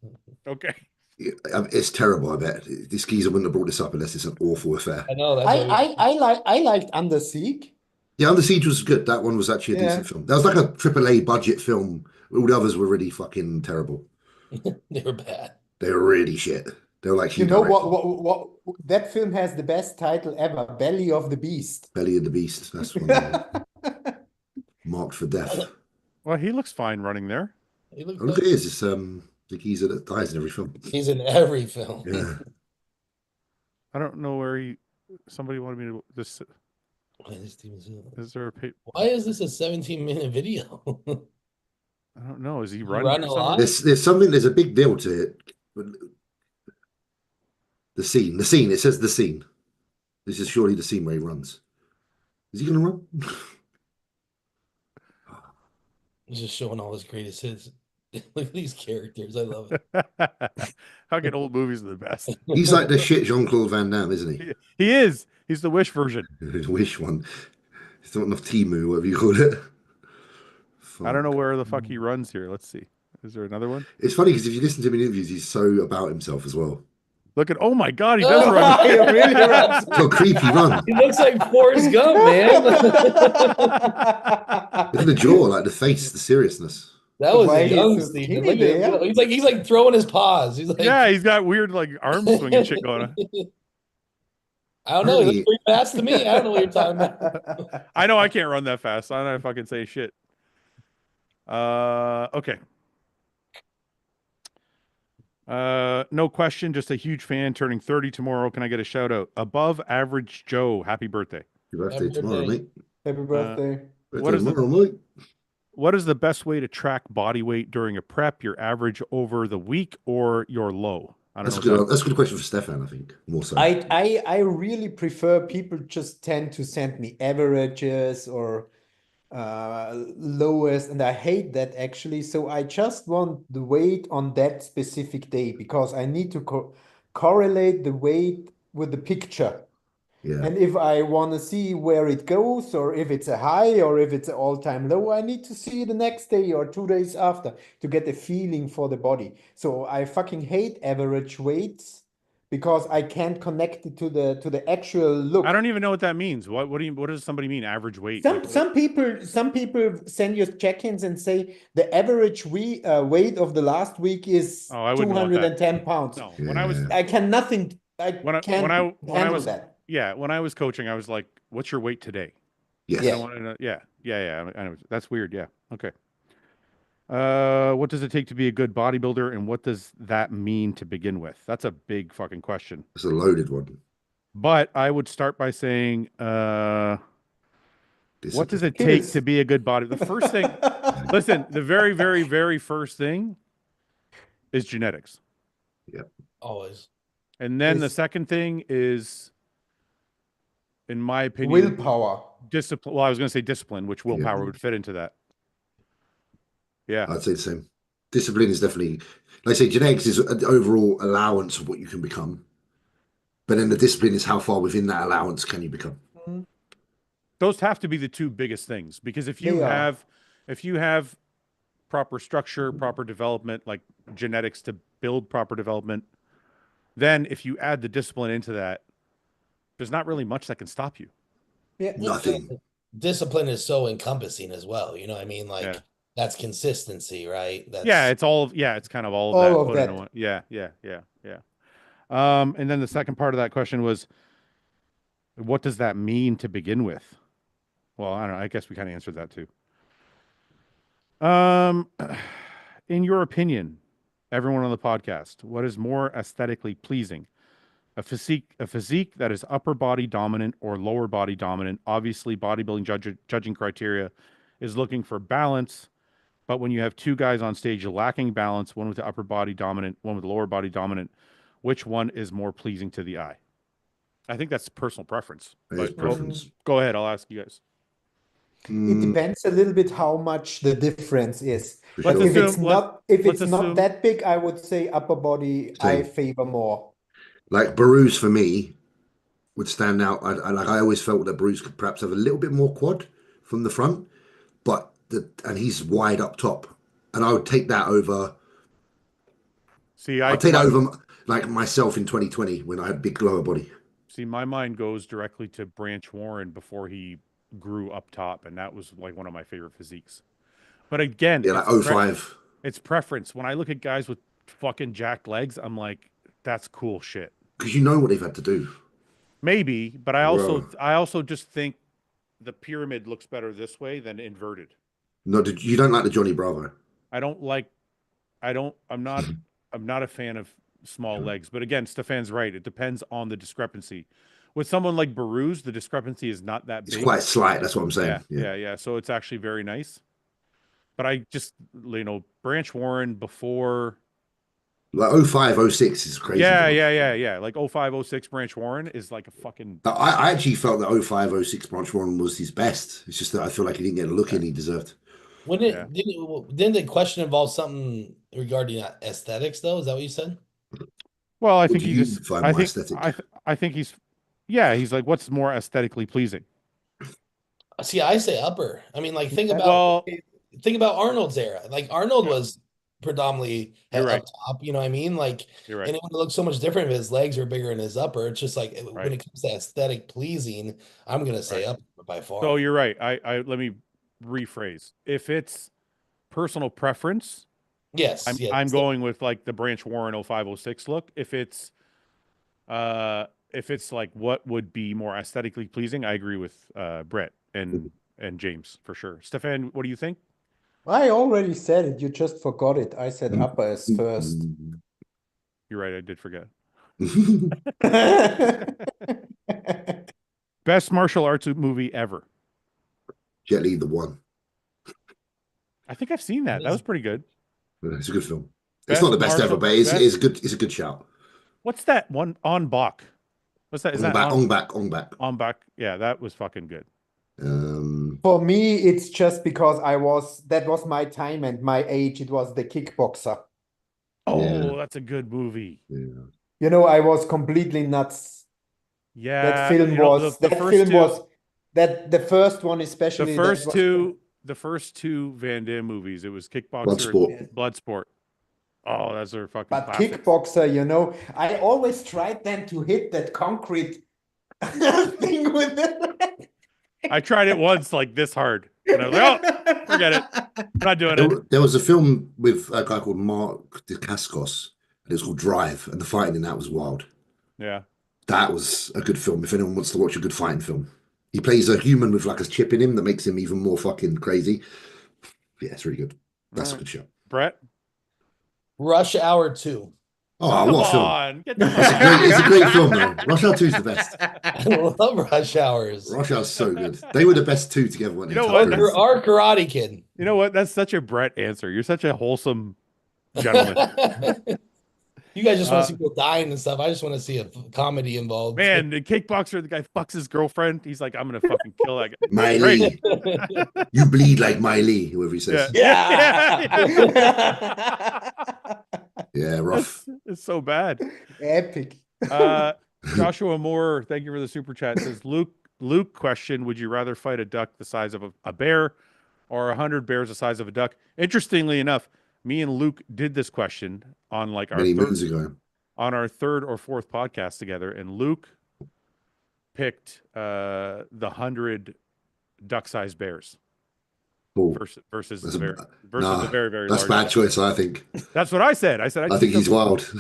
Okay. It's terrible, I bet. This geezer wouldn't have brought this up unless it's an awful affair. I know that's I liked Under Siege. Yeah, Under Siege was good. That one was actually a decent film. That was like a AAA budget film. All the others were really fucking terrible. they were bad. They were really shit. They were like, You know what that film has the best title ever, Belly of the Beast. Belly of the Beast. That's one marked for death. Well, he looks fine running there. Look, it is. It's the geezer that dies in every film. He's in every film. Yeah. I don't know where somebody wanted me to this. Is there a Why is this a 17-minute video? I don't know. Is he Run running a lot? There's a big deal to it. The scene. It says the scene. This is surely the scene where he runs. Is he gonna run? He's just showing all his greatest hits. Look at these characters. I love it. How can old movies are the best? He's like the shit Jean-Claude Van Damme, isn't he? He is. He's the Wish version. His Wish one. It's not enough Timu, whatever you call it. I don't know where the fuck he runs here. Let's see. Is there another one? It's funny because if you listen to him in interviews, he's so about himself as well. Look at, oh my God, he does run. He really runs. So creepy run. He looks like Forrest Gump, man. Look at the jaw, like the face, the seriousness. That was Why a he's young so Steven. skinny Look at him. there. He's like throwing his paws. He's like, Yeah, he's got weird like arm swinging shit going on. I don't know. He looks pretty fast to me. I don't know what you're talking about. I know I can't run that fast. I don't know if I can say shit. Okay. No question. Just a huge fan turning 30 tomorrow. Can I get a shout out? Above Average Joe. Happy birthday. Your birthday tomorrow, mate. Happy birthday. What is the best way to track body weight during a prep? Your average over the week or your low? That's a good question for Stefan, I think. More so. I really prefer people just tend to send me averages or lowest, and I hate that actually. So I just want the weight on that specific day because I need to correlate the weight with the picture. Yeah. And if I want to see where it goes, or if it's a high, or if it's an all-time low, I need to see the next day or 2 days after to get a feeling for the body. So I fucking hate average weights because I can't connect it to the actual look. I don't even know what that means. What does somebody mean average weight? Some people send you check-ins and say the average weight of the last week is 210 pounds. No, yeah. I can nothing. When I was that. Yeah, when I was coaching, I was like, "What's your weight today?" Yes. Yeah. I want to know, yeah. I know. That's weird. Yeah. Okay. What does it take to be a good bodybuilder, and what does that mean to begin with? That's a big fucking question. It's a loaded one. But I would start by saying, What does Discipline. it take to be a good body? The first thing, listen, the very, very, very first thing is genetics. Always. And then the Is- second thing is, in my opinion, Willpower. discipline. Well, I was going to say discipline, which willpower would fit into that. Yeah. I'd say the same. Discipline is definitely, like I say, genetics is an overall allowance of what you can become. But then the discipline is how far within that allowance can you become. Those have to be the two biggest things, because if you have proper structure, proper development, like genetics to build proper development, then if you add the discipline into that, there's not really much that can stop you. Yeah. Nothing. Discipline is so encompassing as well. You know what I mean? Like Yeah. that's consistency, right? That's It's kind of all of All that of put that. into one. Yeah. And then the second part of that question was, what does that mean to begin with? Well, I don't know. I guess we kind of answered that too. In your opinion, everyone on the podcast, what is more aesthetically pleasing? A physique that is upper body dominant or lower body dominant. Obviously, bodybuilding judging criteria is looking for balance, but when you have two guys on stage lacking balance, one with the upper body dominant, one with the lower body dominant, which one is more pleasing to the eye? I think that's personal preference. It is But preference. go ahead, I'll ask you guys. It depends a little bit how much the difference is. For Let's sure. If it's assume- not let's assume- that big, I would say upper body I Same. favor more. Like Baru's for me would stand out. I always felt that Baru's could perhaps have a little bit more quad from the front, and he's wide up top, and I would take that over. See, I'd take that over like myself in 2020 when I had big lower body. See, my mind goes directly to Branch Warren before he grew up top, and that was like one of my favorite physiques. But again, Yeah, like it's 05. it's preference. When I look at guys with fucking jacked legs, I'm like, that's cool shit. Because you know what they've had to do. Maybe, but I Bro. also just think the pyramid looks better this way than inverted. No, you don't like the Johnny Bravo. I'm not a fan of small legs, but again, Stefan's right. It depends on the discrepancy. With someone like Baru's, the discrepancy is not that It's big. quite slight. That's what I'm saying. Yeah. So it's actually very nice. But I just, Branch Warren before. Like 05, 06 is crazy. Yeah. Like 05, 06 Branch Warren is like a fucking. I actually felt that 05, 06 Branch Warren was his best. It's just that I feel like he didn't get a look in he deserved. Didn't the question involve something regarding aesthetics though? Is that what you said? Well, I What think do he you just. find I more think. aesthetic? I think he's. Yeah, he's like, what's more aesthetically pleasing? See, I say upper. I mean, like think about Arnold's era. Like Arnold was predominantly You're right. up top. You know what I mean? Like, You're right. and it would look so much different if his legs were bigger in his upper. It's just like when Right. it comes to aesthetic pleasing, I'm gonna say Right. upper by far. So you're right. I let me rephrase. If it's personal preference, yes, I'm going with like the Branch Warren 05, 06 look. If it's like what would be more aesthetically pleasing, I agree with Brett and James for sure. Stefan, what do you think? I already said it. You just forgot it. I said upper as first. You're right. I did forget. Jet Best martial arts movie ever. Jet Li, the one. I think I've seen that. That was pretty good. It's a good film. Best It's not the best ever, martial- but it's best- a good shout. What's that one? On Bak. What's that? Is that On back. On Bak? Yeah, that was fucking good. For me, it's just because that was my time and my age. It was The Kickboxer. Oh, Yeah. that's a good movie. Yeah. I was completely nuts. Yeah, That film was the first one especially. The first two Van Damme movies. It was Kickboxer Bloodsport. and Bloodsport. Oh, those are fucking But classics. Kickboxer, I always tried then to hit that concrete thing with it. I tried it once like this hard. And I was like, oh, forget it. I'm not doing it. There was a film with a guy called Mark Dacascos, and it was called Drive, and the fighting in that was wild. Yeah. That was a good film. If anyone wants to watch a good fighting film, he plays a human with like a chip in him that makes him even more fucking crazy. Yeah, it's really good. That's a good show. Brett? Rush Hour 2. Oh, Come what a film! on, get the It's fuck a out great, of it's a here. great film though. Rush Hour 2 is the best. I love Rush Hours. Rush Hour's so good. They were the best two together, weren't they? You know Tucker what? and- Our Karate Kid. You know what? That's such a Brett answer. You're such a wholesome gentleman. You guys just want to see people dying and stuff. I just want to see a comedy involved. Man, the kickboxer, the guy fucks his girlfriend. He's like, I'm gonna fucking kill that guy. Miley, you bleed like Miley, whoever he says. Yeah. Yeah, rough. It's so bad. Epic. Joshua Moore, thank you for the super chat. Says Luke question: would you rather fight a duck the size of a bear, or 100 bears the size of a duck? Interestingly enough, me and Luke did this question on like Many moons ago. on our third or fourth podcast together, and Luke picked the 100 duck-sized bears Cool. versus That's the a- very versus the very very That's a large. bad choice, I think. That's what I said. I said I think he's wild.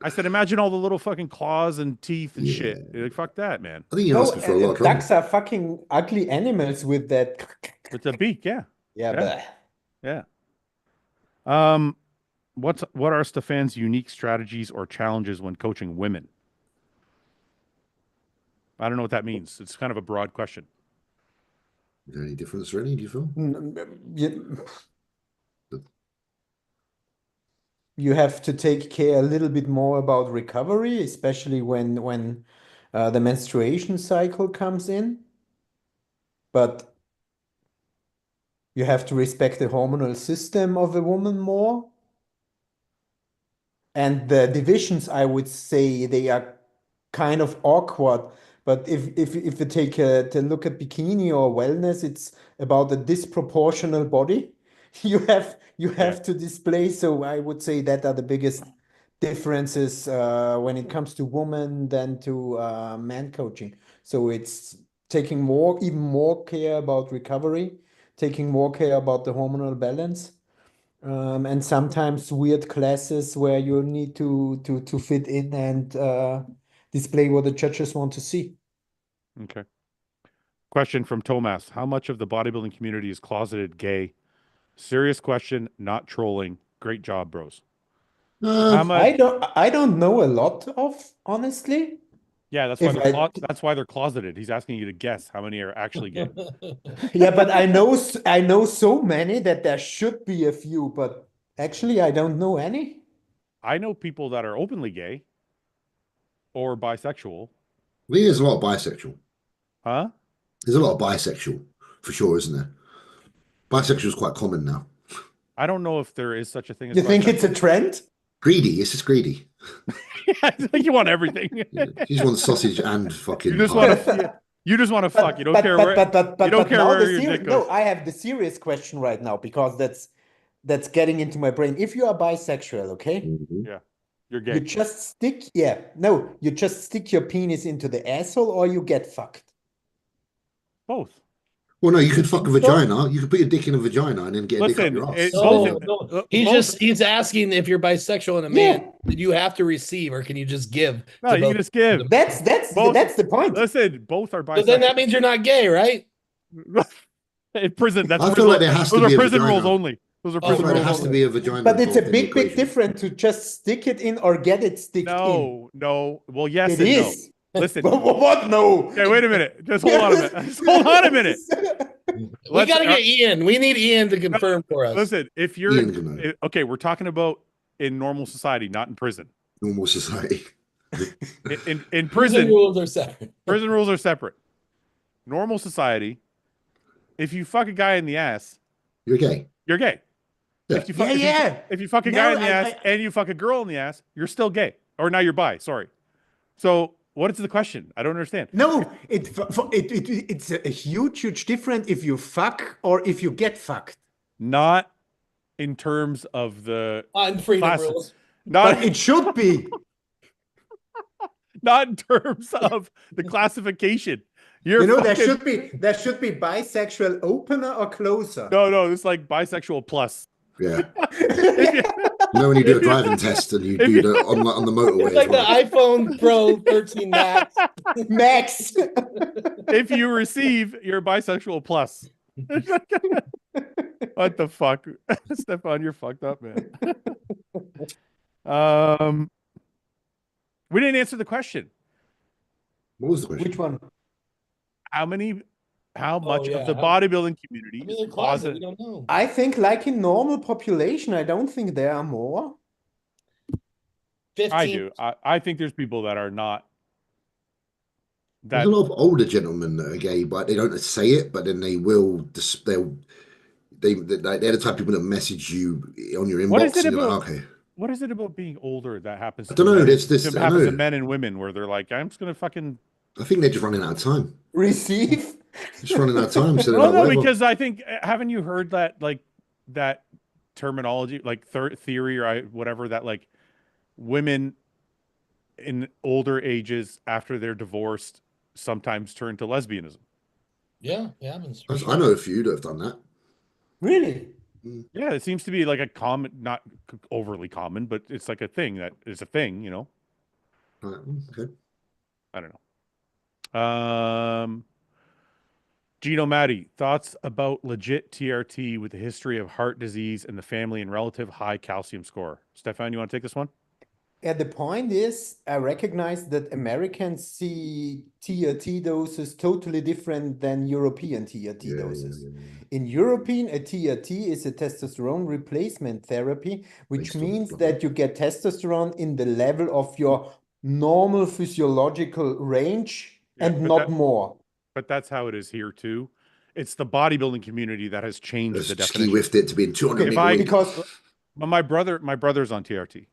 I said imagine all the little fucking claws and teeth and Yeah. shit. Like, fuck that, man. I think you're No, asking for a lot of trouble. ducks are fucking ugly animals with that. With the beak, yeah. Yeah, Yeah. but Yeah. What are Stefan's unique strategies or challenges when coaching women? I don't know what that means. It's kind of a broad question. Is there any difference, really? Do you feel? you have to take care a little bit more about recovery, especially when the menstruation cycle comes in. But you have to respect the hormonal system of a woman more. And the divisions, I would say, they are kind of awkward. But if you take a look at bikini or wellness, it's about a disproportional body you have to display. So I would say that are the biggest differences when it comes to women than to man coaching. So it's taking even more care about recovery, taking more care about the hormonal balance. And sometimes weird classes where you need to fit in and display what the judges want to see. Okay. Question from Tomas. How much of the bodybuilding community is closeted gay? Serious question, not trolling. Great job, bros. How much? I don't know a lot of, honestly. Yeah, that's why they're closeted. He's asking you to guess how many are actually gay. Yeah, but I know so many that there should be a few, but actually I don't know any. I know people that are openly gay or bisexual. I think there's a lot of bisexual. Huh? There's a lot of bisexual, for sure, isn't there? Bisexual is quite common now. I don't know if there is such a thing as You think it's a trend? Greedy. It's just greedy. Yeah, you want everything. Yeah. You just want sausage and fucking. You just pie. want to. You just want to fuck. You don't care where. You don't care now where the your dick goes. No, I have the serious question right now because that's getting into my brain. If you are bisexual, okay, Mhm. Yeah, you're you gay. just stick you just stick your penis into the asshole or you get fucked. Both. Well, no, you could fuck a think so? vagina. You could put your dick in a vagina and then get a dick up Listen, your ass. it's No, both. no. He's asking if you're bisexual and a man, did you have to receive or can you just give? No, to you both? can just give. That's Both- the point. Listen, both are But then that bisexual. means you're not gay, right? In prison, that's I feel prison. like there has to Those be are a prison rules vagina. only. Those are I prison feel like there rules has to only. be a vagina. But it's a involved in the big equation. difference to just stick it in or get it sticked in. No. Well, yes It and is. no. Listen. What? No. Okay, wait a minute. Just hold on a minute. Just hold on a minute. We Let's- gotta get Ian. We need Ian to confirm for us. Listen, if you're Ian can know. okay, we're talking about in normal society, not in prison. Normal society. In Prison prison, rules are separate. prison rules are separate. Normal society, if you fuck a guy in the ass, You're gay. you're gay. Yeah. If you fuck, Yeah. if you fuck a No, guy in the I- ass and you fuck a girl in the ass, you're still gay. Or now you're bi. Sorry. So what is the question? I don't understand. No, it's a huge difference if you fuck or if you get fucked. Not in terms of the On freedom Class- rules. not But it should be. not in terms of the classification. You're You know, there fucking- should be bisexual opener or closer. No, it's like bisexual plus. Yeah. You know when you do a driving test and you If do you- the on the motorway. It's like as well. the iPhone Pro 13 Max. Max. If you receive, you're bisexual plus. What the fuck? Stefan, you're fucked up, man. Um, we didn't answer the question. What was the question? Which one? How many, how much of yeah, the how- bodybuilding community I mean, is the closet, we closet? don't know. I think like in normal population, I don't think there are more. I 15. do. I think there's people that are not There's a that. lot of older gentlemen that are gay, but they don't say it. But then they will. They're the type of people that message you on your What is inbox, it and you're about? like, okay. What is it about being older that happens I to don't know. men? There's this. I Happens to know. men and women where they're like, I'm just gonna fucking. I think they're just running out of time. Receive. Just running out of time. So they're Well, like, no, whatever. because I think haven't you heard that like that terminology, like theory or whatever that like women in older ages after they're divorced sometimes turn to lesbianism. Yeah, yeah, happens for I sure. know a few that have done that. Really? Yeah, it seems to be like a common, not overly common, but it's like a thing that is a thing, you know. Right, okay. I don't know. Gino Matty, thoughts about legit TRT with a history of heart disease and the family and relative high calcium score. Stefan, you want to take this one? Yeah, the point is, I recognize that Americans see TRT doses totally different than European TRT Yeah, doses. yeah, yeah. In European, a TRT is a testosterone replacement therapy, which Based on means blood. that you get testosterone in the level of your normal physiological range Yeah, and but not more. But that's how it is here too. It's the bodybuilding community that has changed the Ski definition. whiffed it to being 200 Okay, If meg a I, week. because my brother's on TRT.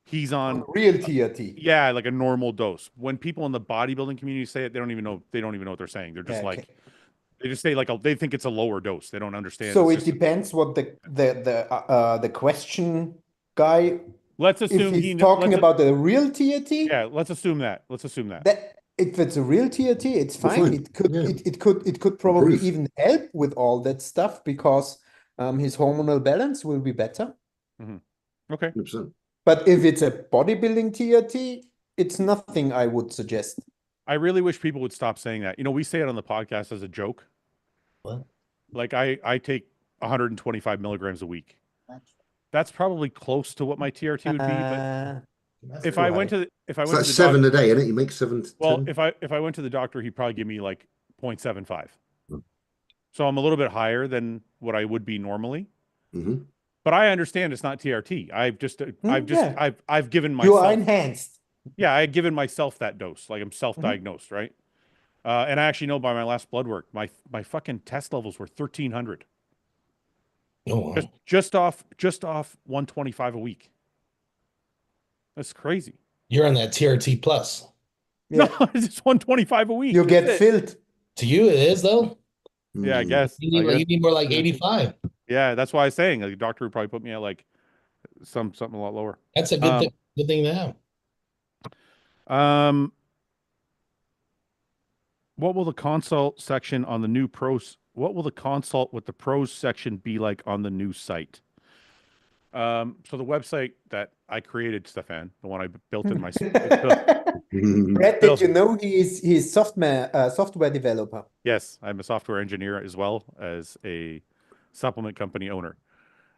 He's on, real TRT. yeah, like a normal dose. When people in the bodybuilding community say it, they don't even know. They don't even know what they're saying. They're just Okay. like, they just say like they think it's a lower dose. They don't understand. So It's it just, depends what the question guy, let's if assume he's talking about the real TRT, yeah, let's assume that. Let's assume that. that if it's a real TRT, it's Well, fine. fine. It could Yeah. it could probably Improve. even help with all that stuff because his hormonal balance will be better. Okay. 100%. But if it's a bodybuilding TRT, it's nothing I would suggest. I really wish people would stop saying that. You know, we say it on the podcast as a joke. What? Like I take 125 milligrams a week. That's probably close to what my TRT would be. But if I went to the, if I It's went like to the 7 doctor, a day, isn't it? You make 7 to 10. well, if I went to the doctor, he'd probably give me like 0.75. Hmm. So I'm a little bit higher than what I would be normally. Mhm. But I understand it's not TRT. Yeah. I've given You are myself, enhanced. yeah, I had given myself that dose. Like I'm self-diagnosed, right? And I actually know by my last blood work, my fucking test levels were 1300. Oh, wow. Just off 125 a week. That's crazy. You're on that TRT plus. Yeah. No, it's just 125 a week. You get That's it. filled. To you, it is though. Yeah, I Mm. guess. You need, you need more like 85. Yeah, that's why I was saying like, the doctor would probably put me at like something a lot lower. That's a good thing. Good thing to have. What will the consult section on the new pros? What will the consult with the pros section be like on the new site? So the website that I created, Stefan, the one I built in my Brett, did you know he's software developer? Yes, I'm a software engineer as well as a supplement company owner.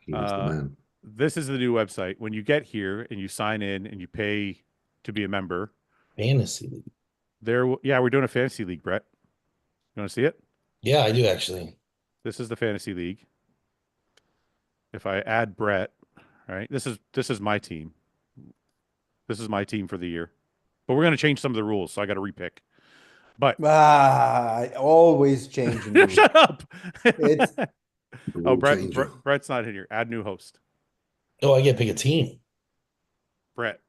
He was the man. This is the new website. When you get here and you sign in and you pay to be a member, Fantasy league. yeah, we're doing a fantasy league, Brett. You want to see it? Yeah, I do actually. This is the fantasy league. If I add Brett, right? This is my team. This is my team for the year. But we're going to change some of the rules, so I got to repick. But Always changing. shut up. It's Oh, Rule changer. Brett's not in here. Add new host. Oh, I get to pick a team. Brett.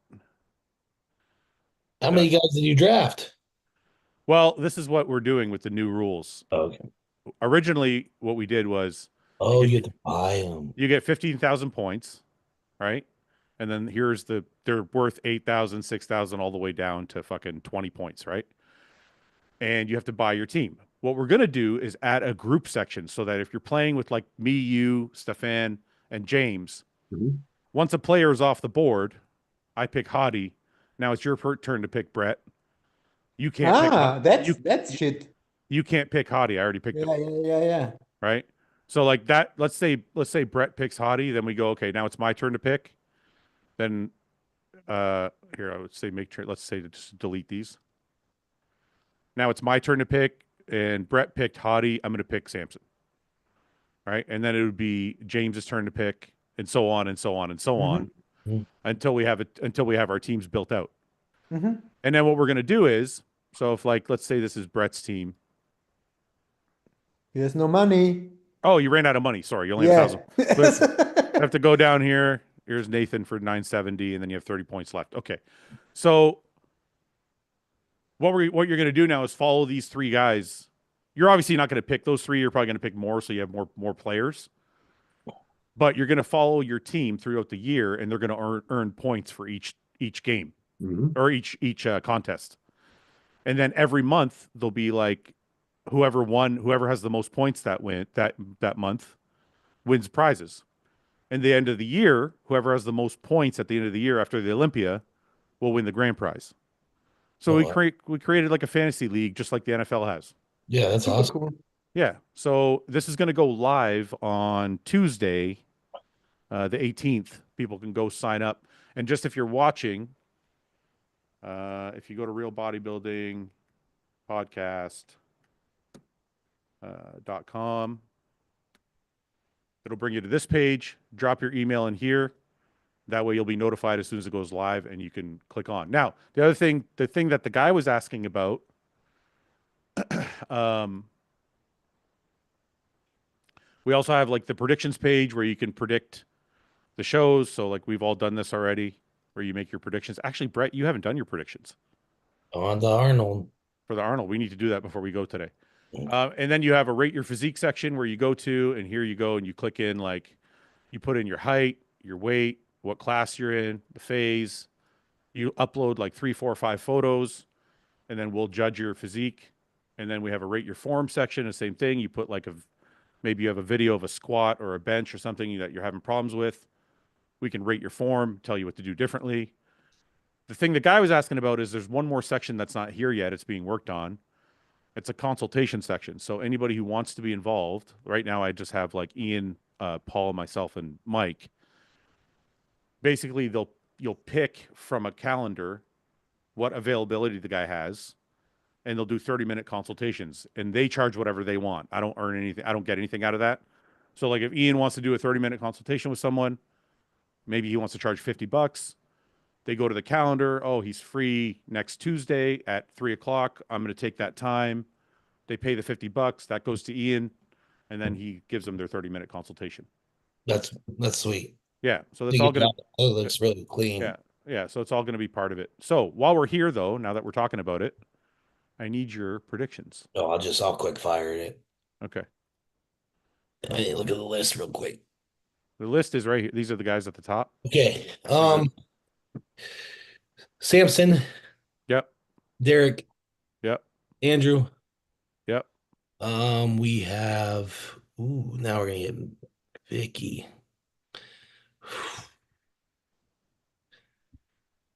How many guys did you draft? Well, this is what we're doing with the new rules. Okay. Originally, what we did was Oh, you get to buy them. you get 15,000 points, right? And then they're worth 8,000, 6,000, all the way down to fucking 20 points, right? And you have to buy your team. What we're going to do is add a group section so that if you're playing with like me, you, Stefan, and James, Mhm. once a player is off the board, I pick Hottie. Now it's your turn to pick Brett. You can't pick that's shit. You can't pick Hottie. I already picked him, Yeah. right? So like that, let's say Brett picks Hottie, then we go, okay, now it's my turn to pick. Then here I would say let's say to just delete these. Now it's my turn to pick, and Brett picked Hottie. I'm going to pick Samson. All right, and then it would be James's turn to pick, and so on and so on and so on until we have our teams built out. And then what we're going to do is, so if like let's say this is Brett's team. He has no money. Oh, you ran out of money. Sorry, you only have 1,000. Listen, I have to go down here. Here's Nathan for 970, and then you have 30 points left. Okay, so what you're going to do now is follow these three guys. You're obviously not going to pick those three. You're probably going to pick more, so you have more players. But you're going to follow your team throughout the year, and they're going to earn points for each game or each contest. And then every month there'll be like whoever has the most points that month wins prizes. And the end of the year, whoever has the most points at the end of the year after the Olympia will win the grand prize. So we created like a fantasy league just like the NFL has. Yeah, that's Super awesome. cool. Yeah. So this is going to go live on Tuesday, the 18th. People can go sign up. And just if you're watching, if you go to Real Bodybuilding podcast.com, it'll bring you to this page. Drop your email in here. That way you'll be notified as soon as it goes live and you can click on. Now, the thing that the guy was asking about, we also have like the predictions page where you can predict the shows. So like we've all done this already where you make your predictions. Actually, Brett, you haven't done your predictions. On the Arnold. For the Arnold. We need to do that before we go today. And then you have a rate your physique section where you go to, and here you go and you click in, like you put in your height, your weight, what class you're in, the phase. You upload like 3, 4, 5 photos, and then we'll judge your physique. And then we have a rate your form section, the same thing. You put like maybe you have a video of a squat or a bench or something that you're having problems with. We can rate your form, tell you what to do differently. The thing the guy was asking about is there's one more section that's not here yet. It's being worked on. It's a consultation section. So anybody who wants to be involved, right now I just have like Ian, Paul, myself, and Mike. Basically, you'll pick from a calendar what availability the guy has, and they'll do 30-minute consultations, and they charge whatever they want. I don't earn anything. I don't get anything out of that. So like if Ian wants to do a 30-minute consultation with someone, maybe he wants to charge $50. They go to the calendar. Oh, he's free next Tuesday at 3:00. I'm going to take that time. They pay the $50. That goes to Ian, and then he gives them their 30-minute consultation. That's sweet. Yeah. So that's all going to. It looks really clean. Yeah. Yeah. So it's all going to be part of it. So while we're here, though, now that we're talking about it, I need your predictions. Oh, I'll quick fire it. Okay. I need to look at the list real quick. The list is right here. These are the guys at the top. Okay. Samson. Yep. Derek. Yep. Andrew. Yep. We have. Ooh, now we're gonna get Vicky.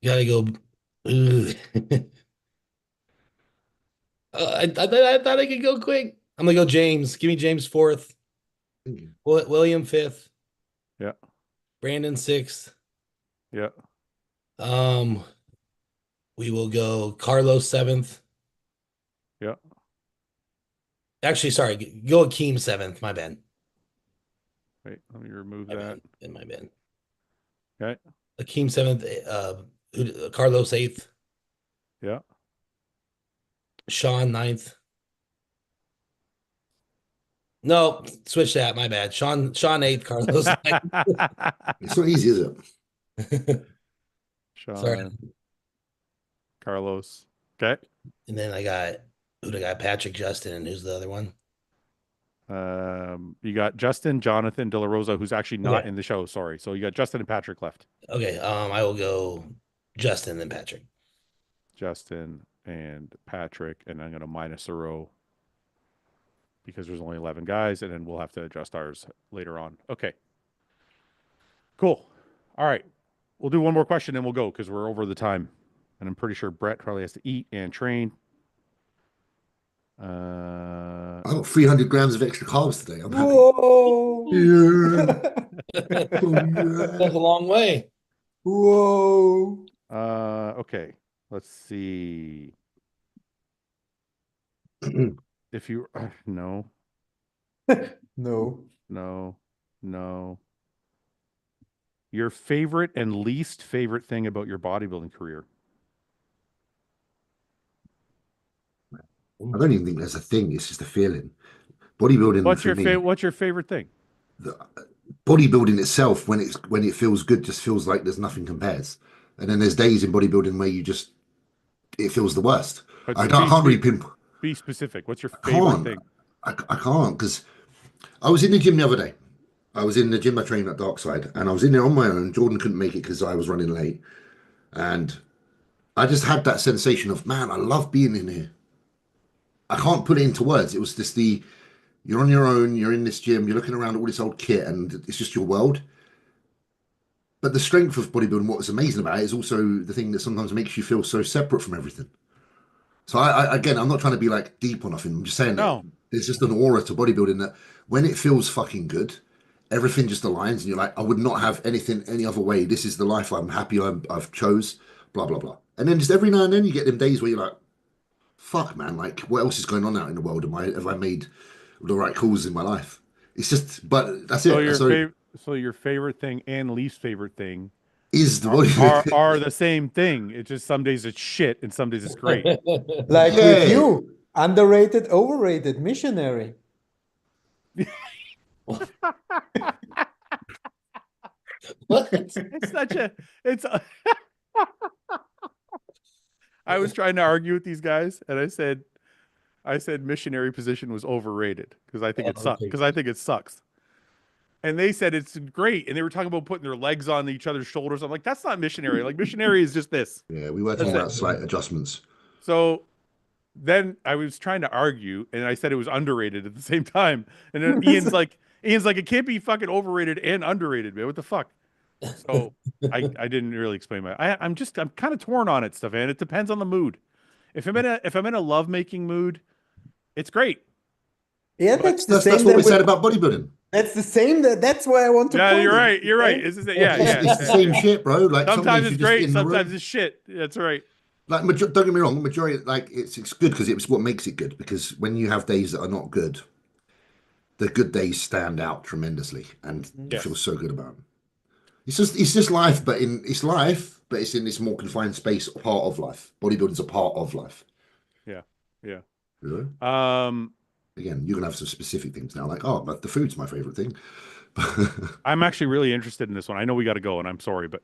Gotta go. I thought I could go quick. I'm gonna go James. Give me James 4th. William 5th. Yeah. Brandon 6th. Yeah. We will go Carlos 7th. Yeah. Actually, sorry, go Akeem 7th. My bad. Wait, let me remove that. In my bad. Okay. Akeem 7th. Carlos 8th. Yeah. Sean 9th. No, switch that. My bad. Sean 8th. Carlos 9th. It's not easy, is it? Sean. Sorry. Carlos. Okay. And then I got Patrick, Justin, and who's the other one? You got Justin, Jonathan, De La Rosa, who's actually not in the show. Sorry. So you got Justin and Patrick left. Okay. I will go Justin and Patrick. Justin and Patrick, and I'm going to minus a row because there's only 11 guys, and then we'll have to adjust ours later on. Okay. Cool. All right. We'll do one more question and we'll go because we're over the time. And I'm pretty sure Brett probably has to eat and train. I got 300 grams of extra carbs today. I'm happy. Whoa! Yeah. That's a long way. Whoa. Okay. Let's see. If you no, No. no, no. Your favorite and least favorite thing about your bodybuilding career. I don't even think there's a thing. It's just a feeling. Bodybuilding for me, What's your favorite thing? the, bodybuilding itself, when it feels good, just feels like there's nothing compares. And then there's days in bodybuilding where it feels the worst. But I can't really pinpoint. be specific. What's your I favorite can't. thing? I can't because I was in the gym the other day. I was in the gym I trained at Darkside, and I was in there on my own. Jordan couldn't make it because I was running late, and I just had that sensation of, man, I love being in here. I can't put it into words. It was just you're on your own, you're in this gym, you're looking around at all this old kit, and it's just your world. But the strength of bodybuilding, what was amazing about it, is also the thing that sometimes makes you feel so separate from everything. So again, I'm not trying to be like deep or nothing. I'm just saying that No. there's just an aura to bodybuilding that when it feels fucking good, everything just aligns, and you're like, I would not have anything any other way. This is the life I'm happy I've chose. Blah blah blah. And then just every now and then you get them days where you're like, fuck, man, like what else is going on out in the world? Have I made the right calls in my life? It's just, but that's So it. your So favorite, so your favorite thing and least favorite thing is the are, bodybuilding. are the same thing. It's just some days it's shit and some days it's great. Like with Yeah. you, underrated, overrated, missionary. What? It's such a it's a, I was trying to argue with these guys and I said missionary position was overrated because I think it sucks Okay. because I think it sucks. And they said it's great and they were talking about putting their legs on each other's shoulders. I'm like, that's not missionary. Like missionary is just this. Yeah, we were That's talking it. about slight adjustments. So then I was trying to argue and I said it was underrated at the same time. And then Ian's like, it can't be fucking overrated and underrated, man. What the fuck? So I didn't really explain I'm kind of torn on it, Stefan. It depends on the mood. If I'm in a lovemaking mood, it's great. Yeah, But that's the That's same what we that said with, about bodybuilding. that's the same that's why I want to yeah, point you're it. right. You're right. Okay? This is it. Yeah, It's the same yeah. shit, bro. Like some Sometimes days it's you're just great. in the Sometimes room. it's shit. That's right. Like don't get me wrong, majority like it's good because it's what makes it good. Because when you have days that are not good, the good days stand out tremendously, and you feel Yes. so good about them. It's just life, but it's in this more confined space, part of life. Bodybuilding's a part of life. Yeah. Yeah. You know? Um, Again, you can have some specific things now, like but the food's my favorite thing. I'm actually really interested in this one. I know we got to go, and I'm sorry, but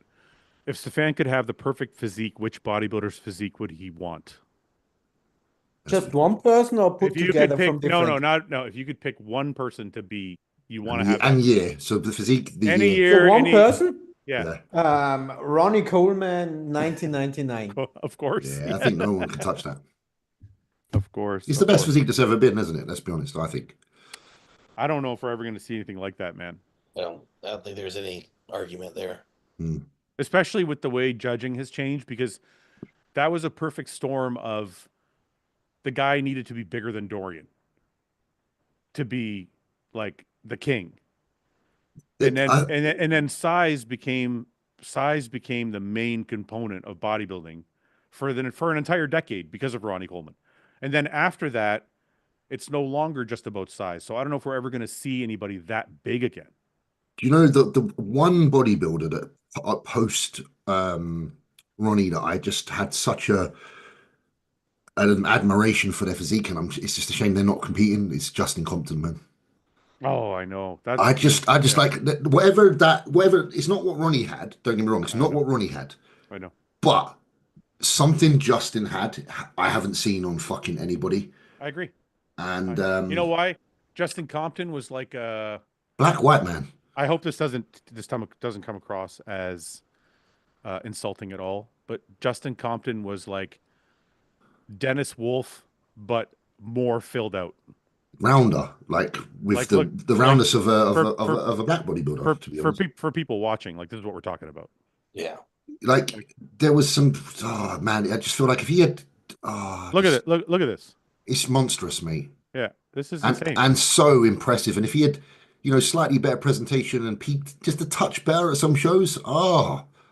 if Stefan could have the perfect physique, which bodybuilder's physique would he want? Just one person or put If you together could from pick, no, different? no. If you could pick one person to be, you want to and, have that year. So the physique, the any year. So year, one person? yeah, Yeah. Ronnie Coleman, 1999. of course, Yeah, I think no one can touch that. of course, It's of the best course. physique that's ever been, isn't it? Let's be honest, I think. I don't know if we're ever going to see anything like that, man. I don't think there's any argument there. Especially with the way judging has changed, because that was a perfect storm of the guy needed to be bigger than Dorian to be like the king. And then size became the main component of bodybuilding for an entire decade because of Ronnie Coleman. And then after that, it's no longer just about size. So I don't know if we're ever going to see anybody that big again. Do you know the one bodybuilder that post Ronnie that I just had such an admiration for their physique, and it's just a shame they're not competing. It's Justin Compton, man. Oh, I know. I just like whatever. It's not what Ronnie had. Don't get me wrong. It's not what Ronnie had. I know. But something Justin had, I haven't seen on fucking anybody. I agree. And you know why? Justin Compton was like a black white man. I hope this time it doesn't come across as insulting at all. But Justin Compton was like Dennis Wolf, but more filled out. Rounder, like with Like, the look, the roundness like, of a black bodybuilder. To be honest, for people watching, like this is what we're talking about. Yeah. like there was some. Oh man, I just feel like if he had. Look at it. Look at this. It's monstrous, mate. Yeah, this is And insane. and so impressive. And if he had, slightly better presentation and peaked just a touch better at some shows,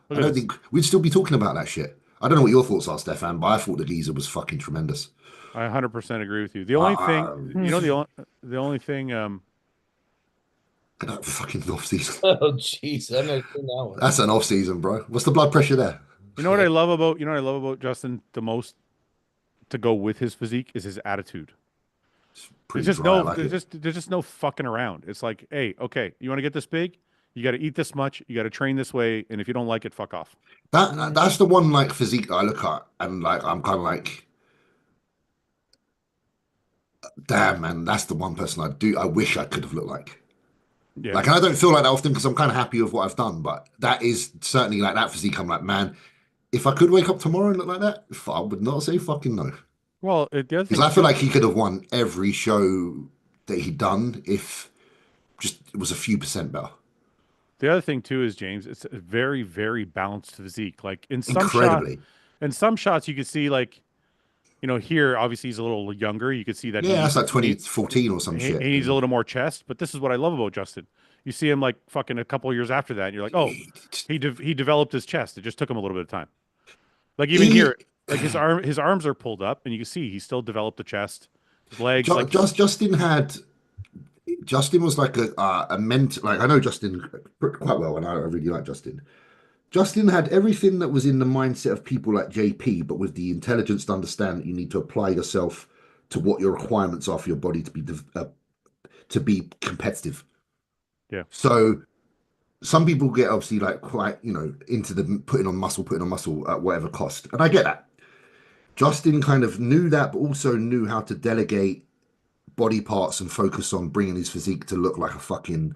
Look I at don't this. think we'd still be talking about that shit. I don't know what your thoughts are, Stefan, but I thought the geezer was fucking tremendous. I 100% agree with you. The only thing, Uh, you know, the only thing, that fucking off season. Oh, jeez, I've never seen that one. That's an off season, bro. What's the blood pressure there? you know what I love about, Justin the most to go with his physique is his attitude. It's pretty dry. I like it. There's just no fucking around. It's like, hey, okay, you want to get this big? You got to eat this much. You got to train this way, and if you don't like it, fuck off. That's the one like physique that I look at, and like I'm kind of like, damn man, that's the one person I wish I could have looked like. Yeah. Like, and I don't feel like that often because I'm kind of happy with what I've done, but that is certainly like that physique. I'm like, man, if I could wake up tomorrow and look like that, I would not say fucking no. Well, the other Because thing I feel too, like he could have won every show that he'd done if just it was a few percent better. the other thing too is James. It's a very, very balanced physique. Like Incredibly. in some shots, you could see like, here obviously he's a little younger. You could see that Yeah, that's like he 2014 or some shit. he needs a little more chest. But this is what I love about Justin. You see him like fucking a couple of years after that, and you're like, oh, he developed his chest. It just took him a little bit of time. Like even here, like his arms are pulled up, and you can see he still developed the chest, his legs. Like Justin was like a mentor. Like I know Justin quite well, and I really like Justin. Justin had everything that was in the mindset of people like JP, but with the intelligence to understand that you need to apply yourself to what your requirements are for your body to be competitive. Yeah. So some people get obviously like quite into the putting on muscle at whatever cost, and I get that. Justin kind of knew that, but also knew how to delegate body parts and focus on bringing his physique to look like a fucking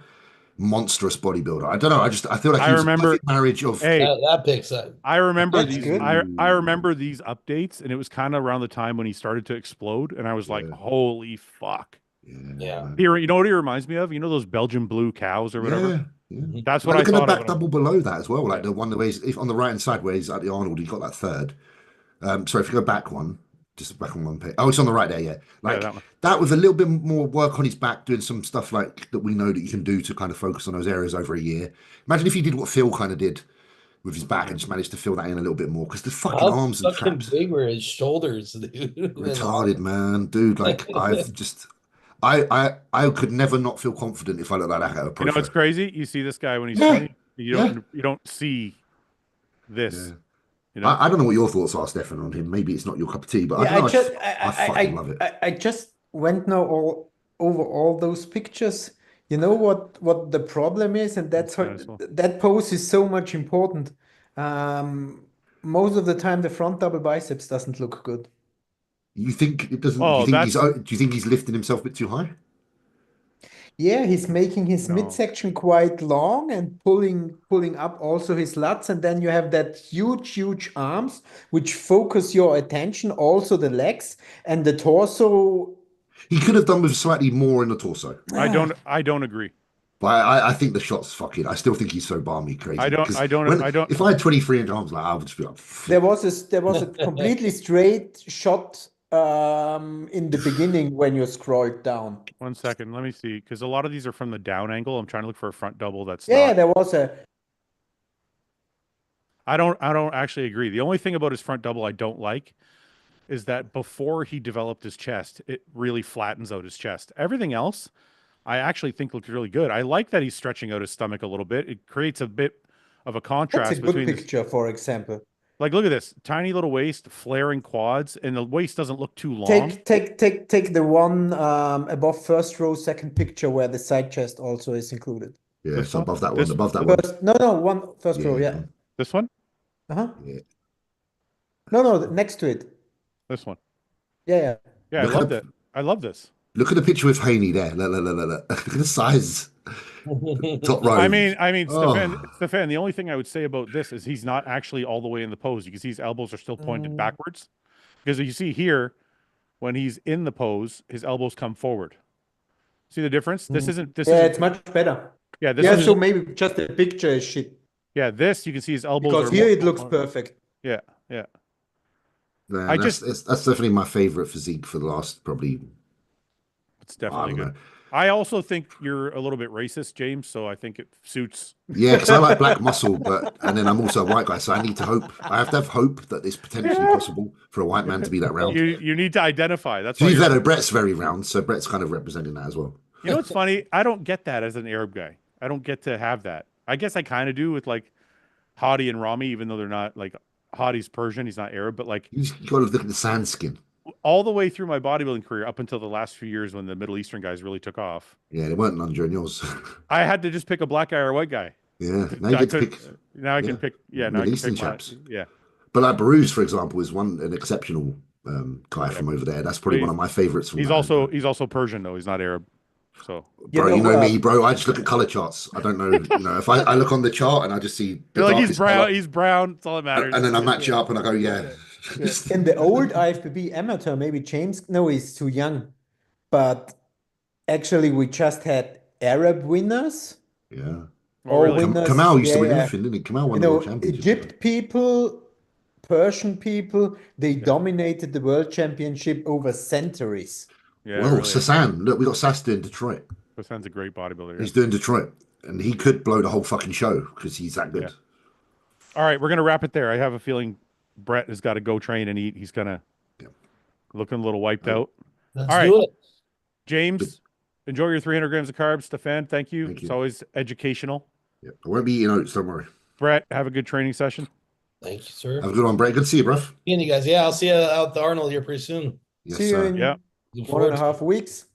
monstrous bodybuilder. I don't know. I feel like I he was remember- a perfect marriage of. hey, That picks up. I remember That's these. good. I remember these updates, and it was kind of around the time when he started to explode, and I was like, Yeah. "Holy fuck!" Yeah. man. Here, you know what he reminds me of? You know those Belgian blue cows or whatever? Yeah. That's Well, what I look at the thought back of. double below that as well. Like Yeah. the one where he's on the right hand side where he's at the Arnold, he got that third. Sorry, if you go back one, just back on one page. Oh, it's on the right there, yeah. Like that one. that with a little bit more work on his back, doing some stuff like that we know that you can do to kind of focus on those areas over a year. Imagine if he did what Phil kind of did with his back and just managed to fill that in a little bit more because the fucking How arms and fucking traps. big were his shoulders, dude? Retarded, man, dude. Like I could never not feel confident if I looked like that at a pro You know show. what's crazy? You see this guy when he's Yeah. 20. You don't see this. Yeah. You know? I don't know what your thoughts are, Stefan, on him. Maybe it's not your cup of tea, but I Yeah, don't know. I fucking love it. I just went now over all those pictures. You know what the problem is, and that's how Nice one. that pose is so much important. Most of the time, the front double biceps doesn't look good. You think it doesn't? Oh, do you think he's lifting himself a bit too high? Yeah, he's making his No. midsection quite long and pulling up also his lats, and then you have that huge arms which focus your attention, also the legs and the torso. He could have done with slightly more in the torso. I don't agree. But I think the shot's fucking. I still think he's so balmy crazy. I don't. 'Cause I don't. If I had 23-inch arms, like I would just be like, There was a completely straight shot in the beginning when you scrolled down. 1 second. Let me see, because a lot of these are from the down angle. I'm trying to look for a front double that's Yeah, not. there was a. I don't actually agree. The only thing about his front double I don't like is that before he developed his chest, it really flattens out his chest. Everything else, I actually think looks really good. I like that he's stretching out his stomach a little bit. It creates a bit of a contrast That's a good between his, picture, for example. like, look at this tiny little waist, flaring quads, and the waist doesn't look too long. Take the one above first row, second picture where the side chest also is included. yeah, This so one? above that This- one, above that one. First, no, first row, yeah. This one, Uh-huh. Yeah. No, next to it. this one. Yeah. Yeah, Look I at love the- that. I love this. Look at the picture with Haney there. Look at the size. Top row. I mean, Oh. Stefan, the only thing I would say about this is he's not actually all the way in the pose. You can see his elbows are still pointed backwards. Because you see here, when he's in the pose, his elbows come forward. See the difference? This isn't Yeah, isn't- it's much better. yeah, this Yeah, is so maybe just the picture is shit. this you can see his elbows Because are here more- it looks perfect. Yeah. Man, I that's definitely my favorite physique for the last probably It's I definitely don't good. know. I also think you're a little bit racist, James. So I think it suits. Yeah, because I like black muscle, and then I'm also a white guy, so I need to hope. I have to have hope that it's potentially possible for a white man to be that round. You need to identify. That's To why be you're. fair, though, Brett's very round, so Brett's kind of representing that as well. You know what's funny? I don't get that as an Arab guy. I don't get to have that. I guess I kind of do with like Hadi and Rami, even though they're not like Hadi's Persian, he's not Arab, but like You got to look at the sand skin. all the way through my bodybuilding career up until the last few years when the Middle Eastern guys really took off. Yeah, they weren't none during yours. I had to just pick a black guy or a white guy. Yeah, now you get to pick. Now I can pick. Yeah, now I Middle can pick Eastern chaps. yeah. But like Baruz, for example, is an exceptional guy from over there. That's probably one of my favorites. From he's also Persian though. He's not Arab. So bro, you know me, bro. I just look at color charts. I don't know. If I look on the chart and I just see you're like he's brown. Color, he's brown. That's all that matters. And then I match up and I go, yeah. In the old IFBB amateur, maybe James. No, he's too young. But actually, we just had Arab winners. Yeah. Oh, really? Winners. Kamal used to win everything, didn't he? Kamal won the world championship. Egypt people, Persian people, they dominated the world championship over centuries. Yeah, well, really. Sasan, look, we got Sass doing Detroit. Sasan's a great bodybuilder. He's doing Detroit, and he could blow the whole fucking show because he's that good. Yeah. All right, we're gonna wrap it there. I have a feeling Brett has got to go train and eat. He's kind of looking a little wiped out. Let's do it. James, enjoy your 300 grams of carbs. Stefan, thank you. It's always educational. Yeah, I won't be eating oats, don't worry. Brett, have a good training session. Thank you, sir. Have a good one, Brett. Good to see you, bro. Seeing you guys. Yeah, I'll see you out at the Arnold here pretty soon. Yes, see you in 1.5 weeks.